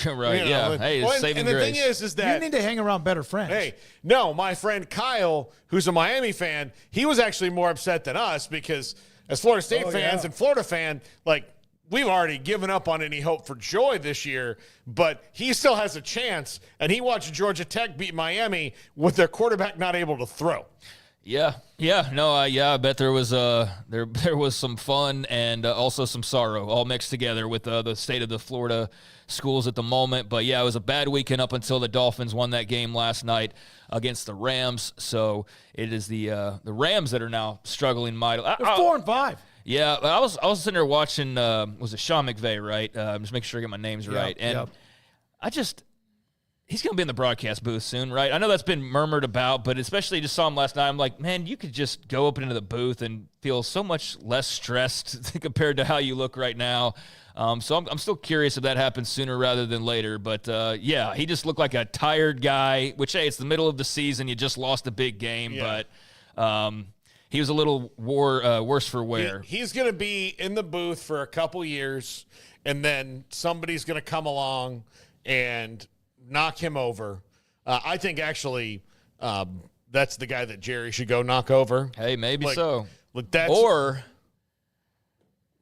Right, yeah. Hey, it's saving and the grace. thing is that you need to hang around better friends. Hey, no, my friend Kyle, who's a Miami fan, he was actually more upset than us because as Florida State fans and Florida fan, like, we've already given up on any hope for joy this year, but he still has a chance, and he watched Georgia Tech beat Miami with their quarterback not able to throw. Yeah. I bet there was there was some fun and also some sorrow all mixed together with the state of the Florida schools at the moment. But yeah, it was a bad weekend up until the Dolphins won that game last night against the Rams. So it is the Rams that are now struggling mightily. They're 4-5. Yeah, I was sitting there watching, was it Sean McVay, right? Just making sure I get my names right. And he's going to be in the broadcast booth soon, right? I know that's been murmured about, but especially just saw him last night. I'm like, man, you could just go up into the booth and feel so much less stressed compared to how you look right now. So I'm still curious if that happens sooner rather than later. But, yeah, he just looked like a tired guy, which, hey, it's the middle of the season. You just lost a big game, but he was a little worse for wear. He's going to be in the booth for a couple years, and then somebody's going to come along and knock him over. I think, actually, that's the guy that Jerry should go knock over. Hey, maybe so. Or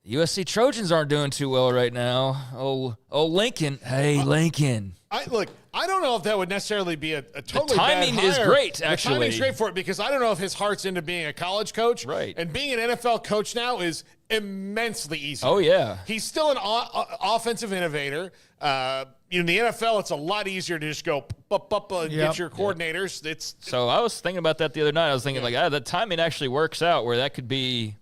USC Trojans aren't doing too well right now. Oh, Lincoln. Hey, Lincoln. I don't know if that would necessarily be a totally the timing bad hire. is great, actually. The timing's great for it because I don't know if his heart's into being a college coach. Right. And being an NFL coach now is immensely easy. Oh, yeah. He's still an offensive innovator. In the NFL, it's a lot easier to just go and get your coordinators. So I was thinking about that the other night. I was thinking, the timing actually works out where that could be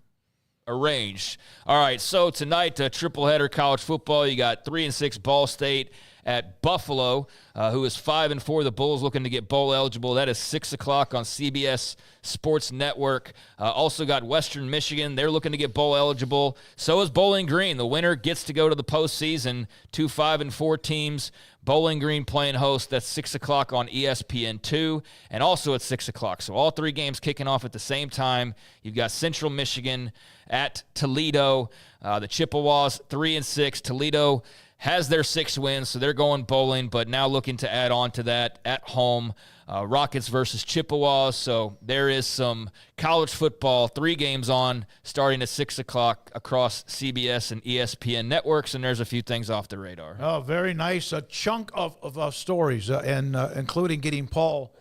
arranged. All right, so tonight, triple header college football. You got 3-6 Ball State at Buffalo, who is 5-4. The Bulls looking to get bowl eligible. That is 6 o'clock on CBS Sports Network. Also got Western Michigan. They're looking to get bowl eligible. So is Bowling Green. The winner gets to go to the postseason. 2 5-4 teams. Bowling Green playing host. That's 6 o'clock on ESPN2, and also at 6 o'clock. So all three games kicking off at the same time. You've got Central Michigan at Toledo. The Chippewas 3-6. Toledo has their 6 wins, so they're going bowling, but now looking to add on to that at home. Rockets versus Chippewas, so there is some college football, 3 games on, starting at 6 o'clock across CBS and ESPN networks, and there's a few things off the radar. Oh, very nice. A chunk of stories, and including getting Paul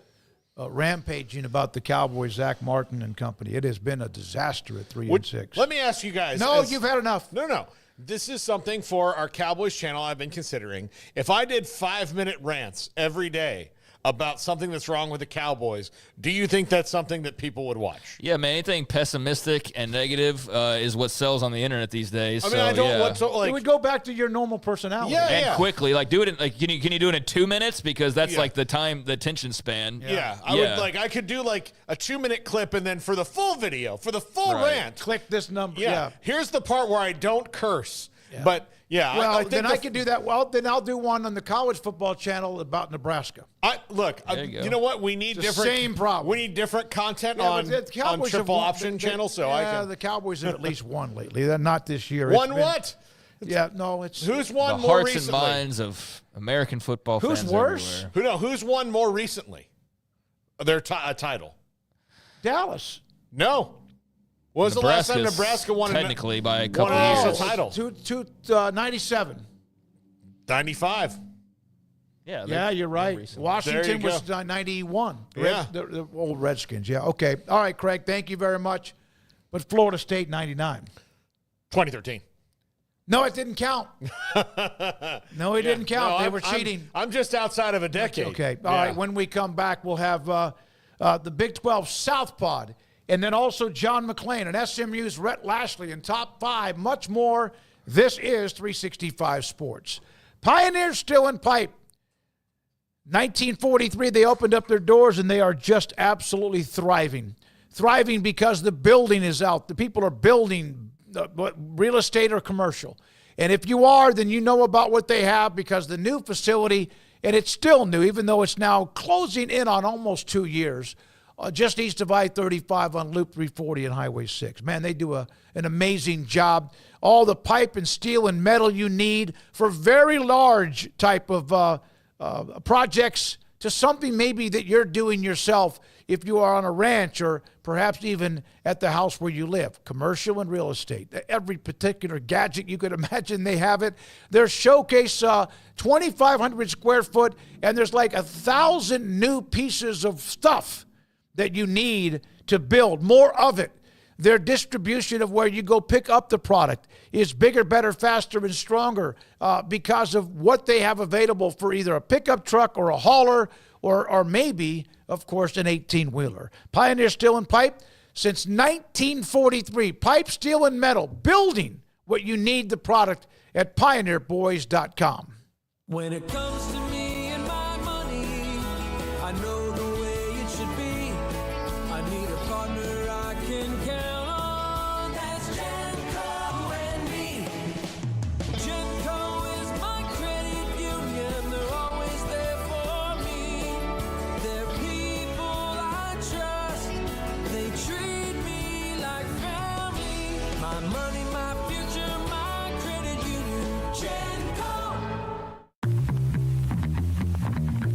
rampaging about the Cowboys, Zach Martin and company. It has been a disaster at 3-6. Let me ask you guys. No, you've had enough. No. This is something for our Cowboys channel I've been considering. If I did 5-minute rants every day about something that's wrong with the Cowboys, do you think that's something that people would watch? Yeah, man, anything pessimistic and negative is what sells on the internet these days. I mean, I don't want to, it would go back to your normal personality. And quickly, do it in, can you do it in 2 minutes? Because that's the attention span. I could do a 2-minute clip, and then for the full video, for the full rant, click this number. Here's the part where I don't curse. But I think I can do that. Well, then I'll do one on the college football channel about Nebraska. You know what? We need different. Same problem. We need different content on Triple Option channel. The Cowboys have at least won lately. They're not this year. What? Yeah, no, it's who's won the more hearts recently? and minds of American football fans. Who's worse? Everywhere. Who's won more recently? Their title. Dallas. No. When was the last time Nebraska won technically by a couple of years? Title? 97. 95. Yeah, you're right. Washington was 91. The old Redskins. Yeah, okay. All right, Craig, thank you very much. But Florida State, 99. 2013. No, it didn't count. No, it didn't count. They were cheating. I'm just outside of a decade. Okay. All right. When we come back, we'll have the Big 12 South Pod, and then also John McLean and SMU's Rhett Lashley in top 5, much more. This is 365 Sports. Pioneers still in pipe. 1943, they opened up their doors, and they are just absolutely thriving. Thriving because the building is out. The people are building, real estate or commercial. And if you are, then you know about what they have, because the new facility, and it's still new, even though it's now closing in on almost 2 years, just east of I-35 on Loop 340 and Highway 6. Man, they do an amazing job. All the pipe and steel and metal you need for very large type of projects to something maybe that you're doing yourself if you are on a ranch or perhaps even at the house where you live. Commercial and real estate. Every particular gadget you could imagine, they have it. Their showcase, 2,500 square foot, and there's like 1,000 new pieces of stuff that you need to build. More of it. Their distribution of where you go pick up the product is bigger, better, faster, and stronger because of what they have available for either a pickup truck or a hauler or maybe, of course, an 18-wheeler. Pioneer Steel and Pipe since 1943. Pipe, steel, and metal. Building what you need, the product at pioneerboys.com. When it comes to me and my money, I know the way it should be. I need a partner I can count on. That's Genco and me. Genco is my credit union. They're always there for me. They're people I trust. They treat me like family. My money, my future, my credit union. Genco.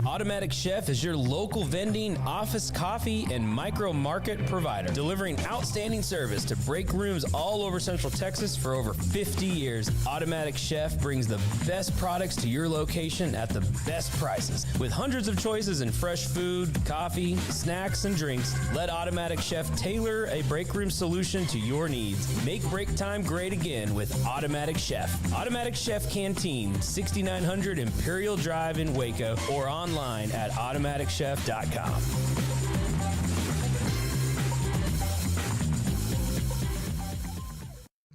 Automatic Chef is your local vending, office coffee, and micro market provider, delivering outstanding service to break rooms all over Central Texas for over 50 years. Automatic Chef brings the best products to your location at the best prices. With hundreds of choices in fresh food, coffee, snacks, and drinks, let Automatic Chef tailor a break room solution to your needs. Make break time great again with Automatic Chef. Automatic Chef Canteen, 6900 Imperial Drive in Waco, or online at automaticchef.com.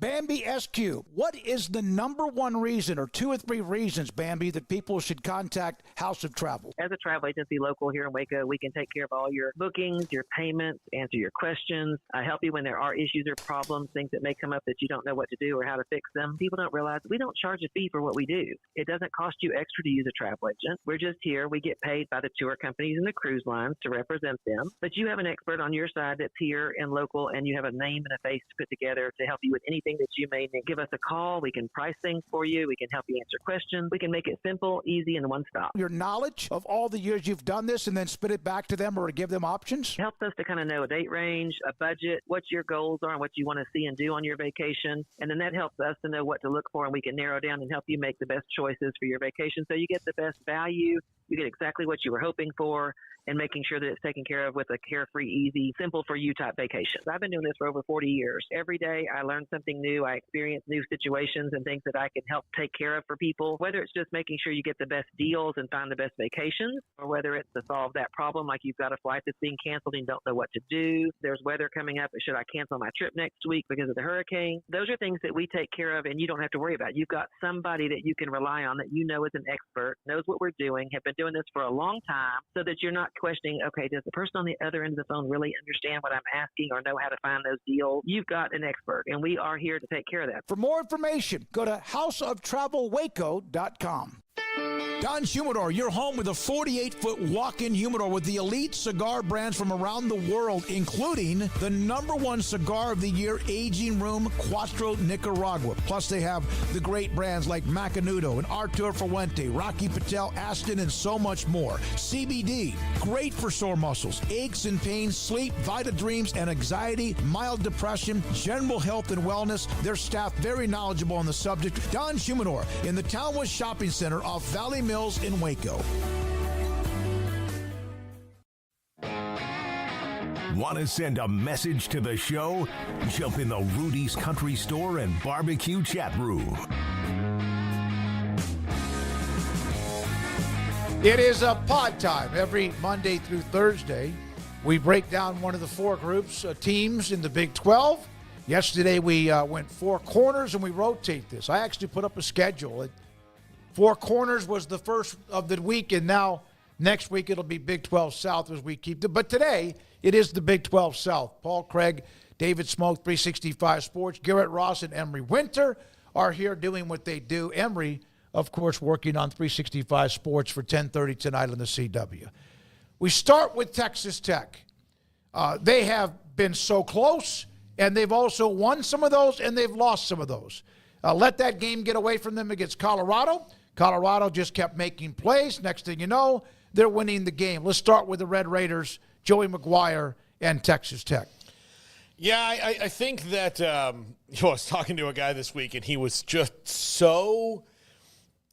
Bambi SQ, what is the number one reason or two or three reasons, Bambi, that people should contact House of Travel? As a travel agency local here in Waco, we can take care of all your bookings, your payments, answer your questions, help you when there are issues or problems, things that may come up that you don't know what to do or how to fix them. People don't realize we don't charge a fee for what we do. It doesn't cost you extra to use a travel agent. We're just here. We get paid by the tour companies and the cruise lines to represent them. But you have an expert on your side that's here and local, and you have a name and a face to put together to help you with anything that you may need. Give us a call. We can price things for you. We can help you answer questions. We can make it simple, easy, and one stop. Your knowledge of all the years you've done this and then spit it back to them or give them options? Helps us to kind of know a date range, a budget, what your goals are and what you want to see and do on your vacation. And then that helps us to know what to look for, and we can narrow down and help you make the best choices for your vacation so you get the best value. You get exactly what you were hoping for, and making sure that it's taken care of with a carefree, easy, simple for you type vacation. I've been doing this for over 40 years. Every day I learn something new. I experience new situations and things that I can help take care of for people, whether it's just making sure you get the best deals and find the best vacations, or whether it's to solve that problem like you've got a flight that's being canceled and don't know what to do. There's weather coming up. Should I cancel my trip next week because of the hurricane? Those are things that we take care of and you don't have to worry about. You've got somebody that you can rely on that you know is an expert, knows what we're doing, have been doing this for a long time, so that you're not questioning, okay, does the person on the other end of the phone really understand what I'm asking or know how to find those deals? You've got an expert, and we are here to take care of that. For more information, go to houseoftravelwaco.com. Don's Humidor, your home with a 48-foot walk-in humidor with the elite cigar brands from around the world, including the #1 cigar of the year, Aging Room Cuatro Nicaragua. Plus, they have the great brands like Macanudo and Artur Fuente, Rocky Patel, Aston, and so much more. CBD, great for sore muscles, aches and pains, sleep, Vita Dreams, and anxiety, mild depression, general health and wellness. Their staff very knowledgeable on the subject. Don's Humidor in the Townwest Shopping Center off Valley Mills in Waco. Want to send a message to the show? Jump in the Rudy's Country Store and Barbecue chat room. It is a pod time every Monday through Thursday. We break down one of the four groups, teams in the Big 12. Yesterday we went four corners and we rotate this. I actually put up a schedule. Four corners was the first of the week, and now next week it'll be Big 12 South as we keep it. But today it is the Big 12 South. Paul Craig, David Smoak, 365 Sports, Garrett Ross, and Emery Winter are here doing what they do. Emery, of course, working on 365 Sports for 10:30 tonight on the CW. We start with Texas Tech. They have been so close, and they've also won some of those, and they've lost some of those. Let that game get away from them against Colorado. Colorado just kept making plays. Next thing you know, they're winning the game. Let's start with the Red Raiders, Joey McGuire, and Texas Tech. Yeah, I think that I was talking to a guy this week, and he was just so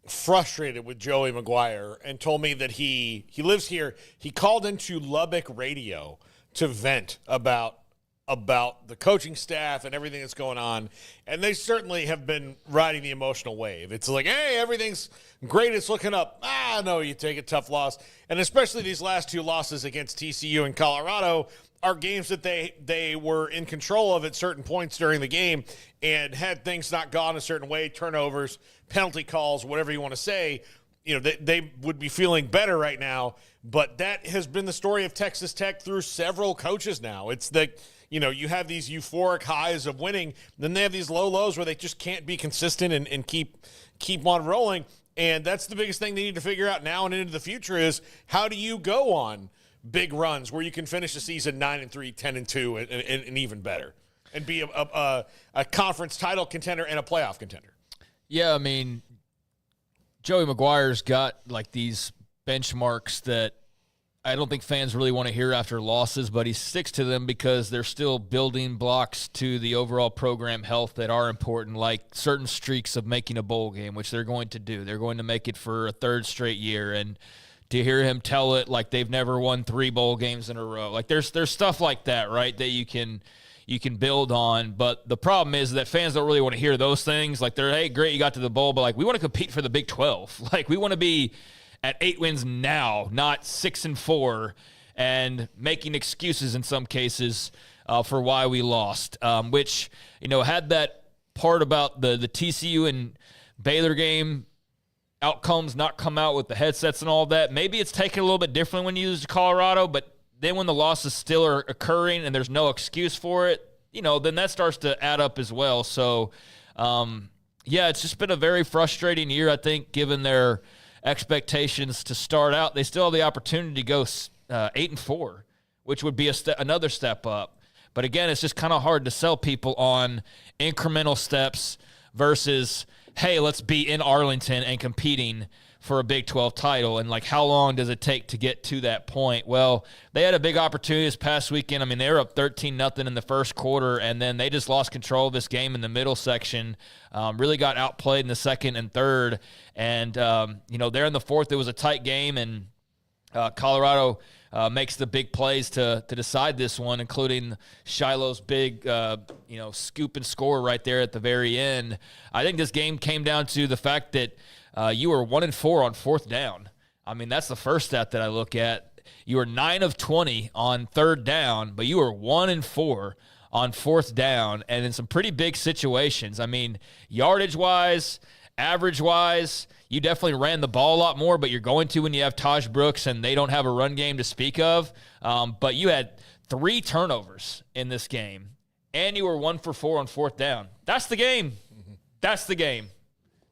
frustrated with Joey McGuire and told me that he lives here. He called into Lubbock radio to vent about the coaching staff and everything that's going on, and they certainly have been riding the emotional wave. It's like, hey, everything's great, it's looking up. No, you take a tough loss. And especially these last two losses against TCU and Colorado are games that they were in control of at certain points during the game, and had things not gone a certain way, turnovers, penalty calls, whatever you want to say, they would be feeling better right now. But that has been the story of Texas Tech through several coaches now. It's you have these euphoric highs of winning, then they have these low lows where they just can't be consistent and keep on rolling. And that's the biggest thing they need to figure out now and into the future is, how do you go on big runs where you can finish the season 9-3, 10-2, and even better, and be a conference title contender and a playoff contender. Yeah, I mean, Joey McGuire's got like these benchmarks that I don't think fans really want to hear after losses, but he sticks to them because they're still building blocks to the overall program health that are important, like certain streaks of making a bowl game, which they're going to do. They're going to make it for a third straight year, and to hear him tell it like they've never won 3 bowl games in a row. Like there's stuff like that, right, that you can build on. But the problem is that fans don't really want to hear those things. Like hey, great, you got to the bowl, but like we want to compete for the Big 12. Like we want to be at 8 wins now, not 6-4, and making excuses in some cases for why we lost, which, had that part about the TCU and Baylor game outcomes not come out with the headsets and all that. Maybe it's taken a little bit differently when you use Colorado, but then when the losses still are occurring and there's no excuse for it, then that starts to add up as well. So, it's just been a very frustrating year, I think, given their expectations to start out. They still have the opportunity to go 8-4, which would be another step up. But again, it's just kind of hard to sell people on incremental steps versus, hey, let's be in Arlington and competing for a Big 12 title. And, like, how long does it take to get to that point? Well, they had a big opportunity this past weekend. I mean, they were up 13-0 in the first quarter, and then they just lost control of this game in the middle section, really got outplayed in the second and third. And, there in the fourth, it was a tight game, and Colorado makes the big plays to decide this one, including Shiloh's big, scoop and score right there at the very end. I think this game came down to the fact that you were 1-4 on fourth down. I mean, that's the first stat that I look at. You were 9 of 20 on third down, but you were 1-4 on fourth down, and in some pretty big situations. I mean, yardage-wise, average-wise, you definitely ran the ball a lot more, but you're going to when you have Taj Brooks and they don't have a run game to speak of. But you had 3 turnovers in this game, and you were 1 for 4 on fourth down. That's the game. That's the game.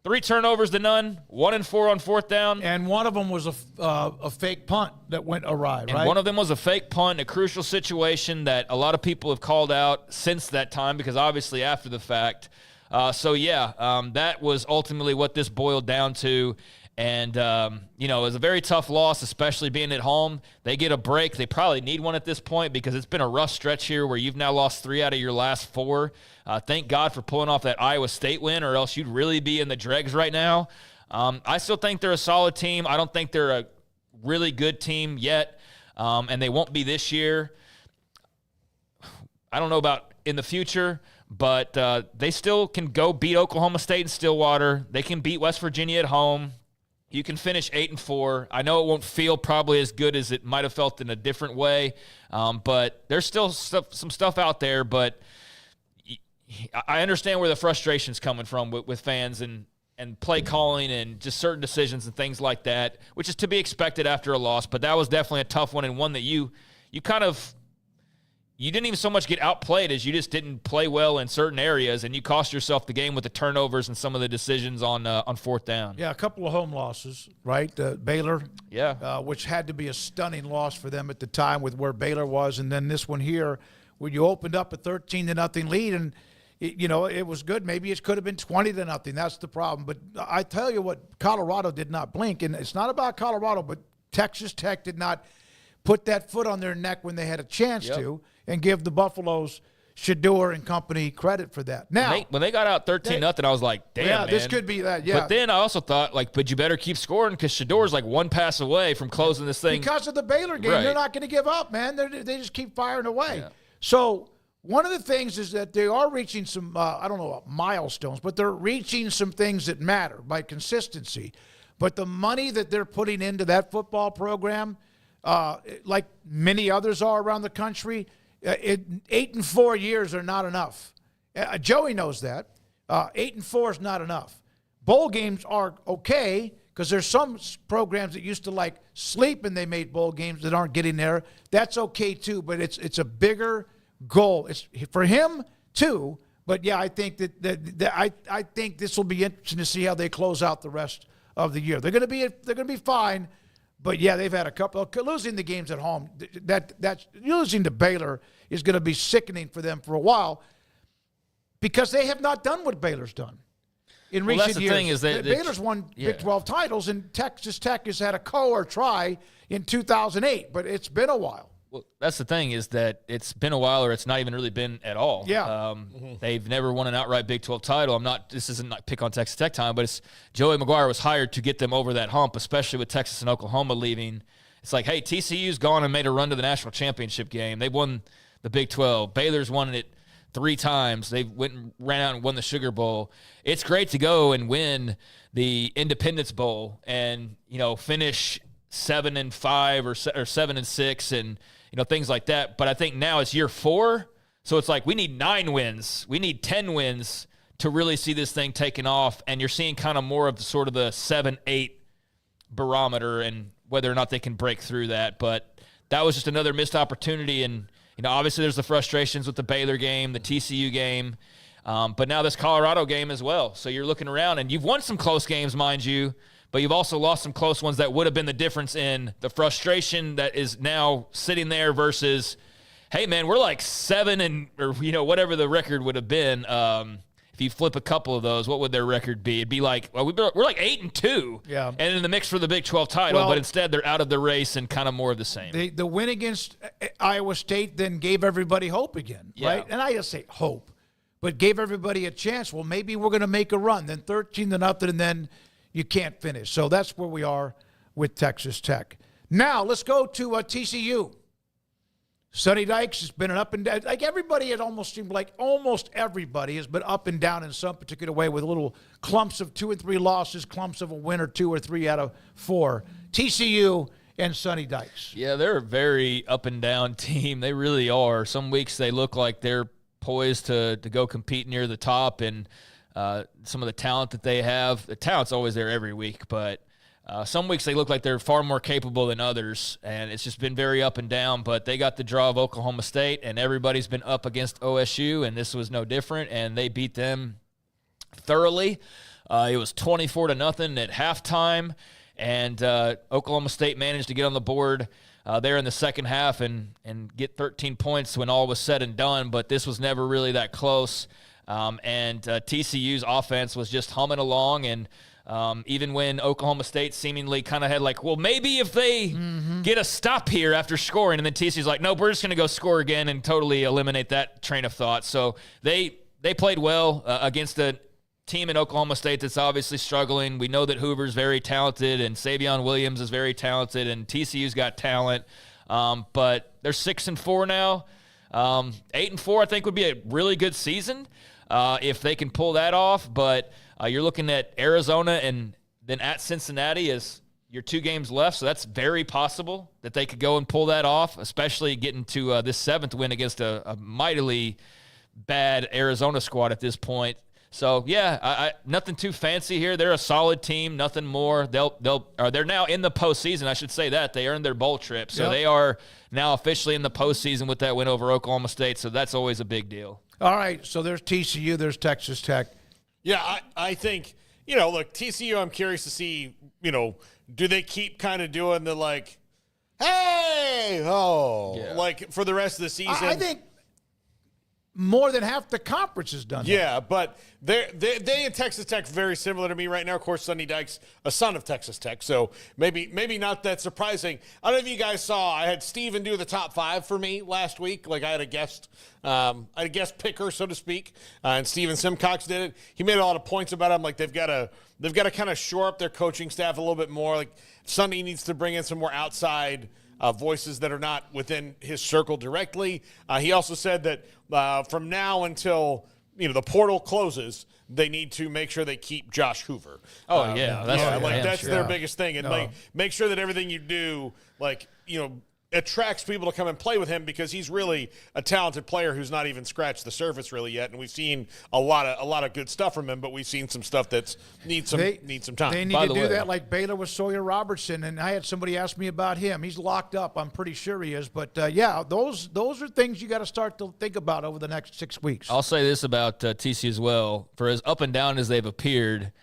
3 turnovers to none, 1-4 on fourth down. And one of them was a fake punt that went awry, right? And one of them was a fake punt, a crucial situation that a lot of people have called out since that time because obviously after the fact. That was ultimately what this boiled down to. And, it was a very tough loss, especially being at home. They get a break. They probably need one at this point because it's been a rough stretch here where you've now lost 3 out of your last 4. Thank God for pulling off that Iowa State win, or else you'd really be in the dregs right now. I still think they're a solid team. I don't think they're a really good team yet, and they won't be this year. I don't know about in the future, but they still can go beat Oklahoma State in Stillwater. They can beat West Virginia at home. You can finish 8-4. I know it won't feel probably as good as it might have felt in a different way, but there's still some stuff out there. But I understand where the frustration's coming from with fans and play calling and just certain decisions and things like that, which is to be expected after a loss. But that was definitely a tough one, and one that you didn't even so much get outplayed as you just didn't play well in certain areas, and you cost yourself the game with the turnovers and some of the decisions on fourth down. Yeah, a couple of home losses, right? Baylor, which had to be a stunning loss for them at the time with where Baylor was, and then this one here where you opened up a 13-0 lead, and it was good. Maybe it could have been 20-0. That's the problem. But I tell you what, Colorado did not blink, and it's not about Colorado, but Texas Tech did not put that foot on their neck when they had a chance to, and give the Buffaloes, Shedeur and company, credit for that. Now, when they got out 13-0, I was like, damn, man. This could be that, yeah. But then I also thought, but you better keep scoring because Shedeur's like one pass away from closing this thing. Because of the Baylor game, they're not going to give up, man. They just keep firing away. Yeah. So one of the things is that they are reaching some, I don't know, milestones, but they're reaching some things that matter by consistency. But the money that they're putting into that football program, like many others are around the country, 8 and 4 years are not enough. Joey knows that. 8 and 4 is not enough. Bowl games are okay because there's some programs that used to sleep and they made bowl games that aren't getting there. That's okay too, but it's a bigger goal. It's for him too. But yeah, I think I think this will be interesting to see how they close out the rest of the year. They're going to be fine. But yeah, they've had a couple of losing the games at home. That losing to Baylor is going to be sickening for them for a while because they have not done what Baylor's done in recent that's the years. Thing is that Baylor's won Big 12 titles, and Texas Tech has had a try in 2008, but it's been a while. Well, that's the thing is that it's been a while, or it's not even really been at all. Yeah. They've never won an outright Big 12 title. This isn't pick on Texas Tech time, but it's Joey McGuire was hired to get them over that hump, especially with Texas and Oklahoma leaving. It's like, hey, TCU's gone and made a run to the national championship game. They've won the Big 12. Baylor's won it 3 times. They went and ran out and won the Sugar Bowl. It's great to go and win the Independence Bowl and, finish 7-5 or 7-6 and, things like that. But I think now it's year 4. So it's like we need 9 wins. We need 10 wins to really see this thing taken off. And you're seeing kind of more of sort of the 7-8 barometer and whether or not they can break through that. But that was just another missed opportunity. And, obviously there's the frustrations with the Baylor game, the TCU game, but now this Colorado game as well. So you're looking around and you've won some close games, mind you, but you've also lost some close ones that would have been the difference in the frustration that is now sitting there versus, hey, man, we're like 7 or whatever the record would have been. If you flip a couple of those, what would their record be? It'd be like, well, we're like 8-2 and in the mix for the Big 12 title, but instead they're out of the race and kind of more of the same. The win against Iowa State then gave everybody hope again, right? And I just say hope, but gave everybody a chance. Well, maybe we're going to make a run. Then 13-0, and then you can't finish. So that's where we are with Texas Tech. Now let's go to TCU. Sonny Dykes has been an up and down. Like everybody, it almost seemed like almost everybody has been up and down in some particular way with little clumps of 2 and 3 losses, clumps of a win or 2 or 3 out of 4. TCU and Sonny Dykes. Yeah, they're a very up and down team. They really are. Some weeks they look like they're poised to go compete near the top, and some of the talent that they have. The talent's always there every week, but some weeks they look like they're far more capable than others, and it's just been very up and down. But they got the draw of Oklahoma State, and everybody's been up against OSU, and this was no different, and they beat them thoroughly. It was 24-0 at halftime, and Oklahoma State managed to get on the board there in the second half and get 13 points when all was said and done, but this was never really that close. And TCU's offense was just humming along, and even when Oklahoma State seemingly kind of had maybe if they get a stop here after scoring, and then TCU's like, nope, we're just going to go score again and totally eliminate that train of thought. So they played well against a team in Oklahoma State that's obviously struggling. We know that Hoover's very talented, and Savion Williams is very talented, and TCU's got talent. But they're 6-4 now. 8-4, I think, would be a really good season if they can pull that off. But you're looking at Arizona, and then at Cincinnati is your 2 games left, so that's very possible that they could go and pull that off, especially getting to this 7th win against a mightily bad Arizona squad at this point. So, yeah, I nothing too fancy here. They're a solid team, nothing more. They're now in the postseason. I should say that. They earned their bowl trip. So they are now officially in the postseason with that win over Oklahoma State, so that's always a big deal. All right, so there's TCU, there's Texas Tech. Yeah, I think, look, TCU, I'm curious to see, do they keep kind of doing the like, hey, like for the rest of the season? I think more than half the conference has done that. Yeah, but they and Texas Tech very similar to me right now. Of course, Sonny Dykes a son of Texas Tech, so maybe not that surprising. I don't know if you guys saw, I had Steven do the top 5 for me last week. Like I had a guest picker, so to speak, and Steven Simcox did it. He made a lot of points about them. Like they've got to kind of shore up their coaching staff a little bit more. Like Sonny needs to bring in some more outside voices that are not within his circle directly. He also said that from now until the portal closes, they need to make sure they keep Josh Hoover. That's their biggest thing, and make sure that everything you do, attracts people to come and play with him, because he's really a talented player who's not even scratched the surface really yet. And we've seen a lot of good stuff from him, but we've seen some stuff that's needs some time. They need to do that like Baylor with Sawyer Robertson. And I had somebody ask me about him. He's locked up. I'm pretty sure he is. But those are things you got to start to think about over the next 6 weeks. I'll say this about TC as well. For as up and down as they've appeared,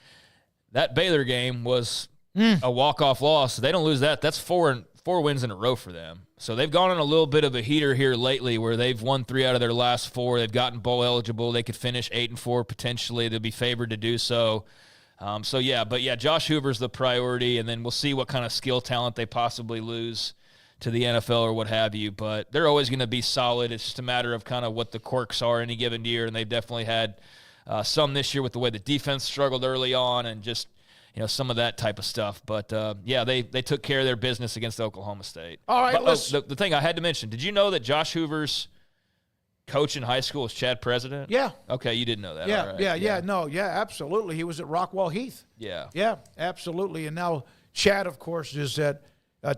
that Baylor game was a walk-off loss. They don't lose that. That's 4 wins in a row for them. So they've gone on a little bit of a heater here lately where they've won 3 out of their last 4. They've gotten bowl eligible. They could finish 8-4 potentially. They'll be favored to do so. Josh Hoover's the priority, and then we'll see what kind of skill talent they possibly lose to the NFL or what have you. But they're always going to be solid. It's just a matter of kind of what the quirks are any given year, and they've definitely had some this year with the way the defense struggled early on and just some of that type of stuff. But, they took care of their business against Oklahoma State. All right, the thing I had to mention, did you know that Josh Hoover's coach in high school was Chad President? Yeah. Okay, you didn't know that. Yeah, all right. Absolutely. He was at Rockwall Heath. Yeah. Yeah, absolutely. And now Chad, of course, is at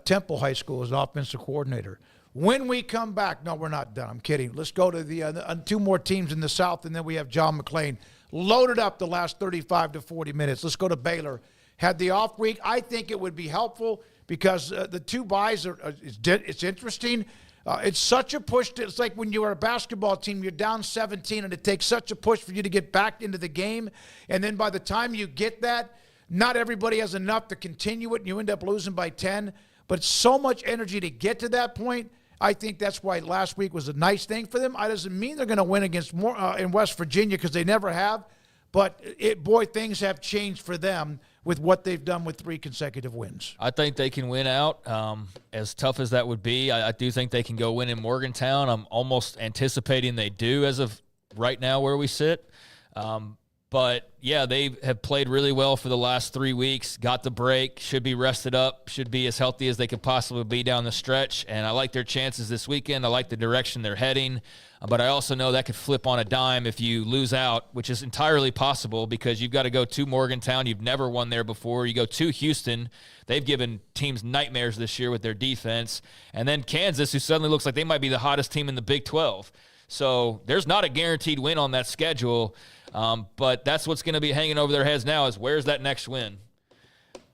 Temple High School as an offensive coordinator. When we come back, no, we're not done. I'm kidding. Let's go to the 2 more teams in the South, and then we have John McLean. Loaded up the last 35 to 40 minutes. Let's go to Baylor. Had the off week. I think it would be helpful because the 2 buys it's interesting. It's such a push. It's like when you're a basketball team, you're down 17, and it takes such a push for you to get back into the game. And then by the time you get that, not everybody has enough to continue it, and you end up losing by 10. But so much energy to get to that point. I think that's why last week was a nice thing for them. It doesn't mean they're going to win against more in West Virginia, because they never have. But, things have changed for them with what they've done with 3 consecutive wins. I think they can win out. As tough as that would be, I do think they can go win in Morgantown. I'm almost anticipating they do as of right now where we sit. But, they have played really well for the last 3 weeks, got the break, should be rested up, should be as healthy as they could possibly be down the stretch. And I like their chances this weekend. I like the direction they're heading. But I also know that could flip on a dime if you lose out, which is entirely possible because you've got to go to Morgantown. You've never won there before. You go to Houston. They've given teams nightmares this year with their defense. And then Kansas, who suddenly looks like they might be the hottest team in the Big 12. So there's not a guaranteed win on that schedule. But that's what's going to be hanging over their heads now is where's that next win?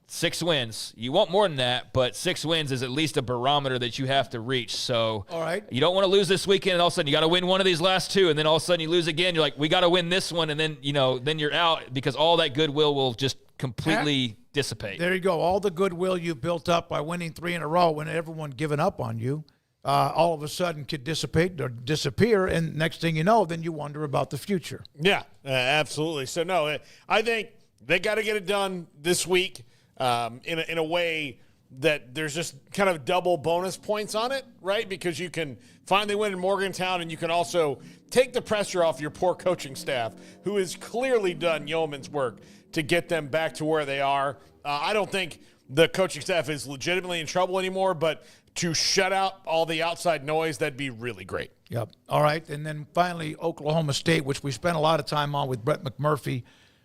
6 wins. You want more than that, but 6 wins is at least a barometer that you have to reach. So all right. You don't want to lose this weekend, and all of a sudden you got to win one of these last 2, and then all of a sudden you lose again. You're like, we got to win this one, and then then you're out because all that goodwill will just completely dissipate. There you go. All the goodwill you built up by winning 3 in a row when everyone giving up on you. All of a sudden could dissipate or disappear, and next thing you know, then you wonder about the future. Yeah, absolutely. So, no, I think they got to get it done this week in a way that there's just kind of double bonus points on it, right? Because you can finally win in Morgantown, and you can also take the pressure off your poor coaching staff, who has clearly done yeoman's work to get them back to where they are. I don't think the coaching staff is legitimately in trouble anymore, but to shut out all the outside noise, that'd be really great. Yep. All right. And then finally, Oklahoma State, which we spent a lot of time on with Brett McMurphy.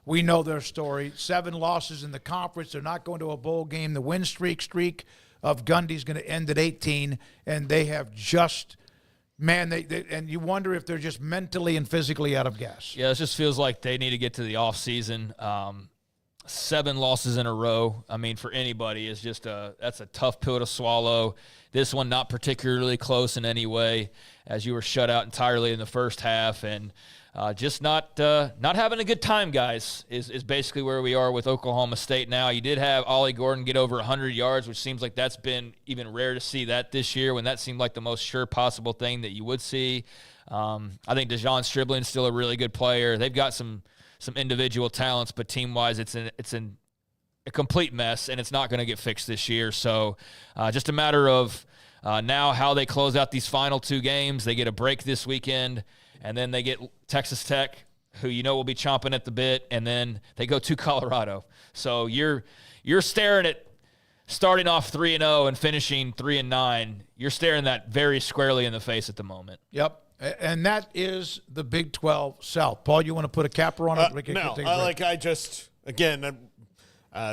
We know their story. 7 losses in the conference. They're not going to a bowl game. The win streak of Gundy's going to end at 18, and they have just, man, they and you wonder if they're just mentally and physically out of gas. Yeah, it just feels like they need to get to the offseason. 7 losses in a row, I mean, for anybody is just that's a tough pill to swallow. This one not particularly close in any way, as you were shut out entirely in the first half, and just not having a good time, guys, is basically where we are with Oklahoma State now. You did have Ollie Gordon get over 100 yards, which seems like that's been even rare to see that this year, when that seemed like the most sure possible thing that you would see. I think Dejon Stribling's still a really good player. They've got some individual talents, but team-wise, it's a complete mess, and it's not going to get fixed this year. So just a matter of now how they close out these final 2 games. They get a break this weekend, and then they get Texas Tech, who will be chomping at the bit, and then they go to Colorado. So you're staring at starting off 3-0 and finishing 3-9. You're staring that very squarely in the face at the moment. Yep. And that is the Big 12 South. Paul, you want to put a capper on it? No,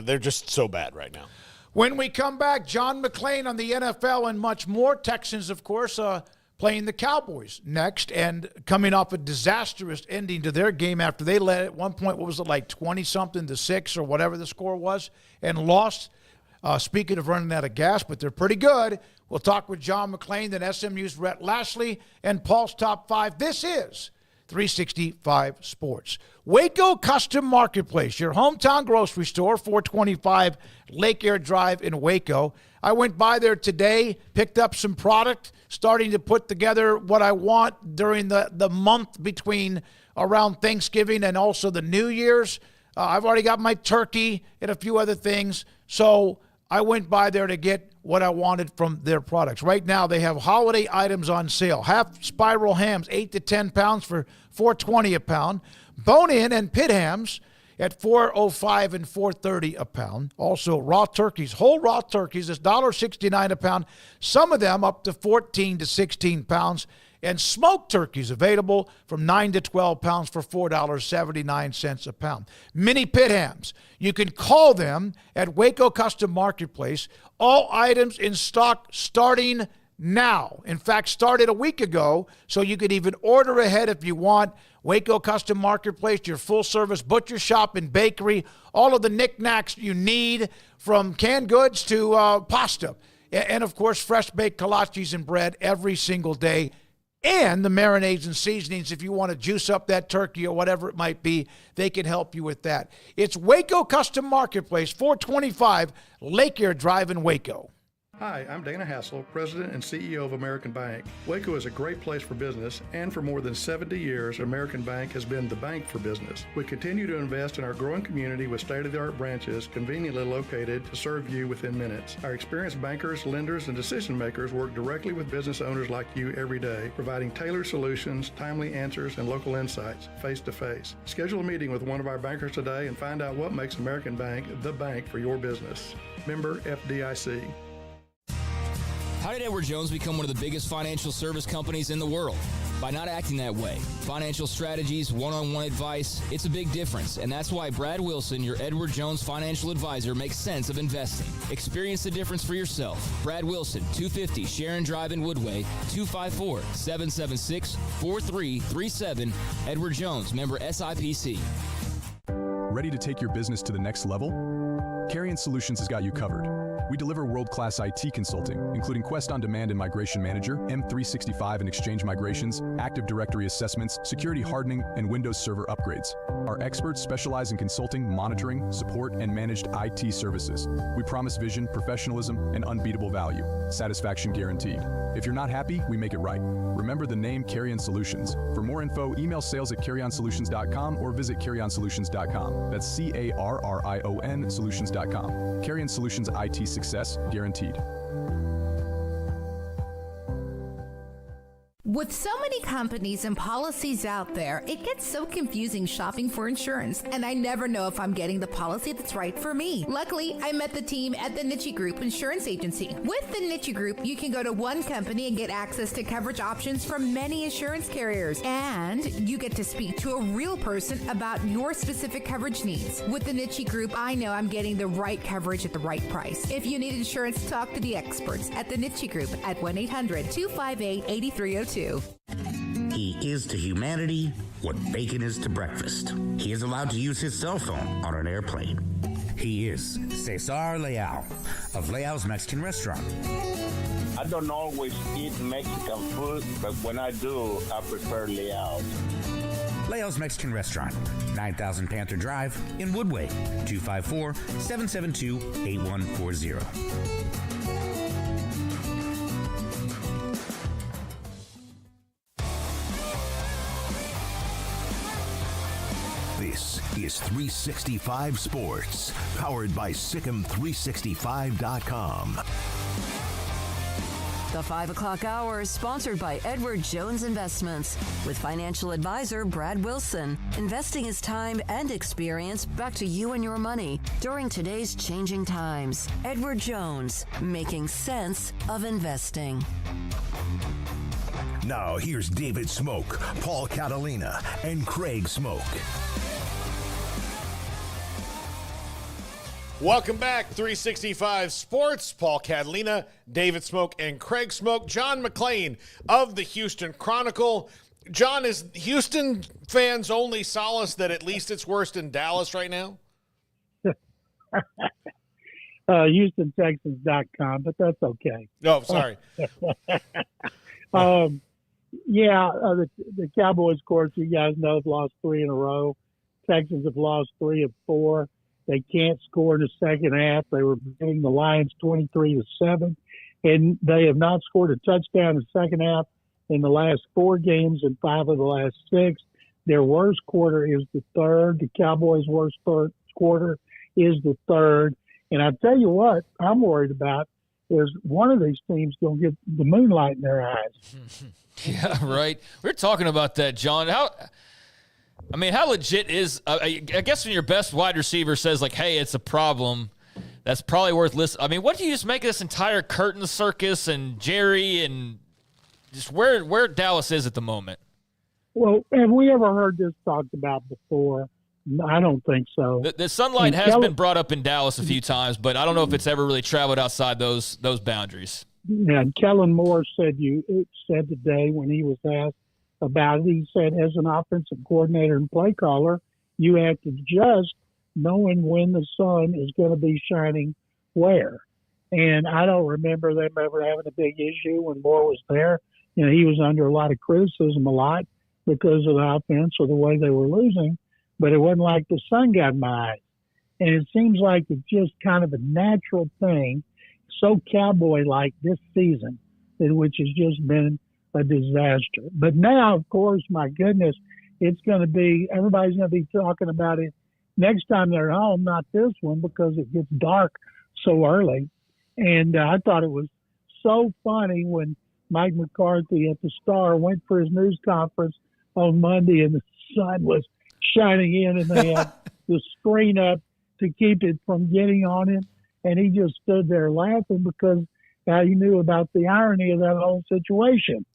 they're just so bad right now. When we come back, John McLean on the NFL and much more. Texans, of course, playing the Cowboys next and coming off a disastrous ending to their game after they led at one point, what was it, like 20-something to 6 or whatever the score was, and lost. Speaking of running out of gas, but they're pretty good. We'll talk with John McLean, then SMU's Rhett Lashley, and Paul's Top 5. This is 365 Sports. Waco Custom Marketplace, your hometown grocery store, 425 Lake Air Drive in Waco. I went by there today, picked up some product, starting to put together what I want during the month between around Thanksgiving and also the New Year's. I've already got my turkey and a few other things, so I went by there to get what I wanted from their products. Right now, they have holiday items on sale. Half spiral hams, 8 to 10 pounds for $4.20 a pound. Bone-in and pit hams at $4.05 and $4.30 a pound. Also, raw turkeys, whole raw turkeys, is $1.69 a pound. Some of them up to 14 to 16 pounds. And smoked turkeys available from 9 to 12 pounds for $4.79 a pound. Mini pit hams. You can call them at Waco Custom Marketplace. All items in stock starting now. In fact, started a week ago, so you could even order ahead if you want. Waco Custom Marketplace, your full-service butcher shop and bakery. All of the knickknacks you need, from canned goods to pasta. And, of course, fresh-baked kolaches and bread every single day. And the marinades and seasonings, if you want to juice up that turkey or whatever it might be, they can help you with that. It's Waco Custom Marketplace, 425 Lake Air Drive in Waco. Hi, I'm Dana Hassel, President and CEO of American Bank. Waco is a great place for business, and for more than 70 years, American Bank has been the bank for business. We continue to invest in our growing community with state-of-the-art branches conveniently located to serve you within minutes. Our experienced bankers, lenders, and decision makers work directly with business owners like you every day, providing tailored solutions, timely answers, and local insights face-to-face. Schedule a meeting with one of our bankers today and find out what makes American Bank the bank for your business. Member FDIC. How did Edward Jones become one of the biggest financial service companies in the world? By not acting that way. Financial strategies, one-on-one advice, it's a big difference. And that's why Brad Wilson, your Edward Jones financial advisor, makes sense of investing. Experience the difference for yourself. Brad Wilson, 250 Shehan Drive in Woodway, 254-776-4337. Edward Jones, member SIPC. Ready to take your business to the next level? Carrion Solutions has got you covered. We deliver world-class IT consulting, including Quest On Demand and Migration Manager, M365 and Exchange migrations, Active Directory assessments, security hardening, and Windows Server upgrades. Our experts specialize in consulting, monitoring, support, and managed IT services. We promise vision, professionalism, and unbeatable value. Satisfaction guaranteed. If you're not happy, we make it right. Remember the name Carrion Solutions. For more info, email sales@carrionsolutions.com or visit carrionsolutions.com. That's CARRION solutions.com. Carrion Solutions IT success guaranteed. With so many companies and policies out there, it gets so confusing shopping for insurance, and I never know if I'm getting the policy that's right for me. Luckily, I met the team at the Niche Group Insurance Agency. With the Niche Group, you can go to one company and get access to coverage options from many insurance carriers, and you get to speak to a real person about your specific coverage needs. With the Niche Group, I know I'm getting the right coverage at the right price. If you need insurance, talk to the experts at the Niche Group at 1-800-258-8302. He is to humanity what bacon is to breakfast. He is allowed to use his cell phone on an airplane. He is Cesar Leal of Leal's Mexican Restaurant. I don't always eat Mexican food, but when I do, I prefer Leal. Leal's Mexican Restaurant, 9000 Panther Drive in Woodway, 254-772-8140. This is 365 Sports, powered by Sikkim365.com. The 5 o'clock hour is sponsored by Edward Jones Investments with financial advisor Brad Wilson. Investing is time and experience back to you and your money during today's changing times. Edward Jones, making sense of investing. Now here's David Smoak, Paul Catalina, and Craig Smoak. Welcome back, 365 Sports. Paul Catalina, David Smoak, and Craig Smoak. John McLean of the Houston Chronicle. John, is Houston fans' only solace that at least it's worse in Dallas right now? HoustonTexans.com, but that's okay. No, sorry. The Cowboys, of course, you guys know, have lost 3 in a row. Texans have lost 3 of 4. They can't score in the second half. They were beating the Lions 23-7, and they have not scored a touchdown in the second half in the last 4 games and 5 of the last 6. Their worst quarter is the third. The Cowboys' worst quarter is the third. And I tell you what, I'm worried about is one of these teams going to get the moonlight in their eyes. Yeah, right. We're talking about that, John. How legit is I guess when your best wide receiver says, like, hey, it's a problem, that's probably worth listening. I mean, what do you just make of this entire curtain circus and Jerry and just where Dallas is at the moment? Well, have we ever heard this talked about before? I don't think so. The sunlight has been brought up in Dallas a few times, but I don't know if it's ever really traveled outside those boundaries. Yeah, and Kellen Moore said today when he was asked about it, he said, as an offensive coordinator and play caller, you have to adjust knowing when the sun is going to be shining where. And I don't remember them ever having a big issue when Moore was there. You know, he was under a lot of criticism a lot because of the offense or the way they were losing, but it wasn't like the sun got in my eyes. And it seems like it's just kind of a natural thing, so Cowboy-like this season, which has just been a disaster. But now, of course, my goodness, it's going to be, everybody's going to be talking about it next time they're home, not this one, because it gets dark so early. And I thought it was so funny when Mike McCarthy at the Star went for his news conference on Monday and the sun was shining in and they had the screen up to keep it from getting on him. And he just stood there laughing because he knew about the irony of that whole situation.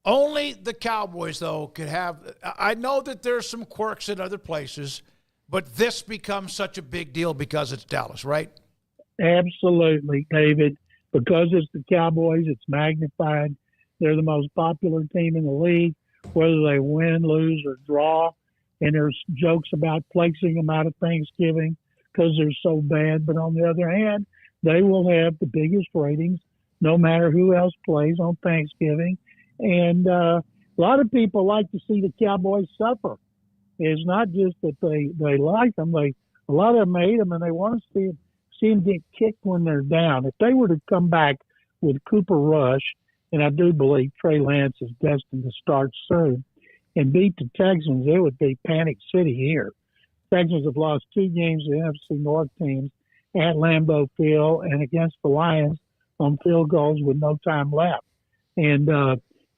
Only the Cowboys, though, could have – I know that there's some quirks in other places, but this becomes such a big deal because it's Dallas, right? Absolutely, David. Because it's the Cowboys, it's magnified. They're the most popular team in the league, whether they win, lose, or draw. And there's jokes about placing them out of Thanksgiving because they're so bad. But on the other hand, they will have the biggest ratings no matter who else plays on Thanksgiving. And a lot of people like to see the Cowboys suffer. It's not just that they like them. A lot of them hate them, and they want to see them get kicked when they're down. If they were to come back with Cooper Rush, and I do believe Trey Lance is destined to start soon, and beat the Texans, it would be panic city here. Texans have lost 2 games to NFC North teams at Lambeau Field and against the Lions on field goals with no time left. And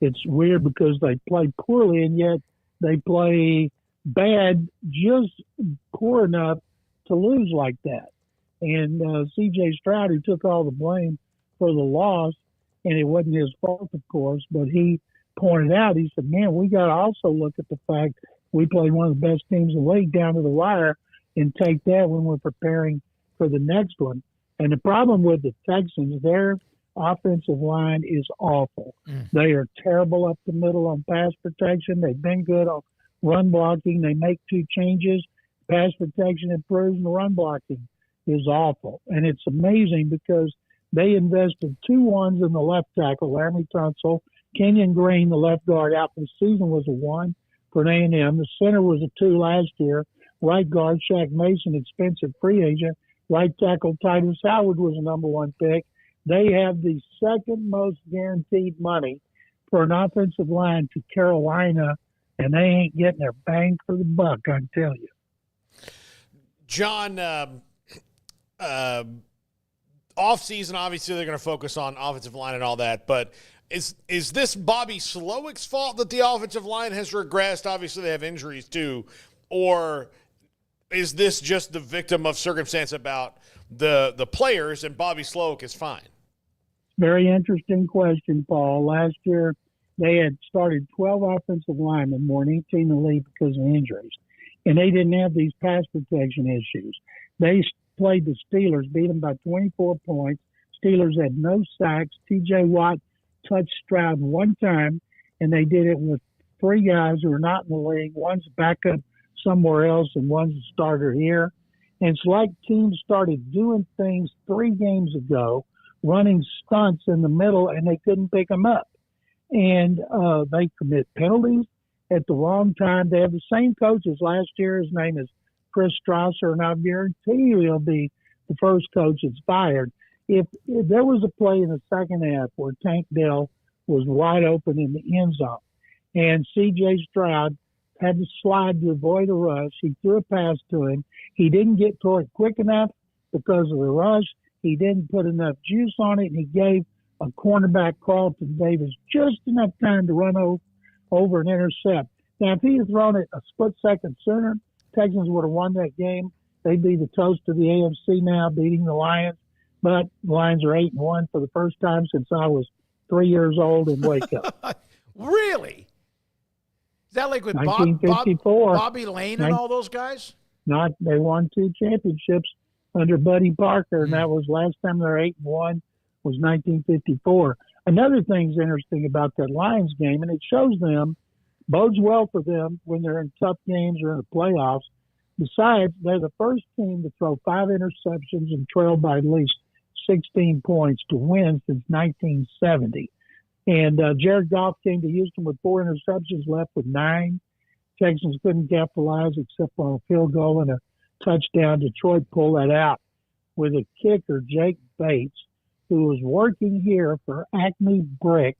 It's weird because they play poorly and yet they play bad, just poor enough to lose like that. And C.J. Stroud, who took all the blame for the loss, and it wasn't his fault, of course, but he pointed out, he said, man, we got to also look at the fact we played one of the best teams in the league down to the wire and take that when we're preparing for the next one. And the problem with the Texans, their offensive line is awful. They are terrible up the middle on pass protection. They've been good on run blocking. They make 2 changes. Pass protection improves, and the run blocking is awful. And it's amazing because they invested 2 ones in the left tackle, Laramie Tunsil. Kenyon Green, the left guard, out for the season was a 1 for an A&M. The center was a 2 last year. Right guard, Shaq Mason, expensive free agent. Right tackle, Titus Howard was a number 1 pick. They have the second most guaranteed money for an offensive line to Carolina, and they ain't getting their bang for the buck, I tell you. John, off-season, obviously they're going to focus on offensive line and all that, but is this Bobby Slowick's fault that the offensive line has regressed? Obviously they have injuries too, or is this just the victim of circumstance about the players and Bobby Slowick is fine? Very interesting question, Paul. Last year they had started 12 offensive linemen, more than 18 in the league because of injuries, and they didn't have these pass protection issues. They played the Steelers, beat them by 24 points. Steelers had no sacks. T.J. Watt touched Stroud 1 time, and they did it with 3 guys who are not in the league. One's backup somewhere else, and one's a starter here. And it's like teams started doing things 3 games ago, running stunts in the middle, and they couldn't pick them up. And they commit penalties at the wrong time. They have the same coach as last year. His name is Chris Strausser, and I guarantee you he'll be the first coach that's fired. If there was a play in the second half where Tank Dell was wide open in the end zone, and C.J. Stroud had to slide to avoid a rush, he threw a pass to him. He didn't get to it quick enough because of the rush. He didn't put enough juice on it, and he gave a cornerback, Carlton Davis, just enough time to run over and intercept. Now, if he had thrown it a split second sooner, Texans would have won that game. They'd be the toast of the AFC now, beating the Lions. But the Lions are 8-1 for the first time since I was 3 years old in Waco. Really? Is that like with 1954. Bobby Lane and all those guys? They won 2 championships under Buddy Parker, and that was last time they were 8-1 was 1954. Another thing's interesting about that Lions game, and it shows them, bodes well for them when they're in tough games or in the playoffs. Besides, they're the first team to throw 5 interceptions and trail by at least 16 points to win since 1970. And Jared Goff came to Houston with 4 interceptions, left with 9. Texans couldn't capitalize except on a field goal and a touchdown. Detroit pulled that out with a kicker, Jake Bates, who was working here for Acme Bricks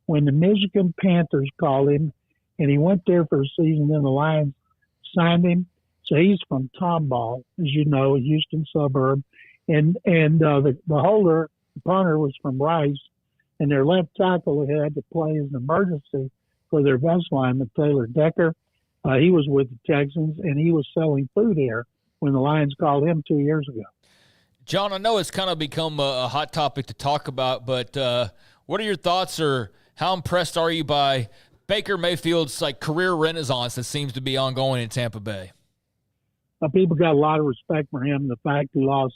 when the Michigan Panthers called him, and he went there for a season. Then the Lions signed him. So he's from Tomball, as you know, a Houston suburb. And the holder, the punter, was from Rice. And their left tackle had to play as an emergency for their best lineman, Taylor Decker. He was with the Texans, and he was selling food here when the Lions called him 2 years ago. John, I know it's kind of become a hot topic to talk about, but what are your thoughts, or how impressed are you by Baker Mayfield's career renaissance that seems to be ongoing in Tampa Bay? People got a lot of respect for him. The fact he lost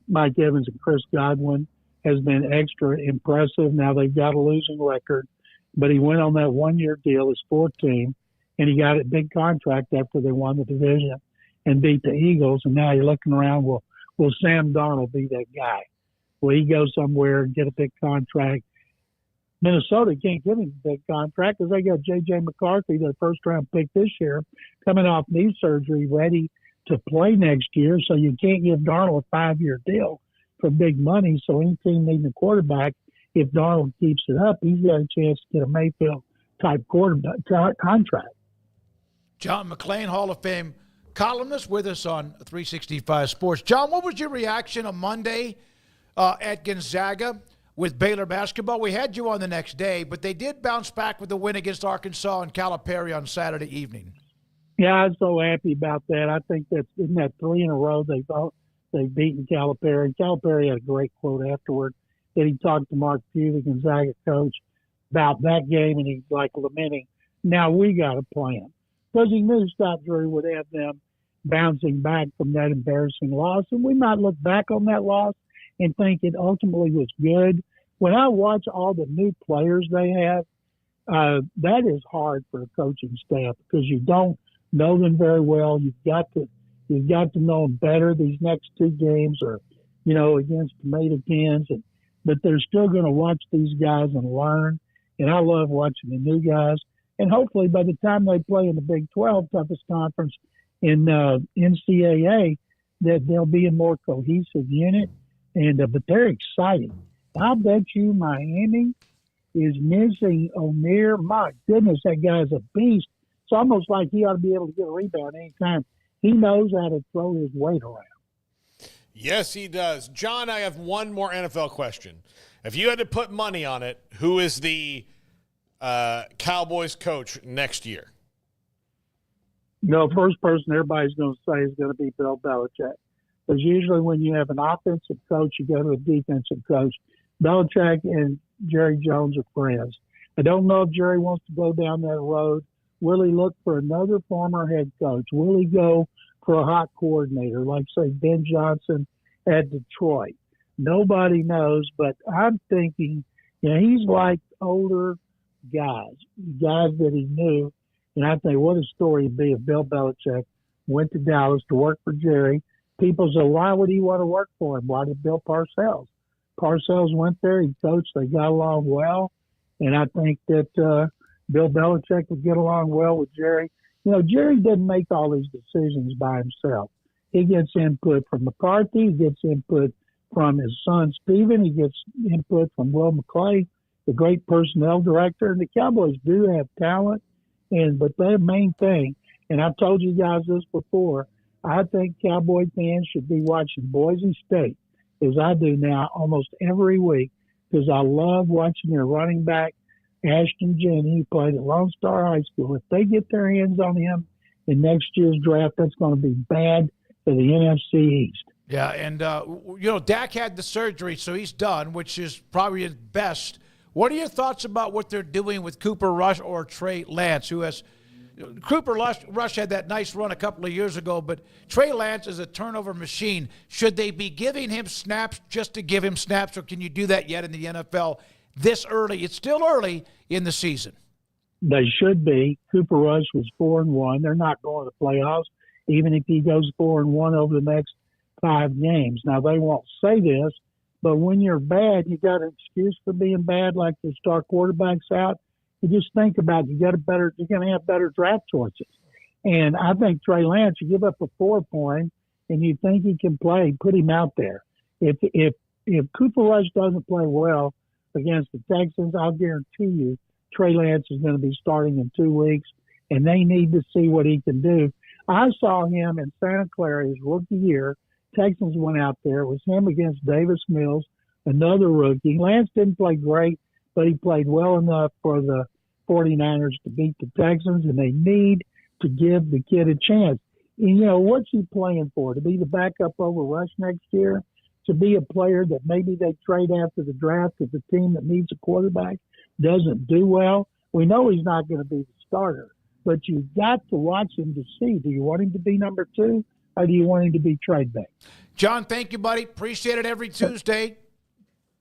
Mike Evans and Chris Godwin has been extra impressive. Now they've got a losing record, but he went on that 1-year deal, his 4th team, and he got a big contract after they won the division and beat the Eagles. And now you're looking around, will Sam Darnold be that guy? Will he go somewhere and get a big contract? Minnesota can't give him a big contract because they got J.J. McCarthy, their first-round pick this year, coming off knee surgery, ready to play next year. So you can't give Darnold a 5-year deal for big money. So any team needing a quarterback, if Darnold keeps it up, he's got a chance to get a Mayfield-type quarterback contract. John McLean, Hall of Fame columnist, with us on 365 Sports. John, what was your reaction on Monday at Gonzaga? with Baylor basketball. We had you on the next day, but they did bounce back with the win against Arkansas and Calipari on Saturday evening. Yeah, I'm so happy about that. I think isn't that 3 in a row they've beaten Calipari. Calipari had a great quote afterward that he talked to Mark Pugh, the Gonzaga coach, about that game, and he's like lamenting, now we got a plan. Because he knew Scott Drew would have them bouncing back from that embarrassing loss, and we might look back on that loss and think it ultimately was good. When I watch all the new players they have, that is hard for a coaching staff because you don't know them very well. You've got to know them better. These next 2 games are, against tomato cans, but they're still going to watch these guys and learn. And I love watching the new guys. And hopefully by the time they play in the Big 12, toughest conference in NCAA, that they'll be a more cohesive unit. But they're exciting. I bet you Miami is missing O'Neal. My goodness, that guy's a beast. It's almost like he ought to be able to get a rebound anytime. He knows how to throw his weight around. Yes, he does. John, I have one more NFL question. If you had to put money on it, who is the Cowboys coach next year? First person everybody's going to say is going to be Bill Belichick. Because usually when you have an offensive coach, you go to a defensive coach. Belichick and Jerry Jones are friends. I don't know if Jerry wants to go down that road. Will he look for another former head coach? Will he go for a hot coordinator like, say, Ben Johnson at Detroit? Nobody knows, but I'm thinking, he's like older guys that he knew. And I think what a story it'd be if Bill Belichick went to Dallas to work for Jerry. People say, why would he want to work for him? Why did Bill Parcells? Parcells went there, he coached, they got along well. And I think that Bill Belichick would get along well with Jerry. Jerry didn't make all these decisions by himself. He gets input from McCarthy, he gets input from his son Stephen, he gets input from Will McClay, the great personnel director. And the Cowboys do have talent, but their main thing, and I've told you guys this before, I think Cowboy fans should be watching Boise State, as I do now, almost every week, because I love watching their running back, Ashton Jenney, who played at Lone Star High School. If they get their hands on him in next year's draft, that's going to be bad for the NFC East. Yeah, and, Dak had the surgery, so he's done, which is probably his best. What are your thoughts about what they're doing with Cooper Rush or Trey Lance, who has – Cooper Rush had that nice run a couple of years ago, but Trey Lance is a turnover machine. Should they be giving him snaps just to give him snaps, or can you do that yet in the NFL this early? It's still early in the season. They should be. Cooper Rush was 4-1. They're not going to the playoffs, even if he goes 4-1 over the next 5 games. Now, they won't say this, but when you're bad, you got an excuse for being bad, like the star quarterback's out. You just think about it, you're going to have better draft choices. And I think Trey Lance, you give up a 4 point and you think he can play, put him out there. If Cooper Rush doesn't play well against the Texans, I'll guarantee you Trey Lance is going to be starting in 2 weeks, and they need to see what he can do. I saw him in Santa Clara his rookie year. Texans went out there. It was him against Davis Mills, another rookie. Lance didn't play great, but he played well enough for the 49ers to beat the Texans, and they need to give the kid a chance. And, what's he playing for? To be the backup over Rush next year? To be a player that maybe they trade after the draft if the team that needs a quarterback doesn't do well? We know he's not going to be the starter, but you've got to watch him to see. Do you want him to be number 2, or do you want him to be trade bait? John, thank you, buddy. Appreciate it every Tuesday.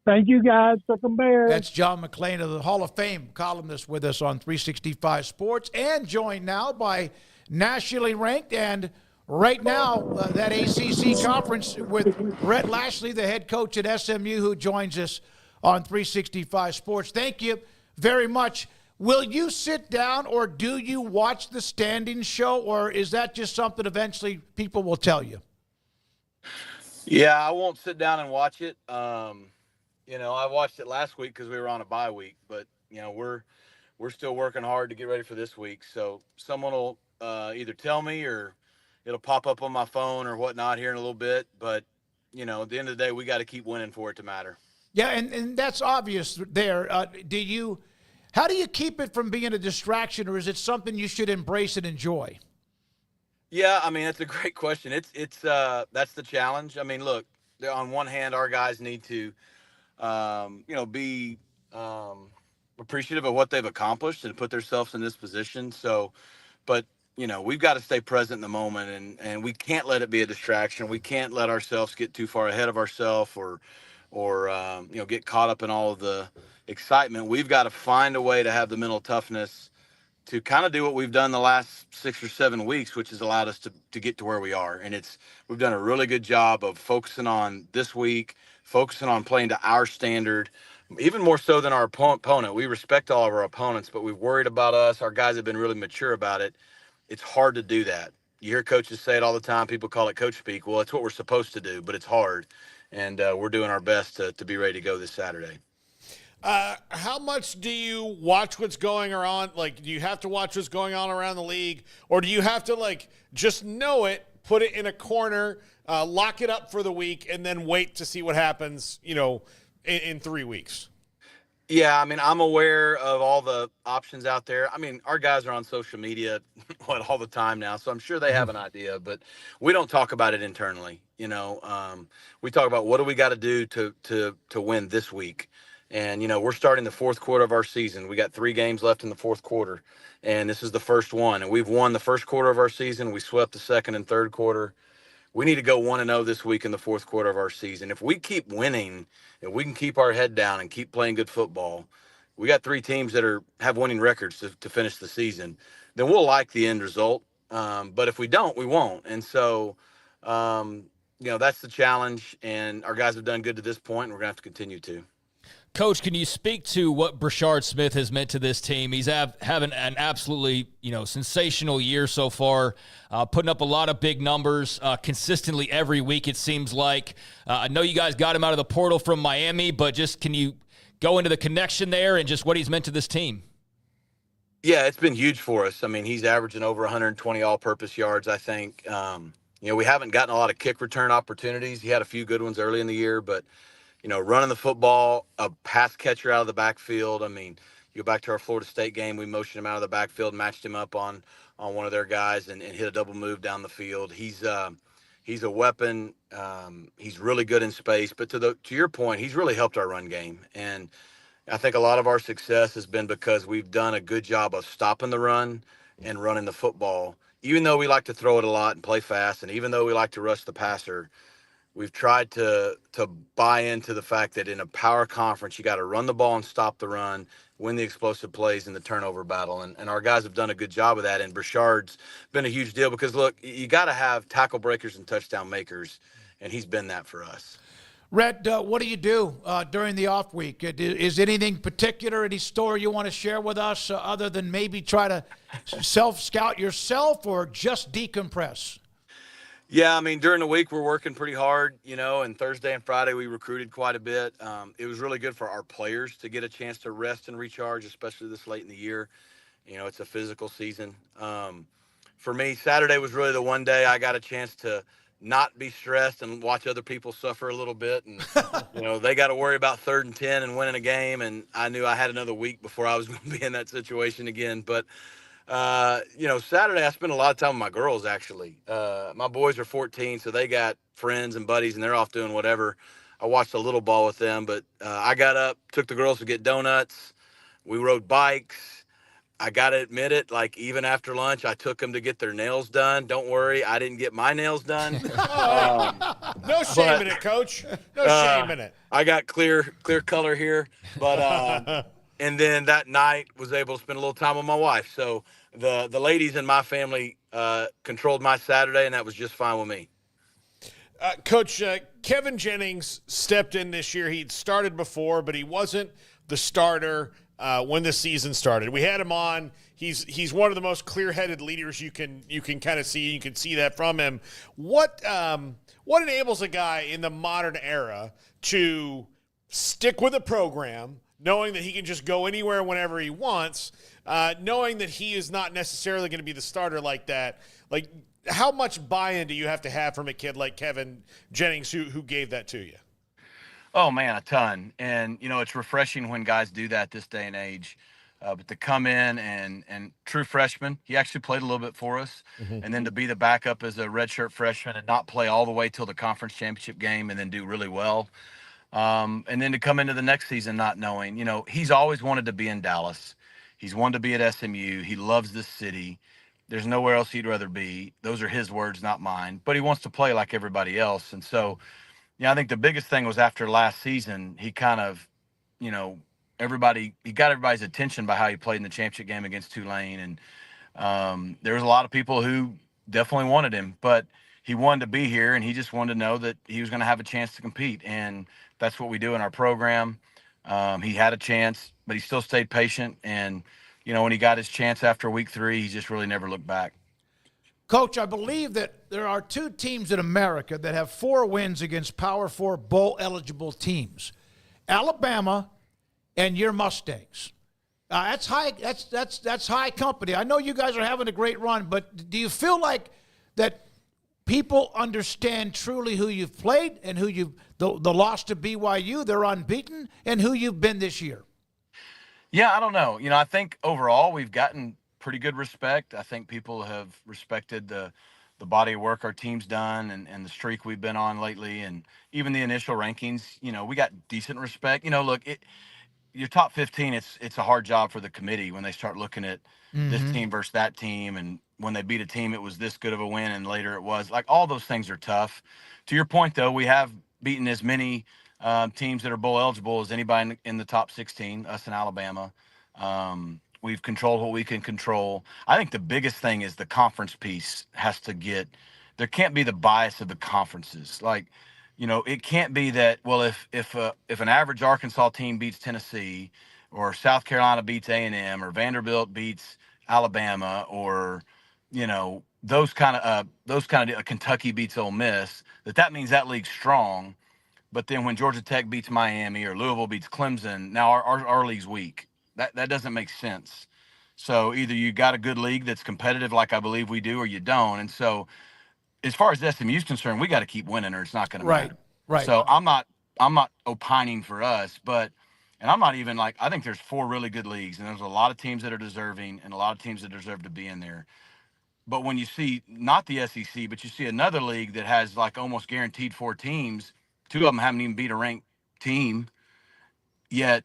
Thank you, guys. Suck 'em Bears. That's John McLean of the Hall of Fame columnist with us on 365 Sports, and joined now by nationally ranked and right now that ACC conference with Rhett Lashley, the head coach at SMU, who joins us on 365 Sports. Thank you very much. Will you sit down, or do you watch the standings show, or is that just something eventually people will tell you? Yeah, I won't sit down and watch it. I watched it last week because we were on a bye week, but we're still working hard to get ready for this week. So someone will either tell me, or it'll pop up on my phone or whatnot here in a little bit. But at the end of the day, we got to keep winning for it to matter. Yeah, and that's obvious there. How do you keep it from being a distraction, or is it something you should embrace and enjoy? Yeah, I mean, that's a great question. It's that's the challenge. I mean, look, on one hand, our guys need to, be appreciative of what they've accomplished and put themselves in this position. So, but we've got to stay present in the moment, and we can't let it be a distraction. We can't let ourselves get too far ahead of ourselves, or get caught up in all of the excitement. We've got to find a way to have the mental toughness to kind of do what we've done the last 6 or 7 weeks, which has allowed us to get to where we are. And we've done a really good job of focusing on this week, focusing on playing to our standard, even more so than our opponent. We respect all of our opponents, but we've worried about us. Our guys have been really mature about it. It's hard to do that. You hear coaches say it all the time. People call it coach speak. Well, it's what we're supposed to do, but it's hard. And we're doing our best to be ready to go this Saturday. How much do you watch what's going on? Like, do you have to watch what's going on around the league, or do you have to just know it, put it in a corner, lock it up for the week, and then wait to see what happens, in 3 weeks? Yeah, I mean, I'm aware of all the options out there. I mean, our guys are on social media all the time now, so I'm sure they have an idea, but we don't talk about it internally. We talk about what do we got to do to win this week. And, we're starting the fourth quarter of our season. We got 3 games left in the fourth quarter, and this is the first one. And we've won the first quarter of our season. We swept the second and third quarter. We need to go 1-0 this week in the fourth quarter of our season. If we keep winning, if we can keep our head down and keep playing good football, we got 3 teams that have winning records to finish the season, then we'll like the end result. But if we don't, we won't. And so, that's the challenge, and our guys have done good to this point, and we're going to have to continue to. Coach, can you speak to what Brashard Smith has meant to this team? He's having an absolutely, sensational year so far, putting up a lot of big numbers consistently every week, it seems like. I know you guys got him out of the portal from Miami, but just can you go into the connection there and just what he's meant to this team? Yeah, it's been huge for us. I mean, he's averaging over 120 all-purpose yards, I think. We haven't gotten a lot of kick return opportunities. He had a few good ones early in the year, but running the football, a pass catcher out of the backfield. I mean, you go back to our Florida State game, we motioned him out of the backfield, matched him up on one of their guys and hit a double move down the field. He's a weapon. He's really good in space. But to your point, he's really helped our run game. And I think a lot of our success has been because we've done a good job of stopping the run and running the football. Even though we like to throw it a lot and play fast, and even though we like to rush the passer, we've tried to buy into the fact that in a power conference, you got to run the ball and stop the run, win the explosive plays in the turnover battle. And our guys have done a good job of that. And Brashard's been a huge deal because, look, you got to have tackle breakers and touchdown makers, and he's been that for us. Rhett, what do you do during the off week? Is anything particular, any story you want to share with us other than maybe try to self-scout yourself or just decompress? Yeah, I mean, during the week, we're working pretty hard, and Thursday and Friday, we recruited quite a bit. It was really good for our players to get a chance to rest and recharge, especially this late in the year. It's a physical season. For me, Saturday was really the one day I got a chance to not be stressed and watch other people suffer a little bit. And, they got to worry about 3rd and 10 and winning a game. And I knew I had another week before I was going to be in that situation again. But, Saturday I spent a lot of time with my girls, actually. My boys are 14, so they got friends and buddies, and they're off doing whatever. I watched a little ball with them, but I got up, took the girls to get donuts. We rode bikes. I got to admit it, even after lunch, I took them to get their nails done. Don't worry, I didn't get my nails done. No shame in it, Coach. No shame in it. I got clear color here. But and then that night was able to spend a little time with my wife. So the ladies in my family controlled my Saturday, and that was just fine with me. Coach, Kevin Jennings stepped in this year. He'd started before, but he wasn't the starter when the season started. We had him on. He's one of the most clear-headed leaders you can kind of see. You can see that from him. What enables a guy in the modern era to stick with a program, knowing that he can just go anywhere whenever he wants, knowing that he is not necessarily going to be the starter like that? How much buy-in do you have to have from a kid like Kevin Jennings who gave that to you? Oh man, a ton. And it's refreshing when guys do that this day and age. But to come in and true freshman, he actually played a little bit for us, and then to be the backup as a redshirt freshman and not play all the way till the conference championship game and then do really well. And then to come into the next season not knowing, he's always wanted to be in Dallas. He's wanted to be at SMU. He loves this city. There's nowhere else he'd rather be. Those are his words, not mine. But he wants to play like everybody else. And so, I think the biggest thing was after last season, he kind of, you know, he got everybody's attention by how he played in the championship game against Tulane. And there was a lot of people who definitely wanted him, but he wanted to be here and he just wanted to know that he was going to have a chance to compete. And that's what we do in our program. He had a chance, but he still stayed patient. And, when he got his chance after week 3, he just really never looked back. Coach, I believe that there are 2 teams in America that have 4 wins against Power 4 bowl-eligible teams: Alabama and your Mustangs. That's high. That's high company. I know you guys are having a great run, but do you feel like that people understand truly who you've played and who the loss to BYU, they're unbeaten, and who you've been this year? Yeah, I don't know. I think overall we've gotten pretty good respect. I think people have respected the body of work our team's done and the streak we've been on lately, and even the initial rankings. We got decent respect. Look, your top 15, it's a hard job for the committee when they start looking at this team versus that team, and when they beat a team it was this good of a win and later it was like, all those things are tough. To your point though, we have beaten as many teams that are bowl eligible as anybody in the top 16, us and Alabama. We've controlled what we can control. I think the biggest thing is the conference piece has to get – there can't be the bias of the conferences. Like, it can't be that, well, if an average Arkansas team beats Tennessee, or South Carolina beats A&M, or Vanderbilt beats Alabama, or, those kind of Kentucky beats Ole Miss, that means that league's strong. But then when Georgia Tech beats Miami or Louisville beats Clemson, now our league's weak. That doesn't make sense. So either you got a good league that's competitive like I believe we do, or you don't. And so as far as SMU is concerned, we got to keep winning or it's not going to matter. Right. So I'm not opining for us, and I'm not even like, I think there's 4 really good leagues and there's a lot of teams that are deserving and a lot of teams that deserve to be in there. But when you see not the SEC, but you see another league that has like almost guaranteed 4 teams, 2 of them haven't even beat a ranked team yet.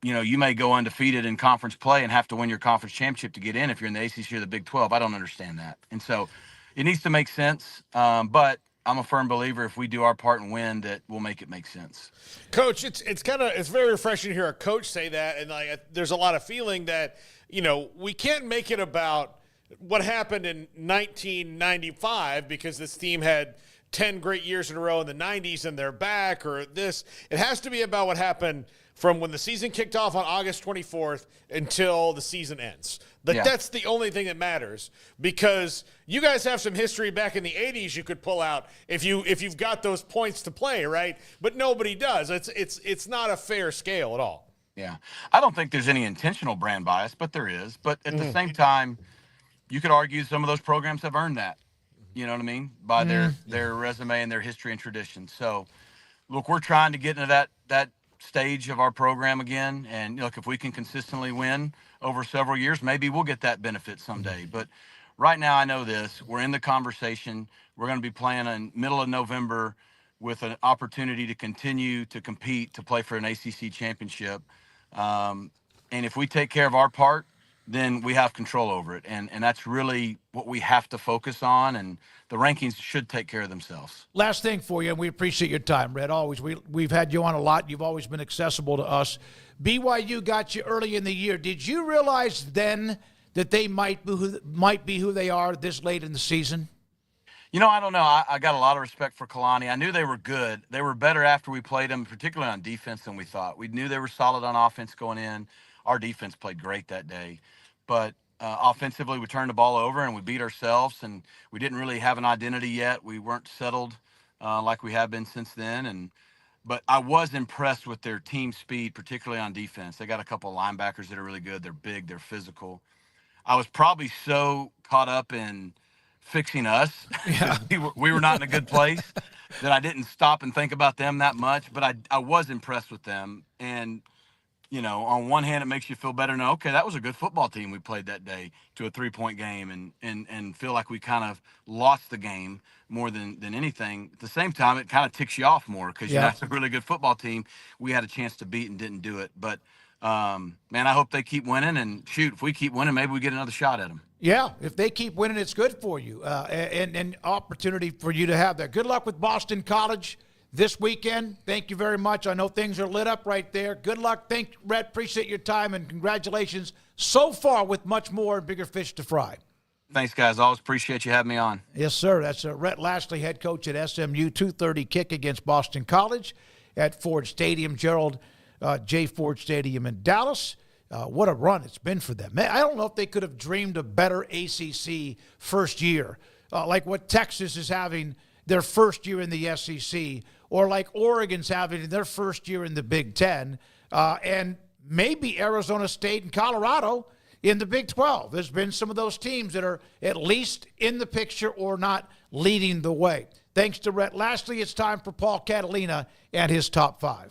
You may go undefeated in conference play and have to win your conference championship to get in if you're in the ACC or the Big 12. I don't understand that. And so it needs to make sense. But I'm a firm believer if we do our part and win, that we'll make it make sense. Coach, it's very refreshing to hear a coach say that. And there's a lot of feeling that, we can't make it about what happened in 1995 because this team had 10 great years in a row in the 90s and they're back, or this. It has to be about what happened from when the season kicked off on August 24th until the season ends. That's the only thing that matters, because you guys have some history back in the 80s you could pull out if you've got those points to play, right? But nobody does. It's not a fair scale at all. Yeah. I don't think there's any intentional brand bias, but there is. But at the same time, you could argue some of those programs have earned that. You know what I mean? By their resume and their history and tradition. So, look, we're trying to get into that stage of our program again. And, look, if we can consistently win over several years, maybe we'll get that benefit someday. But right now I know this. We're in the conversation. We're going to be playing in middle of November with an opportunity to continue to compete, to play for an ACC championship. And if we take care of our part, then we have control over it. And that's really what we have to focus on, and the rankings should take care of themselves. Last thing for you, and we appreciate your time, Rhett. Always. We've had you on a lot. You've always been accessible to us. BYU got you early in the year. Did you realize then that they might be who they are this late in the season? I don't know. I got a lot of respect for Kalani. I knew they were good. They were better after we played them, particularly on defense, than we thought. We knew they were solid on offense going in. Our defense played great that day. But offensively, we turned the ball over and we beat ourselves, and we didn't really have an identity yet. We weren't settled like we have been since then. But I was impressed with their team speed, particularly on defense. They got a couple of linebackers that are really good. They're big. They're physical. I was probably so caught up in fixing us. Yeah. we were not in a good place. that I didn't stop and think about them that much, but I was impressed with them. And, on one hand, it makes you feel better. Okay, that was a good football team we played that day to a 3-point game and feel like we kind of lost the game more than anything. At the same time, it kind of ticks you off more because that's a really good football team we had a chance to beat and didn't do it. But, man, I hope they keep winning. And, shoot, if we keep winning, maybe we get another shot at them. Yeah, if they keep winning, it's good for you and opportunity for you to have that. Good luck with Boston College this weekend. Thank you very much. I know things are lit up right there. Good luck. Rhett, appreciate your time, and congratulations so far with much more and bigger fish to fry. Thanks, guys. Always appreciate you having me on. Yes, sir. That's Rhett Lashley, head coach at SMU. 2:30 kick against Boston College at Ford Stadium, Gerald J. Ford Stadium in Dallas. What a run it's been for them. Man, I don't know if they could have dreamed a better ACC first year, like what Texas is having their first year in the SEC, or like Oregon's having their first year in the Big Ten, and maybe Arizona State and Colorado in the Big 12. There's been some of those teams that are at least in the picture or not leading the way. Thanks to Rhett Lashley, it's time for Paul Catalina and his top 5.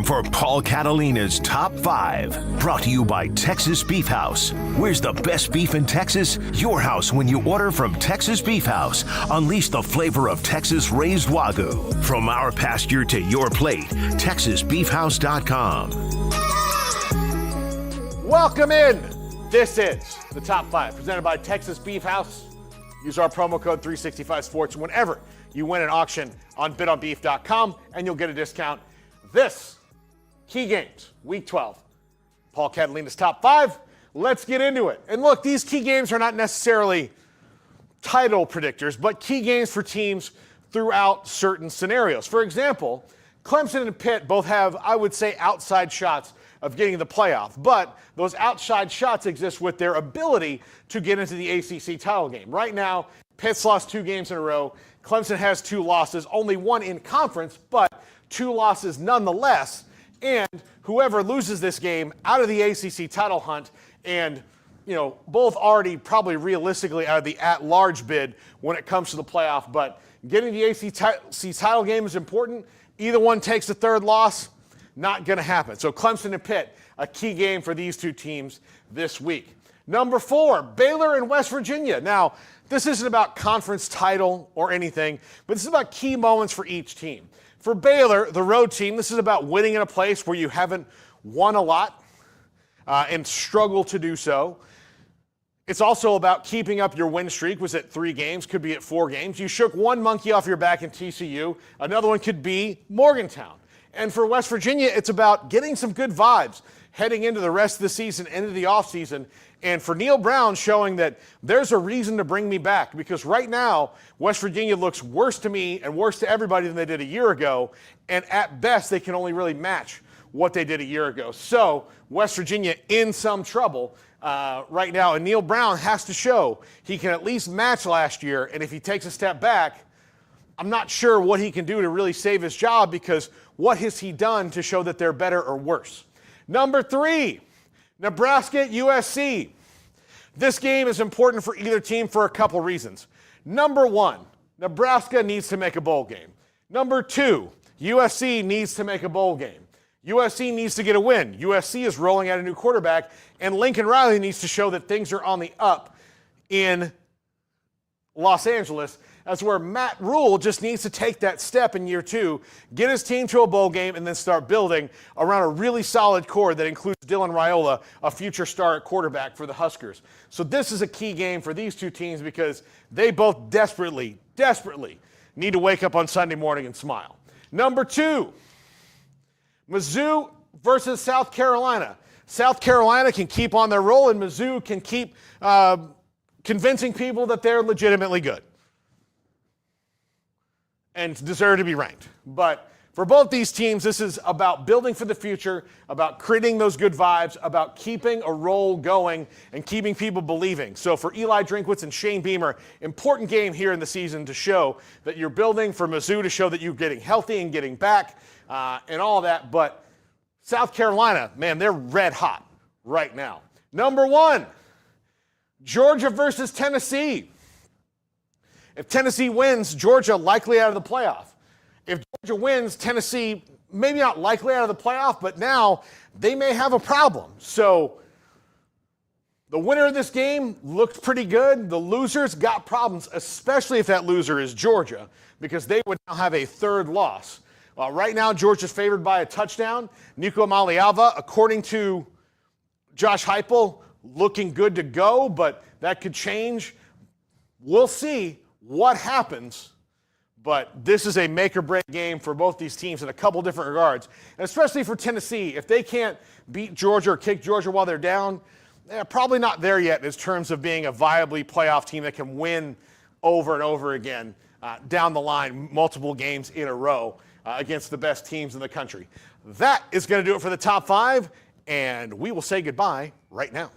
For Paul Catalina's Top 5, brought to you by Texas Beef House. Where's the best beef in Texas? Your house when you order from Texas Beef House. Unleash the flavor of Texas-raised Wagyu. From our pasture to your plate, TexasBeefHouse.com. Welcome in. This is the Top 5, presented by Texas Beef House. Use our promo code 365sports whenever you win an auction on bidonbeef.com, and you'll get a discount. This key games, Week 12. Paul Catalina's Top 5. Let's get into it. And look, these key games are not necessarily title predictors, but key games for teams throughout certain scenarios. For example, Clemson and Pitt both have, I would say, outside shots of getting the playoff, but those outside shots exist with their ability to get into the ACC title game. Right now, Pitt's lost 2 games in a row. Clemson has 2 losses, only 1 in conference, but 2 losses nonetheless. And whoever loses this game out of the ACC title hunt, and both already probably realistically out of the at-large bid when it comes to the playoff, but getting the ACC title game is important. Either one takes the 3rd loss, not going to happen. So Clemson and Pitt, a key game for these 2 teams this week. Number 4, Baylor and West Virginia. Now, this isn't about conference title or anything, but this is about key moments for each team. For Baylor, the road team, this is about winning in a place where you haven't won a lot and struggle to do so. It's also about keeping up your win streak. Was at 3 games, could be at 4 games. You shook one monkey off your back in TCU. Another one could be Morgantown. And for West Virginia, it's about getting some good vibes heading into the rest of the season, into the offseason. And for Neil Brown, showing that there's a reason to bring me back, because right now, West Virginia looks worse to me and worse to everybody than they did a year ago. And at best, they can only really match what they did a year ago. So West Virginia in some trouble right now, and Neil Brown has to show he can at least match last year, and if he takes a step back, I'm not sure what he can do to really save his job, because what has he done to show that they're better or worse? Number 3, Nebraska USC. This game is important for either team for a couple reasons. Number 1, Nebraska needs to make a bowl game. Number 2, USC needs to make a bowl game. USC needs to get a win. USC is rolling out a new quarterback, and Lincoln Riley needs to show that things are on the up in Los Angeles. That's where Matt Rule just needs to take that step in year 2, get his team to a bowl game, and then start building around a really solid core that includes Dylan Raiola, a future star at quarterback for the Huskers. So this is a key game for these two teams because they both desperately need to wake up on Sunday morning and smile. Number 2, Mizzou versus South Carolina. South Carolina can keep on their roll, and Mizzou can keep convincing people that they're legitimately good and deserve to be ranked. But for both these teams, this is about building for the future, about creating those good vibes, about keeping a roll going and keeping people believing. So for Eli Drinkwitz and Shane Beamer, important game here in the season to show that you're building, for Mizzou to show that you're getting healthy and getting back and all that. But South Carolina, man, they're red hot right now. Number 1, Georgia versus Tennessee. If Tennessee wins, Georgia likely out of the playoff. If Georgia wins, Tennessee maybe not likely out of the playoff, but now they may have a problem. So the winner of this game looked pretty good. The losers got problems, especially if that loser is Georgia, because they would now have a third loss. Right now, Georgia's favored by a touchdown. Nico Maliava, according to Josh Heupel, looking good to go, but that could change. We'll see what happens, but this is a make-or-break game for both these teams in a couple different regards, and especially for Tennessee. If they can't beat Georgia or kick Georgia while they're down, they're probably not there yet in terms of being a viably playoff team that can win over and over again down the line, multiple games in a row against the best teams in the country. That is going to do it for the top 5, and we will say goodbye right now.